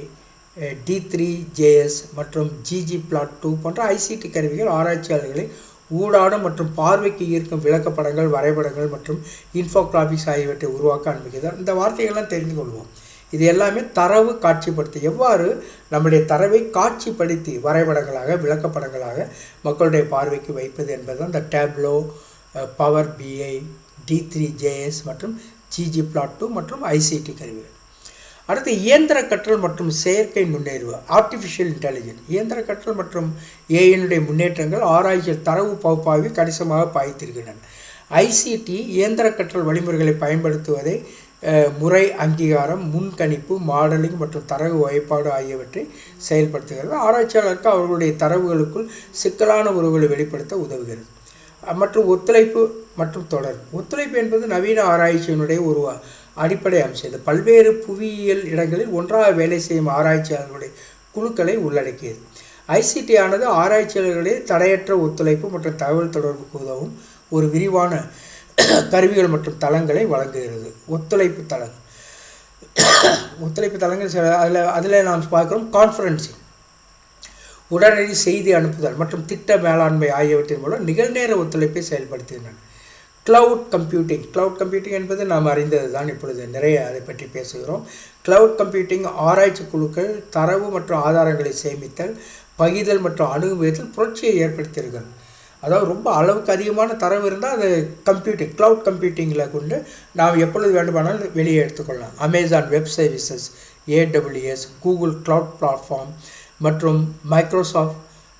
D3JS மற்றும் ggplot2 போன்ற ஐசிடி கருவிகள் ஆராய்ச்சியாளர்களை ஊடாடும் மற்றும் பார்வைக்கு ஈர்க்கும் விளக்கப்படங்கள், வரைபடங்கள் மற்றும் இன்ஃபோகிராபிக்ஸ் ஆகியவற்றை உருவாக்க அனுமதிக்கிறார். இந்த வார்த்தைகள்லாம் தெரிந்து கொள்வோம். இது எல்லாமே தரவு காட்சிப்படுத்தி, எவ்வாறு நம்முடைய தரவை காட்சிப்படுத்தி வரைபடங்களாக, விளக்கப்படங்களாக மக்களுடைய பார்வைக்கு வைப்பது என்பது அந்த டேப்லோ, பவர் பிஐ, D3JS மற்றும் ggplot2 மற்றும் ஐசிடி கருவிகள். அடுத்து இயந்திர கற்றல் மற்றும் செயற்கை நுண்ணறிவு, ஆர்டிஃபிஷியல் இன்டெலிஜென்ஸ். இயந்திர கற்றல் மற்றும் ஏஐனுடைய முன்னேற்றங்கள் ஆராய்ச்சியில் தரவு பகுப்பாய்வு கணிசமாக பாய்த்திருக்கின்றன. ஐசிடி இயந்திர கற்றல் வழிமுறைகளை பயன்படுத்துவதை முறை, அங்கீகாரம், முன்கணிப்பு, மாடலிங் மற்றும் தரவு வகைப்பாடு ஆகியவற்றை செயல்படுத்துகிறது. ஆராய்ச்சியாளருக்கு அவர்களுடைய தரவுகளுக்குள் சிக்கலான உறவுகளை வெளிப்படுத்த உதவுகிறது. மற்றும் ஒத்துழைப்பு மற்றும் தொடர்பு. ஒத்துழைப்பு என்பது நவீன ஆராய்ச்சியினுடைய ஒரு அடிப்படை அம்சம். இது பல்வேறு புவியியல் இடங்களில் ஒன்றாக வேலை செய்யும் ஆராய்ச்சியாளர்களுடைய குழுக்களை உள்ளடக்கியது. ஐசிடி ஆனது ஆராய்ச்சியாளர்களுடைய தடையற்ற ஒத்துழைப்பு மற்றும் தகவல் தொடர்புக்கு உதவும் ஒரு விரிவான கருவிகள் மற்றும் தளங்களை வழங்குகிறது. ஒத்துழைப்பு தளங்கள் அதில் நாம் பார்க்கிறோம். கான்ஃபரன்சிங், உடனடி செய்தி அனுப்புதல் மற்றும் திட்ட மேலாண்மை ஆகியவற்றின் மூலம் நிகழ்நேர ஒத்துழைப்பை செயல்படுத்துகின்றன. கிளவுட் கம்ப்யூட்டிங் என்பது நாம் அறிந்தது தான். இப்பொழுது நிறைய அதை பற்றி பேசுகிறோம். கிளவுட் கம்ப்யூட்டிங் ஆராய்ச்சி குழுக்கள் தரவு மற்றும் ஆதாரங்களை சேமித்தல், பகிர்தல் மற்றும் அணுகுமுறையில் புரட்சியை ஏற்படுத்தியிருக்கிறது. அதாவது ரொம்ப அளவுக்கு அதிகமான தரவு இருந்தால் அது கிளவுட் கம்ப்யூட்டிங்கில் கொண்டு நாம் எப்பொழுது வேண்டுமானாலும் வெளியே எடுத்துக்கொள்ளலாம். Amazon web services, AWS, Google cloud platform மற்றும்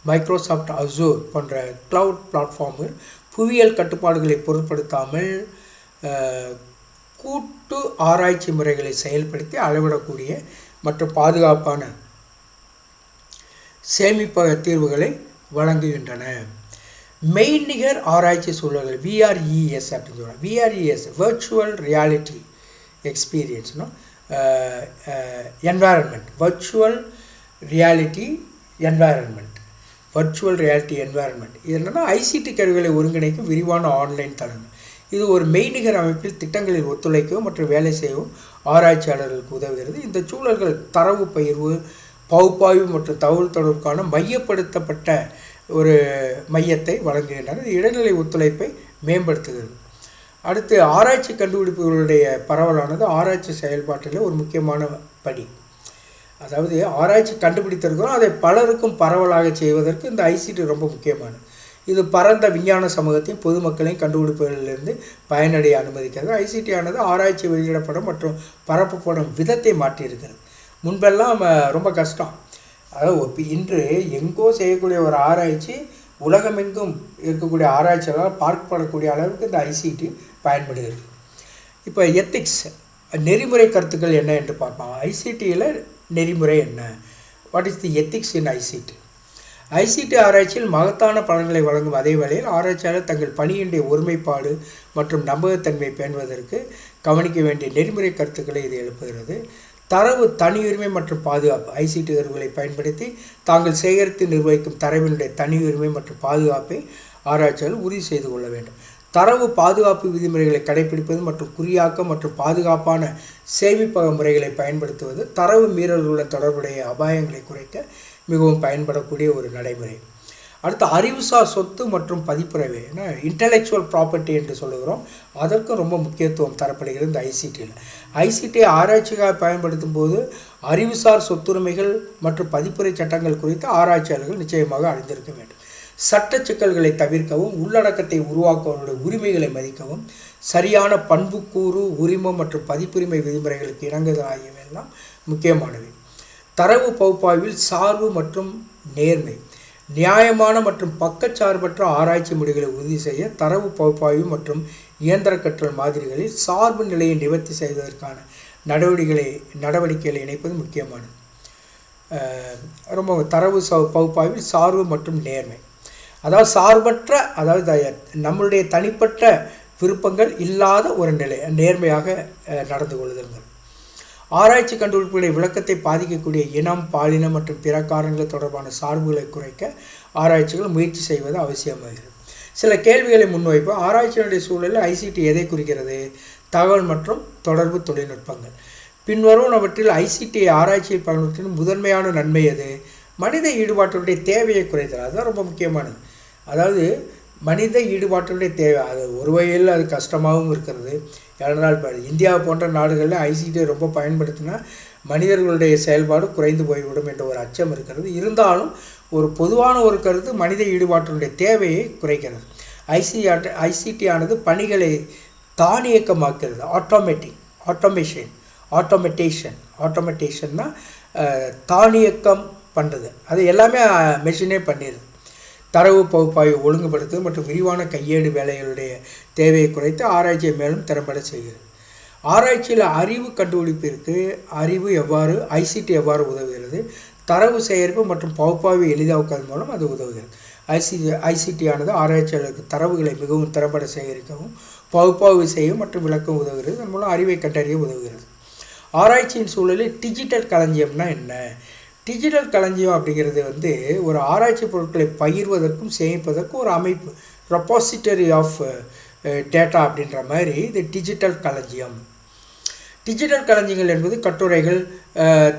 மைக்ரோசாஃப்ட் அசூர் போன்ற கிளவுட் பிளாட்ஃபார்மில் புவியியல் கட்டுப்பாடுகளை பொருட்படுத்தாமல் கூட்டு ஆராய்ச்சி முறைகளை செயல்படுத்தி அளவிடக்கூடிய மற்றும் பாதுகாப்பான சேமிப்பக தீர்வுகளை வழங்குகின்றன. மெய்நிகர் ஆராய்ச்சி சூழல்கள், VRES அப்படின்னு சொல்கிறாங்க. VRES வர்ச்சுவல் ரியாலிட்டி எக்ஸ்பீரியன்ஸ்னா என்வாயர்மெண்ட், வர்ச்சுவல் ரியாலிட்டி என்வாயர்மெண்ட். இது என்னென்னா ஐசிடி கருவிகளை ஒருங்கிணைக்கும் விரிவான ஆன்லைன் தளங்கள். இது ஒரு மெய்நிகர் அமைப்பில் திட்டங்களில் ஒத்துழைக்கவும் மற்றும் வேலை செய்யவும் ஆராய்ச்சியாளர்களுக்கு உதவுகிறது. இந்த சூழல்கள் தரவு பகிர்வு, பகுப்பாய்வு மற்றும் தகவல் தொடர்புக்கான மையப்படுத்தப்பட்ட ஒரு மையத்தை வழங்குகின்றன. இது இடைநிலை ஒத்துழைப்பை மேம்படுத்துகிறது. அடுத்து, ஆராய்ச்சி கண்டுபிடிப்புகளுடைய பரவலானது ஆராய்ச்சி செயல்பாட்டில் ஒரு முக்கியமான படி. அதாவது ஆராய்ச்சி கண்டுபிடித்திருக்கிறோம், அதை பலருக்கும் பரவலாக செய்வதற்கு இந்த ஐசிடி ரொம்ப முக்கியமானது. இது பரந்த விஞ்ஞான சமூகத்தையும் பொதுமக்களையும் கண்டுபிடிப்புகளிலிருந்து பயனடைய அனுமதிக்கிறது. ஐசிடி ஆனது ஆராய்ச்சி வெளியிடப்படும் மற்றும் பரப்பப்படும் விதத்தை மாற்றியிருக்கிறது. முன்பெல்லாம் ரொம்ப கஷ்டம். அதாவது இன்று எங்கோ செய்யக்கூடிய ஒரு ஆராய்ச்சி உலகமெங்கும் இருக்கக்கூடிய ஆராய்ச்சியாளர்கள் பார்க்கப்படக்கூடிய அளவுக்கு இந்த ஐசிடி பயன்படுகிறது. இப்போ எத்திக்ஸ், நெறிமுறை கருத்துக்கள் என்ன என்று பார்ப்போம். ஐசிடியில் நெறிமுறை என்ன? What is the ethics in ICT? ICT ஆராய்ச்சியில் மகத்தான பலன்களை வழங்கும் அதே வேளையில் ஆராய்ச்சியாளர் தங்கள் பணியினுடைய ஒருமைப்பாடு மற்றும் நம்பகத்தன்மையை பேணுவதற்கு கவனிக்க வேண்டிய நெறிமுறை கருத்துக்களை இது எழுப்புகிறது. தரவு தனியுரிமை மற்றும் பாதுகாப்பு, ஐசிடி கருவிகளை பயன்படுத்தி தாங்கள் சேகரித்து நிர்வகிக்கும் தரவினுடைய தனியுரிமை மற்றும் பாதுகாப்பை ஆராய்ச்சியாளர் உறுதி செய்து கொள்ள வேண்டும். தரவு பாதுகாப்பு விதிமுறைகளை கடைபிடிப்பது மற்றும் குறியாக்கம் மற்றும் பாதுகாப்பான சேமிப்பக முறைகளை பயன்படுத்துவது தரவு மீறல்களுடன் தொடர்புடைய அபாயங்களை குறைக்க மிகவும் பயன்படக்கூடிய ஒரு நடைமுறை. அடுத்து, அறிவுசார் சொத்து மற்றும் பதிப்புரிமை, இன்டலெக்சுவல் ப்ராப்பர்ட்டி என்று சொல்லுகிறோம். அதற்கும் ரொம்ப முக்கியத்துவம் தரப்படுகிறது இந்த ஐசிடியில். ஐசிடியை ஆராய்ச்சிக்காக பயன்படுத்தும் போது அறிவுசார் சொத்துரிமைகள் மற்றும் பதிப்புரை சட்டங்கள் குறித்து ஆராய்ச்சியாளர்கள் நிச்சயமாக அறிந்திருக்க வேண்டும். சட்ட சிக்கல்களை தவிர்க்கவும், உள்ளடக்கத்தை உருவாக்குவதனுடைய உரிமைகளை மதிக்கவும், சரியான பண்புக்கூறு, உரிமம் மற்றும் பதிப்புரிமை விதிமுறைகளுக்கு இணங்குதல் ஆகியவையெல்லாம் முக்கியமானவை. தரவு பகுப்பாய்வில் சார்பு மற்றும் நேர்மை, நியாயமான மற்றும் பக்கச்சார்பற்ற ஆராய்ச்சி முடிவுகளை உறுதி செய்ய தரவு பகுப்பாய்வு மற்றும் இயந்திர கற்றல் மாதிரிகளில் சார்பு நிலையை நிவர்த்தி செய்வதற்கான நடவடிக்கைகளை இணைப்பது முக்கியமானது. ரொம்ப தரவு பகுப்பாய்வில் சார்பு மற்றும் நேர்மை, அதாவது சார்பற்ற, அதாவது நம்மளுடைய தனிப்பட்ட விருப்பங்கள் இல்லாத ஒரு நிலை, நேர்மையாக நடந்து கொள்ளுதல். ஆராய்ச்சி கண்டுபிடிப்புகளை விளக்கத்தை பாதிக்கக்கூடிய இனம், பாலினம் மற்றும் பிற காரணங்கள் தொடர்பான சார்புகளை குறைக்க ஆராய்ச்சிகள் முயற்சி செய்வது அவசியமாகிறது. சில கேள்விகளை முன்வைப்போம். ஆராய்ச்சியினுடைய சூழலில் ஐசிடி எதை குறிக்கிறது? தகவல் மற்றும் தொடர்பு தொழில்நுட்பங்கள். பின்வருவனவற்றில் ஐசிடி ஆராய்ச்சியை பயன்படுத்தும் முதன்மையான நன்மை எது? மனித ஈடுபாட்டினுடைய தேவையை குறைத்தல். அதுதான் ரொம்ப முக்கியமானது. அதாவது மனித ஈடுபாட்டினுடைய தேவை, அது ஒரு வகையில் அது கஷ்டமாகவும் இருக்கிறது. ஏனென்றால் இப்போ இந்தியா போன்ற நாடுகளில் ஐசிடியை ரொம்ப பயன்படுத்தினா மனிதர்களுடைய செயல்பாடு குறைந்து போய்விடும் என்ற ஒரு அச்சம் இருக்கிறது. இருந்தாலும் ஒரு பொதுவான ஒரு கருத்து மனித ஈடுபாட்டினுடைய தேவையை குறைக்கிறது. ஐசிடி ஆனது பணிகளை தானியக்கமாக்கிறது. ஆட்டோமேட்டேஷன்னா தானியக்கம் பண்ணுறது. அது எல்லாமே மெஷினே பண்ணிடுது. தரவு பகுப்பாய்வு ஒழுங்குபடுத்துவது மற்றும் விரிவான கையேடு வேலைகளுடைய தேவையை குறைத்து ஆராய்ச்சியை மேலும் திறம்பட செய்கிறது. ஆராய்ச்சியில் அறிவு கண்டுபிடிப்பிற்கு ஐசிடி எவ்வாறு உதவுகிறது? தரவு சேகரிப்பு மற்றும் பகுப்பாய்வு எளிதாக்குவதன் மூலம் அது உதவுகிறது. ஐசிடி ஆனது ஆராய்ச்சியாளருக்கு தரவுகளை மிகவும் திறம்பட சேகரிக்கவும், பகுப்பாய்வு செய்யவும் மற்றும் விளக்கவும் உதவுகிறது. அதன் மூலம் அறிவை கண்டறிய உதவுகிறது. ஆராய்ச்சியின் சூழலில் டிஜிட்டல் களஞ்சியம்னா என்ன? டிஜிட்டல் களஞ்சியம் அப்படிங்கிறது ஒரு ஆராய்ச்சி பொருட்களை பகிர்வதற்கும் சேமிப்பதற்கும் ஒரு அமைப்பு, ரெபாசிட்டரி ஆஃப் டேட்டா அப்படின்ற மாதிரி இது டிஜிட்டல் களஞ்சியம். டிஜிட்டல் களஞ்சியங்கள் என்பது கட்டுரைகள்,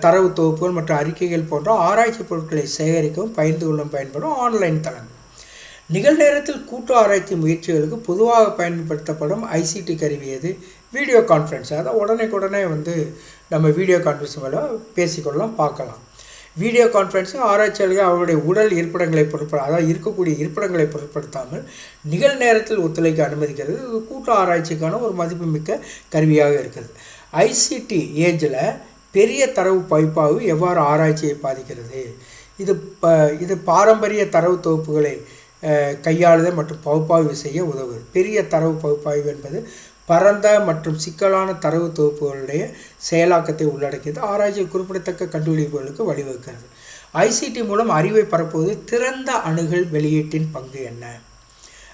தரவு தொகுப்புகள் மற்றும் அறிக்கைகள் போன்ற ஆராய்ச்சி பொருட்களை சேகரிக்கவும் பகிர்ந்து கொள்ளவும் பயன்படும் ஆன்லைன் தளங்கள். நிகழ்நேரத்தில் கூட்டு ஆராய்ச்சி முயற்சிகளுக்கு பொதுவாக பயன்படுத்தப்படும் ஐசிடி கருவி எது? Video conference. அதான் உடனே நம்ம வீடியோ கான்ஃபரன்ஸ் மூலம் பேசிக்கொள்ளலாம், பார்க்கலாம். வீடியோ கான்ஃபரன்ஸிங் ஆராய்ச்சியாளர்கள் அவருடைய உடல் இருப்பிடங்களை அதாவது இருக்கக்கூடிய இருப்பிடங்களை பொருட்படுத்தாமல் நிகழ்நேரத்தில் ஒத்துழைக்க அனுமதிக்கிறது. இது கூட்டு ஆராய்ச்சிக்கான ஒரு மதிப்புமிக்க கருவியாக இருக்குது. ஐசிடி ஏஜில் பெரிய தரவு பகுப்பாய்வு எவ்வாறு ஆராய்ச்சியை பாதிக்கிறது? இது பாரம்பரிய தரவு தொகுப்புகளை கையாளுதல் மற்றும் பகுப்பாய்வு செய்ய உதவுது. பெரிய தரவு பகுப்பாய்வு என்பது பரந்த மற்றும் சிக்கலான தரவு தொகுப்புகளுடைய செயலாக்கத்தை உள்ளடக்கியது. ஆராய்ச்சியில் குறிப்பிடத்தக்க கண்டுபிடிப்புகளுக்கு வழிவகுக்கிறது. ஐசிடி மூலம் அறிவை பரப்புவது. திறந்த அணுகல் வெளியீட்டின் பங்கு என்ன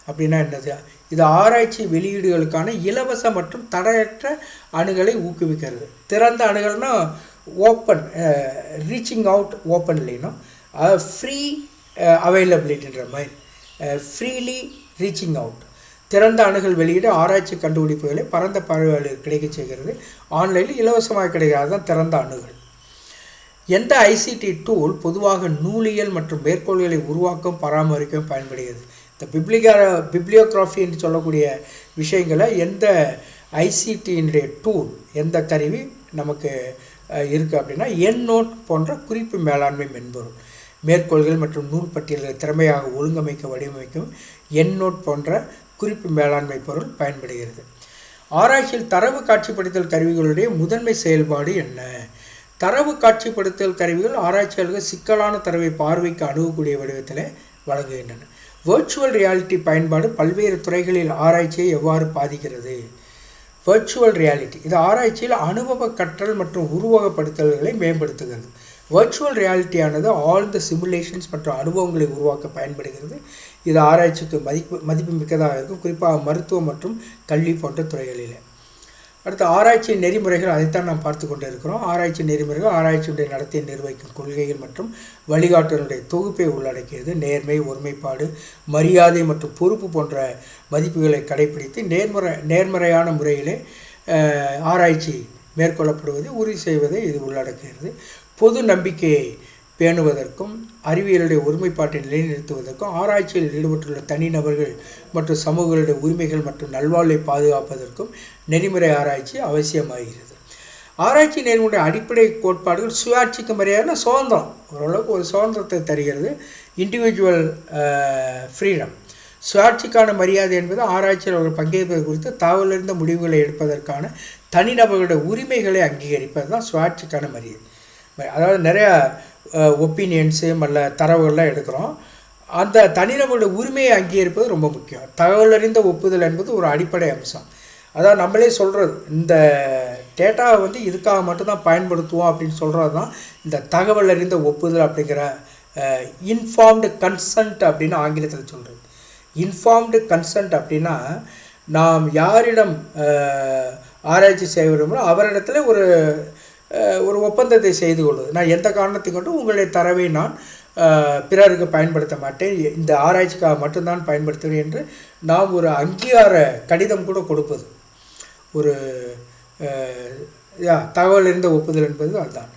அப்படின்னா என்னது? இது ஆராய்ச்சி வெளியீடுகளுக்கான இலவச மற்றும் தடையற்ற அணுகலை ஊக்குவிக்கிறது. திறந்த அணுகல்னா ஓப்பன், ரீச்சிங் அவுட் ஓப்பன்லினும், ஃப்ரீ அவைலபிலிட்டின்ற மாதிரி, ஃப்ரீலி ரீச்சிங் அவுட். திறந்த அணுகல் வெளியீடு ஆராய்ச்சி கண்டுபிடிப்புகளை பரந்த பார்வையாளர்களுக்கு கிடைக்க செய்கிறது. ஆன்லைனில் இலவசமாக கிடைக்கிறது. அதுதான் திறந்த அணுகல். எந்த ஐசிடி டூல் பொதுவாக நூலியல் மற்றும் மேற்கோள்களை உருவாக்கம் பராமரிக்கவும் பயன்படுகிறது? இந்த பிப்ளியோகிராஃபி என்று சொல்லக்கூடிய விஷயங்களை எந்த ஐசிடியினுடைய டூல், எந்த கருவி நமக்கு இருக்குது அப்படின்னா எண்ட்நோட் போன்ற குறிப்பு மேலாண்மை மென்பொருள். மேற்கோள்கள் மற்றும் நூல் பட்டியல்களை திறமையாக ஒழுங்கமைக்க வடிவமைக்கும் எண்ட்நோட் போன்ற குறிப்பு மேலாண்மை பொருள் பயன்படுகிறது. ஆராய்ச்சியில் தரவு காட்சிப்படுத்தல் கருவிகளுடைய முதன்மை செயல்பாடு என்ன? தரவு காட்சிப்படுத்தல் கருவிகள் ஆராய்ச்சியாளர்கள் சிக்கலான தரவை பார்வைக்கு அணுகக்கூடிய வடிவத்தில் வழங்குகின்றன. வெர்ச்சுவல் ரியாலிட்டி பயன்பாடு பல்வேறு துறைகளில் ஆராய்ச்சியை எவ்வாறு பாதிக்கிறது? வெர்ச்சுவல் ரியாலிட்டி இது ஆராய்ச்சியில் அனுபவ கற்றல் மற்றும் உருவகப்படுத்தல்களை மேம்படுத்துகிறது. வெர்ச்சுவல் ரியாலிட்டியானது ஆழ்ந்த சிமுலேஷன்ஸ் மற்றும் அனுபவங்களை உருவாக்க பயன்படுகிறது. இது ஆராய்ச்சிக்கு மதிப்பு மிக்கதாக இருக்கும், குறிப்பாக மருத்துவம் மற்றும் கல்வி போன்ற துறைகளில். அடுத்து ஆராய்ச்சி நெறிமுறைகள். அதைத்தான் நாம் பார்த்து கொண்டு இருக்கிறோம். ஆராய்ச்சி நெறிமுறைகள் ஆராய்ச்சியுடைய நடத்தையை நிர்வகிக்கும் கொள்கைகள் மற்றும் வழிகாட்டுதலுடைய தொகுப்பை உள்ளடக்கியது. நேர்மை, ஒருமைப்பாடு, மரியாதை மற்றும் பொறுப்பு போன்ற மதிப்புகளை கடைபிடித்து நேர்மறையான முறையிலே ஆராய்ச்சி மேற்கொள்ளப்படுவதை உறுதி செய்வதை இது உள்ளடக்குகிறது. பொது நம்பிக்கையை பேணுவதற்கும் அறிவியலுடைய ஒருமைப்பாட்டை நிலைநிறுத்துவதற்கும் ஆராய்ச்சியில் ஈடுபட்டுள்ள தனிநபர்கள் மற்றும் சமூகங்களுடைய உரிமைகள் மற்றும் நல்வாழ்வை பாதுகாப்பதற்கும் நெறிமுறை ஆராய்ச்சி அவசியமாகிறது. ஆராய்ச்சி நெறிமுறை அடிப்படை கோட்பாடுகள் சுயாட்சிக்கு மரியாதை, சுதந்திரம், ஓரளவுக்கு ஒரு சுதந்திரத்தை தருகிறது. Individual freedom. சுயாட்சிக்கான மரியாதை என்பது ஆராய்ச்சியில் அவர்கள் பங்கேற்பது குறித்து தகவலிருந்த முடிவுகளை எடுப்பதற்கான தனிநபர்களுடைய உரிமைகளை அங்கீகரிப்பது தான் சுயாட்சிக்கான மரியாதை. அதாவது நிறையா ஒப்பீனியன்ஸு மல்ல தரவுகள்லாம் எடுக்கிறோம். அந்த தனிநபருடைய உரிமையை அங்கீகரிப்பது ரொம்ப முக்கியம். தகவலறிந்த ஒப்புதல் என்பது ஒரு அடிப்படை அம்சம். அதாவது நம்மளே சொல்கிறது, இந்த டேட்டாவை இதுக்காக மட்டும்தான் பயன்படுத்துவோம் அப்படின்னு சொல்கிறது தான் இந்த தகவல் அறிந்த ஒப்புதல் அப்படிங்கிற இன்ஃபார்ம்டு கன்சன்ட் அப்படின்னு ஆங்கிலத்தில் சொல்கிறது. இன்ஃபார்ம்டு கன்சன்ட் அப்படின்னா நாம் யாரிடம் ஆராய்ச்சி செய்ய விரும்புகிறோம் அவரிடத்துல ஒரு ஒப்பந்தத்தை செய்து கொள்வது. நான் எந்த காரணத்தை கொண்டு உங்களுடைய தரவை நான் பிறருக்கு பயன்படுத்த மாட்டேன், இந்த ஆராய்ச்சிக்காக மட்டும்தான் பயன்படுத்துவேன் என்று நாம் ஒரு அங்கீகார கடிதம் கூட கொடுப்பது ஒரு தகவல் அறிந்த ஒப்புதல் என்பது அதுதான்.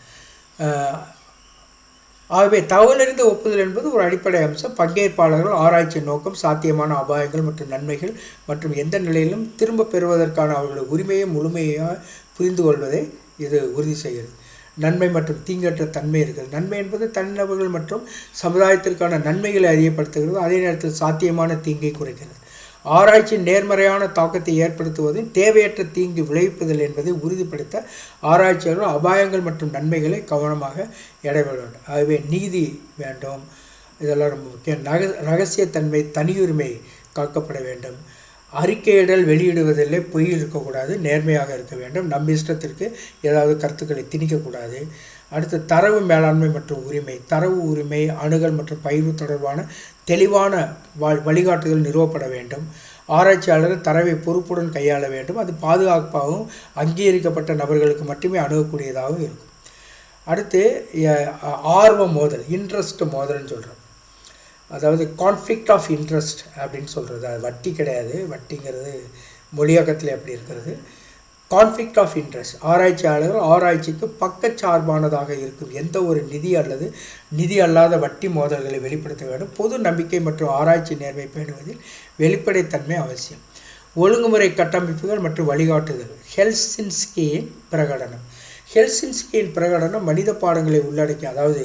ஆகவே தகவல் அறிந்த ஒப்புதல் என்பது ஒரு அடிப்படை அம்சம். பங்கேற்பாளர்கள் ஆராய்ச்சி நோக்கம், சாத்தியமான அபாயங்கள் மற்றும் நன்மைகள் மற்றும் எந்த நிலையிலும் திரும்ப பெறுவதற்கான அவர்களுடைய உரிமையை முழுமையாக புரிந்து கொள்வதை இது உறுதி செய்கிறது. நன்மை மற்றும் தீங்கற்ற தன்மை இருக்கிறது. நன்மை என்பது தனிநபர்கள் மற்றும் சமுதாயத்திற்கான நன்மைகளை அறியப்படுத்துகிறது, அதே நேரத்தில் சாத்தியமான தீங்கை குறைக்கிறது. ஆராய்ச்சி நேர்மறையான தாக்கத்தை ஏற்படுத்துவது, தேவையற்ற தீங்கு விளைவிப்பதில் என்பதை உறுதிப்படுத்த ஆராய்ச்சியாளர்கள் அபாயங்கள் மற்றும் நன்மைகளை கவனமாக எடைபட வேண்டும். ஆகவே நீதி வேண்டும், இதெல்லாம் ரொம்ப முக்கியம். ரகசியத்தன்மை, தனியுரிமை காக்கப்பட வேண்டும். அறிக்கையிடல் வெளியிடுவதில்லை, பொய் இருக்கக்கூடாது, நேர்மையாக இருக்க வேண்டும். நம் இஷ்டத்திற்கு ஏதாவது கருத்துக்களை திணிக்கக்கூடாது. அடுத்து தரவு மேலாண்மை மற்றும் உரிமை. தரவு உரிமை, அணுகல் மற்றும் பகிர்வு தொடர்பான தெளிவான வழிகாட்டுதல் நிறுவப்பட வேண்டும். ஆராய்ச்சியாளர்கள் தரவை பொறுப்புடன் கையாள வேண்டும். அது பாதுகாப்பாகவும் அங்கீகரிக்கப்பட்ட நபர்களுக்கு மட்டுமே அணுகக்கூடியதாகவும் இருக்கும். அடுத்து ஆர்வ மோதல், இன்ட்ரெஸ்ட் மோதல்னு சொல்கிறோம். அதாவது கான்ஃப்ளிக்ட் ஆஃப் இன்ட்ரெஸ்ட் அப்படின்னு சொல்கிறது. அது வட்டி கிடையாது, வட்டிங்கிறது மொழியாக்கத்தில் எப்படி இருக்கிறது. கான்ஃப்ளிக்ட் ஆஃப் இன்ட்ரெஸ்ட், ஆராய்ச்சியாளர்கள் ஆராய்ச்சிக்கு பக்கச்சார்பானதாக இருக்கும் எந்த ஒரு நிதி அல்லது நிதி அல்லாத வட்டி மோதல்களை வெளிப்படுத்த வேண்டும். பொது நம்பிக்கை மற்றும் ஆராய்ச்சி நேர்மை பேணுவதில் வெளிப்படைத்தன்மை அவசியம். ஒழுங்குமுறை கட்டமைப்புகள் மற்றும் வழிகாட்டுதல். ஹெல்சின்ஸ்கியின் பிரகடனம். ஹெல்சின்ஸ்கியின் பிரகடனம் மனித பாடங்களை உள்ளடக்கிய, அதாவது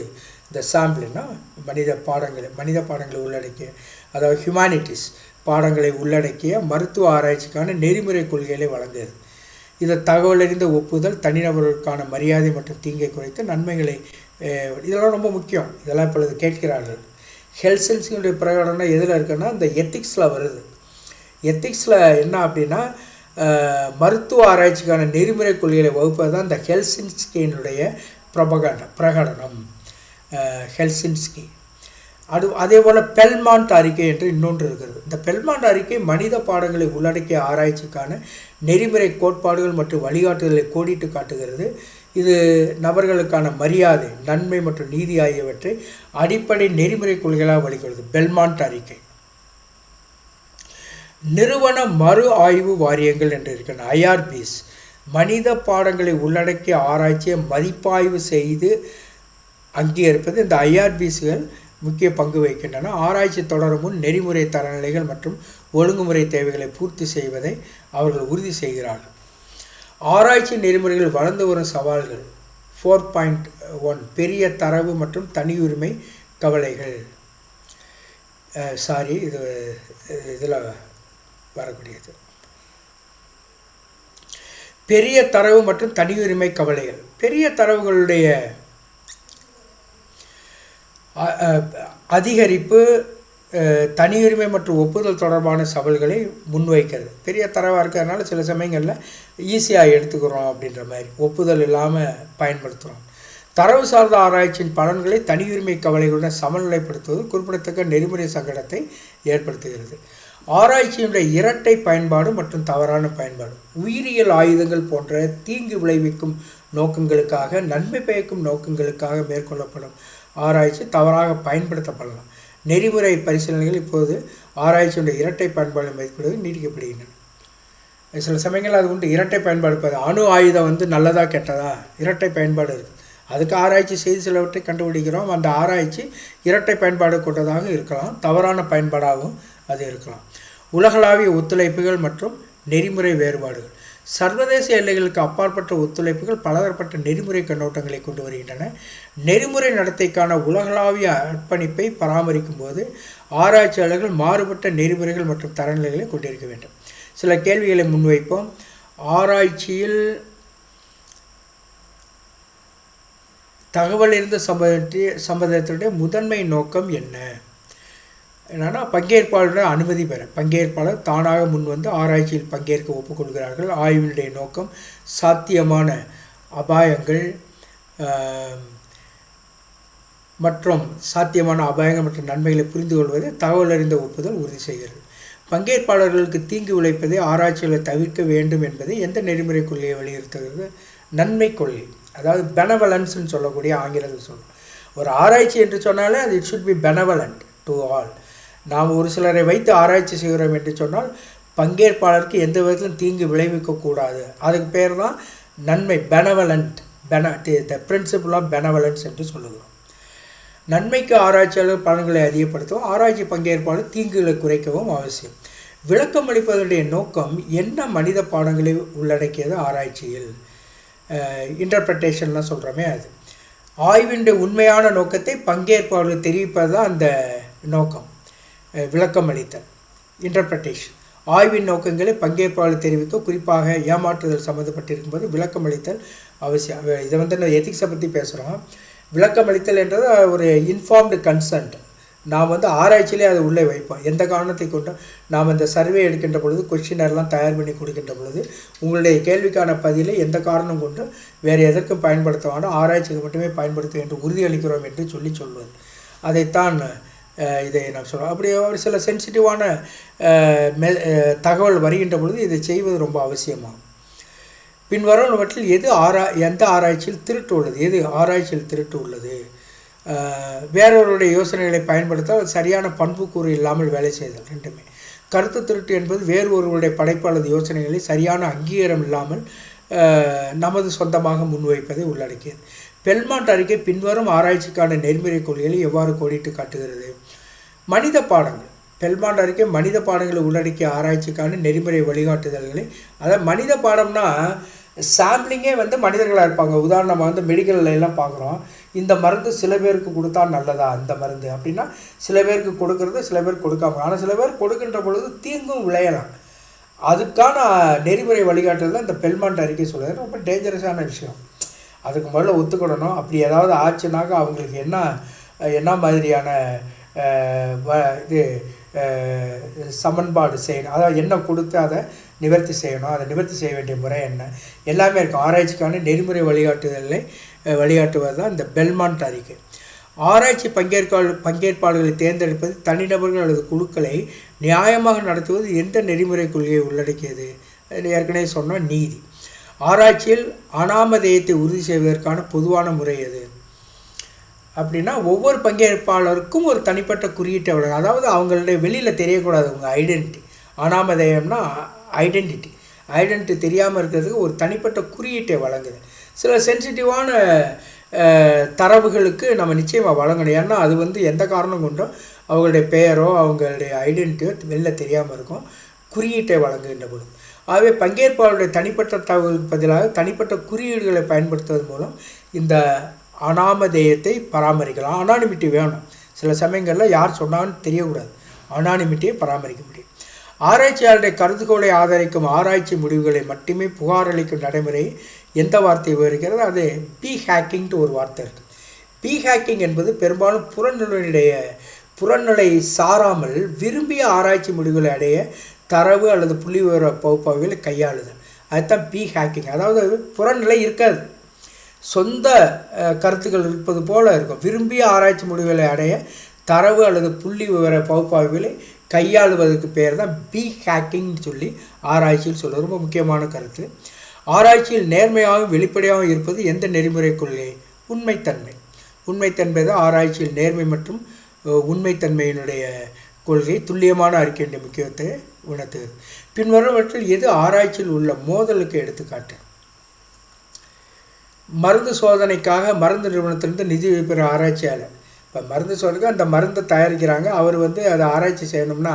இந்த சாம்பிள்னா மனித பாடங்களை உள்ளடக்கிய, அதாவது ஹியூமானிட்டிஸ் பாடங்களை உள்ளடக்கிய மருத்துவ ஆராய்ச்சிக்கான நெறிமுறை கொள்கைகளை வழங்குகிறது. இது தகவலறிந்த ஒப்புதல், தனிநபர்களுக்கான மரியாதை மற்றும் தீங்கை குறைத்து நன்மைகளை, இதெல்லாம் ரொம்ப முக்கியம். இதெல்லாம் இப்பொழுது கேட்கிறார்கள். ஹெல்சின்ஸ்கியுடைய பிரகடனம் எதில் இருக்குன்னா இந்த எத்திக்ஸில் வருது. எத்திக்ஸில் என்ன அப்படின்னா மருத்துவ ஆராய்ச்சிக்கான நெறிமுறை கொள்கைகளை வகுப்பது தான் இந்த ஹெல்சின்ஸ்கியினுடைய பிரகடனம். ஹெல்சின்ஸ்கி அதே போல் பெல்மாண்ட் அறிக்கை என்று இன்னொன்று இருக்கிறது. இந்த பெல்மாண்ட் அறிக்கை மனித பாடங்களை உள்ளடக்கிய ஆராய்ச்சிக்கான நெறிமுறை கோட்பாடுகள் மற்றும் வழிகாட்டுதலை கோடிட்டு காட்டுகிறது. இது நபர்களுக்கான மரியாதை, நன்மை மற்றும் நீதி ஆகியவற்றை அடிப்படை நெறிமுறை கொள்கைகளாக வழிகொடுது. பெல்மாண்ட் அறிக்கை. நிறுவன மறு ஆய்வு வாரியங்கள் என்று இருக்கின்றன. ஐஆர்பிஸ் மனித பாடங்களை உள்ளடக்கிய ஆராய்ச்சியை மதிப்பாய்வு செய்து அங்கீகரிப்பது. இந்த ஐஆர்பிஸ்கள் முக்கிய பங்கு வகிக்கின்றன. ஆராய்ச்சி தொடரும் முன் நெறிமுறை தரநிலைகள் மற்றும் ஒழுங்குமுறை தேவைகளை பூர்த்தி செய்வதை அவர்கள் உறுதி செய்கிறார்கள். ஆராய்ச்சி நெறிமுறைகள் வளர்ந்து வரும் சவால்கள். 4.1 பெரிய தரவு மற்றும் தனியுரிமை கவலைகள். இதில் வரக்கூடியது பெரிய தரவு மற்றும் தனியுரிமை கவலைகள். பெரிய தரவுகளுடைய அதிகரிப்பு தனியுரிமை மற்றும் ஒப்புதல் தொடர்பான சவால்களை முன்வைக்கிறது. பெரிய தரவாக இருக்கிறதுனால சில சமயங்களில் ஈஸியாக எடுத்துக்கிறோம் அப்படின்ற மாதிரி ஒப்புதல் இல்லாமல் பயன்படுத்துகிறோம். தரவு சார்ந்த ஆராய்ச்சியின் பலன்களை தனியுரிமை கவலைகளுடன் சமநிலைப்படுத்துவது குறிப்பிடத்தக்க நெறிமுறை சங்கடத்தை ஏற்படுத்துகிறது. ஆராய்ச்சியினுடைய இரட்டை பயன்பாடு மற்றும் தவறான பயன்பாடு. உயிரியல் ஆயுதங்கள் போன்ற தீங்கு விளைவிக்கும் நோக்கங்களுக்காக, நன்மை பயக்கும் நோக்கங்களுக்காக மேற்கொள்ளப்படும் ஆராய்ச்சி தவறாக பயன்படுத்தப்படலாம். நெறிமுறை பரிசீலனைகள் இப்போது ஆராய்ச்சியுடைய இரட்டை பயன்பாடு மேற்கொள்வது நீடிக்கப்படுகின்றன. சில சமயங்கள் அது உண்டு. இரட்டை பயன்பாடு, அணு ஆயுதம் நல்லதா கெட்டதா, இரட்டை பயன்பாடு இருக்குது. அதுக்கு ஆராய்ச்சி செய்து சிலவற்றை கண்டுபிடிக்கிறோம். அந்த ஆராய்ச்சி இரட்டை பயன்பாடு கொண்டதாக இருக்கலாம், தவறான பயன்பாடாகவும் அது இருக்கலாம். உலகளாவிய ஒத்துழைப்புகள் மற்றும் நெறிமுறை வேறுபாடுகள். சர்வதேச எல்லைகளுக்கு அப்பாற்பட்ட ஒத்துழைப்புகள் பலதரப்பட்ட நெறிமுறை கண்ணோட்டங்களை கொண்டு வருகின்றன. நெறிமுறை நடத்தைக்கான உலகளாவிய அர்ப்பணிப்பை பராமரிக்கும் போது ஆராய்ச்சியாளர்கள் மாறுபட்ட நெறிமுறைகள் மற்றும் தரநிலைகளை கொண்டிருக்க வேண்டும். சில கேள்விகளை முன்வைப்போம். ஆராய்ச்சியில் தகவல் இருந்த சம்பந்தத்தினுடைய முதன்மை நோக்கம் என்ன? என்னன்னா பங்கேற்பாளருடைய அனுமதி பெற. பங்கேற்பாளர் தானாக முன்வந்து ஆராய்ச்சியில் பங்கேற்க ஒப்புக்கொள்கிறார்கள். ஆய்வினுடைய நோக்கம் சாத்தியமான அபாயங்கள் மற்றும் நன்மைகளை புரிந்து கொள்வதை தகவல் அறிந்த ஒப்புதல் உறுதி செய்கிறது. பங்கேற்பாளர்களுக்கு தீங்கு விளைப்பதை ஆராய்ச்சிகளை தவிர்க்க வேண்டும் என்பதை எந்த நெறிமுறை கொள்கையை வலியுறுத்துகிறது? நன்மை கொள்கை, அதாவது பெனவலன்ஸ்ன்னு சொல்லக்கூடிய ஆங்கிலத்தில் சொல்கிறோம். ஒரு ஆராய்ச்சி என்று சொன்னாலே அது it should be benevolent to all. நாம் ஒரு சிலரை வைத்து ஆராய்ச்சி செய்கிறோம் என்று சொன்னால் பங்கேற்பாளருக்கு எந்த விதத்திலும் தீங்கு விளைவிக்கக்கூடாது. அதுக்கு பேர் தான் நன்மை, benevolent, the principle of benevolence என்று சொல்லுகிறோம். நன்மைக்கு ஆராய்ச்சியாளர் பலன்களை அதிகப்படுத்தவும் ஆராய்ச்சி பங்கேற்பாளர் தீங்குகளை குறைக்கவும் அவசியம். விளக்கம் அளிப்பதனுடைய நோக்கம் என்ன? மனித பாடங்களை உள்ளடக்கியது ஆராய்ச்சியில். இன்டர்பிரட்டேஷன்லாம் சொல்கிறோமே அது. ஆய்வின் உண்மையான நோக்கத்தை பங்கேற்பாளர்கள் தெரிவிப்பது தான் அந்த நோக்கம். விளக்கம் அளித்தல், இன்டர்பிரட்டேஷன். ஆய்வின் நோக்கங்களை பங்கேற்பாளர் தெரிவிக்க, குறிப்பாக ஏமாற்றுதல் சம்மந்தப்பட்டிருக்கும்போது விளக்கம் அளித்தல் அவசியம். இதை நான் எத்திக்ஸை பற்றி பேசுகிறோம். விளக்கம் அளித்தல் என்றது ஒரு இன்ஃபார்ம்டு கன்சென்ட். நாம் ஆராய்ச்சியிலே அதை உள்ளே வைப்போம். எந்த காரணத்தை கொண்டு நாம் இந்த சர்வே எடுக்கின்ற பொழுது, கொஸ்டினர்லாம் தயார் பண்ணி கொடுக்கின்ற பொழுது உங்களுடைய கேள்விக்கான பதிலை எந்த காரணம் கொண்டு வேறு எதற்கும் பயன்படுத்த வேண்டாம், ஆராய்ச்சிக்கு மட்டுமே பயன்படுத்தும் என்று உறுதியளிக்கிறோம் என்று சொல்வது. அதைத்தான் இதை நான் சொல்கிறோம். அப்படி ஒரு சில சென்சிட்டிவான தகவல் வருகின்ற பொழுது இதை செய்வது ரொம்ப அவசியமாகும். பின்வருவனவற்றில் எந்த ஆராய்ச்சியில் திருட்டு உள்ளது? எது ஆராய்ச்சியில் திருட்டு உள்ளது? வேறொருடைய யோசனைகளை பயன்படுத்தால் சரியான பண்புக்கூறு இல்லாமல் வேலை செய்தல். ரெண்டுமே. கருத்து திருட்டு என்பது வேறு ஒருவருடைய படைப்பு அல்லது யோசனைகளை சரியான அங்கீகாரம் இல்லாமல் நமது சொந்தமாக முன்வைப்பதை உள்ளடக்கியது. பெல்மாண்ட் அறிக்கை பின்வரும் ஆராய்ச்சிக்கான நெறிமுறை கொள்கைகளை எவ்வாறு கோடிட்டு காட்டுகிறது? மனித பாடங்கள். பெல்மாண்ட் அறிக்கை மனித பாடங்களை உள்ளடக்கிய ஆராய்ச்சிக்கான நெறிமுறை வழிகாட்டுதல்களை, அதாவது மனித பாடம்னா சாம்பிளிங்கே மனிதர்களாக இருப்பாங்க. உதாரணமாக மெடிக்கல்ல எல்லாம் பார்க்குறோம், இந்த மருந்து சில பேருக்கு கொடுத்தா நல்லதா இந்த மருந்து அப்படின்னா, சில பேருக்கு கொடுக்கறது சில பேருக்கு கொடுக்காம, ஆனால் சில பேர் கொடுக்கின்ற பொழுது தீங்கும் விளையலாம். அதுக்கான நெறிமுறை வழிகாட்டுதல் தான் இந்த பெல்மாண்ட் அறிக்கை சொல்கிறது. ரொம்ப டேஞ்சரஸான விஷயம். அதுக்கு முதல்ல ஒத்துக்கிடணும். அப்படி ஏதாவது ஆச்சுனாக்க அவங்களுக்கு என்ன மாதிரியான இது சமன்பாடு செய்யணும், அதாவது என்ன கொடுத்து அதை நிவர்த்தி செய்யணும், அதை நிவர்த்தி செய்ய வேண்டிய முறை என்ன, எல்லாமே இருக்கும். ஆராய்ச்சிக்கான நெறிமுறை வழிகாட்டுவது தான் இந்த பெல்மாண்ட் அறிக்கை. ஆராய்ச்சி பங்கேற்பாளர்களை தேர்ந்தெடுப்பது, தனிநபர்கள் அல்லது குழுக்களை நியாயமாக நடத்துவது எந்த நெறிமுறை கொள்கையை உள்ளடக்கியது? ஏற்கனவே சொன்னால் நீதி. ஆராய்ச்சியில் அனாமதேயத்தை உறுதி செய்வதற்கான பொதுவான முறை எது அப்படின்னா, ஒவ்வொரு பங்கேற்பாளருக்கும் ஒரு தனிப்பட்ட குறியீட்டை வழங்க, அதாவது அவங்களுடைய வெளியில் தெரியக்கூடாது உங்கள் ஐடென்டிட்டி. அனாமதேயம்னா ஐடென்டிட்டி தெரியாமல் இருக்கிறதுக்கு ஒரு தனிப்பட்ட குறியீட்டை வழங்குது. சில சென்சிட்டிவான தரவுகளுக்கு நம்ம நிச்சயமாக வழங்கணும். ஏன்னா அது எந்த காரணம் கொண்டோ அவங்களுடைய பெயரோ அவங்களுடைய ஐடென்டிட்டியோ வெளில தெரியாமல் இருக்கும். குறியீட்டை வழங்குகின்ற பொழுது, ஆகவே பங்கேற்பாளருடைய தனிப்பட்ட தகவலுக்கு பதிலாக தனிப்பட்ட குறியீடுகளை பயன்படுத்துவதன் மூலம் இந்த அனாமதேயத்தை பராமரிக்கலாம். அனானிமிட்டி வேணும். சில சமயங்களில் யார் சொன்னான்னு தெரியக்கூடாது. அனானிமிட்டியை பராமரிக்க முடியும். ஆராய்ச்சியாளருடைய கருதுகோளை ஆதரிக்கும் ஆராய்ச்சி முடிவுகளை மட்டுமே புகாரளிக்கும் நடைமுறை எந்த வார்த்தை விவரிக்கிறது? அது பி ஹேக்கிங்ட்டு ஒரு வார்த்தை இருக்குது. பி ஹேக்கிங் என்பது பெரும்பாலும் புறநிலை சாராமல் விரும்பிய ஆராய்ச்சி முடிவுகளை அடைய தரவு அல்லது புள்ளி விவர பகுப்பாய்வுகளை கையாளுதல். அதுதான் பி ஹேக்கிங். அதாவது புறநிலை இருக்காது, சொந்த கருத்துக்கள் இருப்பது போல இருக்கும். விரும்பிய ஆராய்ச்சி முடிவுகளை அடைய தரவு அல்லது புள்ளி விவர பகுப்பாய்வுகளை கையாளுவதற்கு பேர் தான் பி ஹேக்கிங்னு சொல்லி ஆராய்ச்சியில் சொல்வது ரொம்ப முக்கியமான கருத்து. ஆராய்ச்சியில் நேர்மையாகவும் வெளிப்படையாகவும் இருப்பது எந்த நெறிமுறை கொள்கை? உண்மைத்தன்மை தான் ஆராய்ச்சியில் நேர்மை மற்றும் உண்மைத்தன்மையினுடைய கொள்கை துல்லியமான அறிக்கையின் முக்கியத்தை உணர்த்துகிறது. பின்வருவற்றில் எது ஆராய்ச்சியில் உள்ள மோதலுக்கு எடுத்துக்காட்டு? மருந்து சோதனைக்காக மருந்து நிறுவனத்திலிருந்து நிதி பெற ஆராய்ச்சியாளர். இப்போ மருந்து சோதனைக்கு அந்த மருந்தை தயாரிக்கிறாங்க. அவர் அதை ஆராய்ச்சி செய்யணும்னா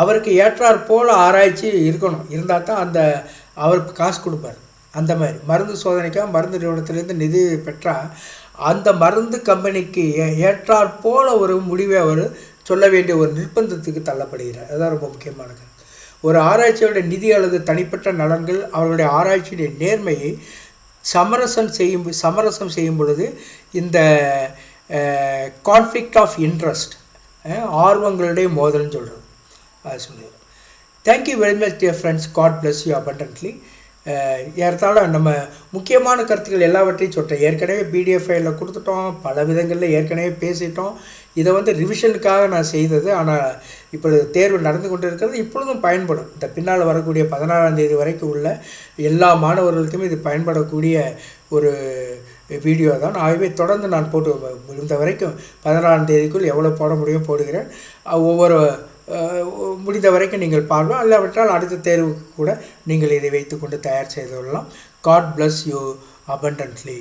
அவருக்கு ஏற்றாற் போல் ஆராய்ச்சி இருக்கணும். இருந்தால் தான் அவருக்கு காசு கொடுப்பார். அந்த மாதிரி மருந்து சோதனைக்காக மருந்து நிறுவனத்திலேருந்து நிதி பெற்றால் அந்த மருந்து கம்பெனிக்கு ஏற்றாற் போல் ஒரு முடிவை அவர் சொல்ல வேண்டிய ஒரு நிர்பந்தத்துக்கு தள்ளப்படுகிறார். அதுதான் ரொம்ப முக்கியமான கருத்து. ஒரு ஆராய்ச்சியோடைய நிதி அல்லது தனிப்பட்ட நலன்கள் அவருடைய ஆராய்ச்சியுடைய நேர்மையை சமரசம் செய்யும் பொழுது இந்த கான்ஃப்ளிக்ட் ஆஃப் இன்ட்ரெஸ்ட், ஆர்வங்களுடைய மோதல்னு சொல்கிறது, அது சொல்லுது. Thank you very much dear friends. God bless you abundantly. ஏறத்தாழ நம்ம முக்கியமான கருத்துக்கள் எல்லாவற்றையும் சொல்லிட்டேன். ஏற்கனவே பிடிஎஃப் ஃபைலில் கொடுத்துட்டோம், பல விதங்களில் ஏற்கனவே பேசிட்டோம். இதை ரிவிஷனுக்காக நான் செய்தது. ஆனால் இப்பொழுது தேர்வு நடந்து கொண்டு இருக்கிறது. இப்பொழுதும் பயன்படும். இந்த பின்னால் வரக்கூடிய 16ஆம் தேதி வரைக்கும் உள்ள எல்லா மாணவர்களுக்குமே இது பயன்படக்கூடிய ஒரு வீடியோ தான். ஆகவே தொடர்ந்து நான் போட்டு முடிந்த வரைக்கும் 16ஆம் தேதிக்குள் எவ்வளோ போட முடியும் போடுகிறேன். ஒவ்வொரு முடிந்த வரைக்கும் நீங்கள் பார்க்கலாம். இல்லாவிட்டால் அடுத்த தேர்வுக்கு கூட நீங்கள் இதை வைத்துக்கொண்டு தயார் செய்து கொள்ளலாம். God bless you abundantly.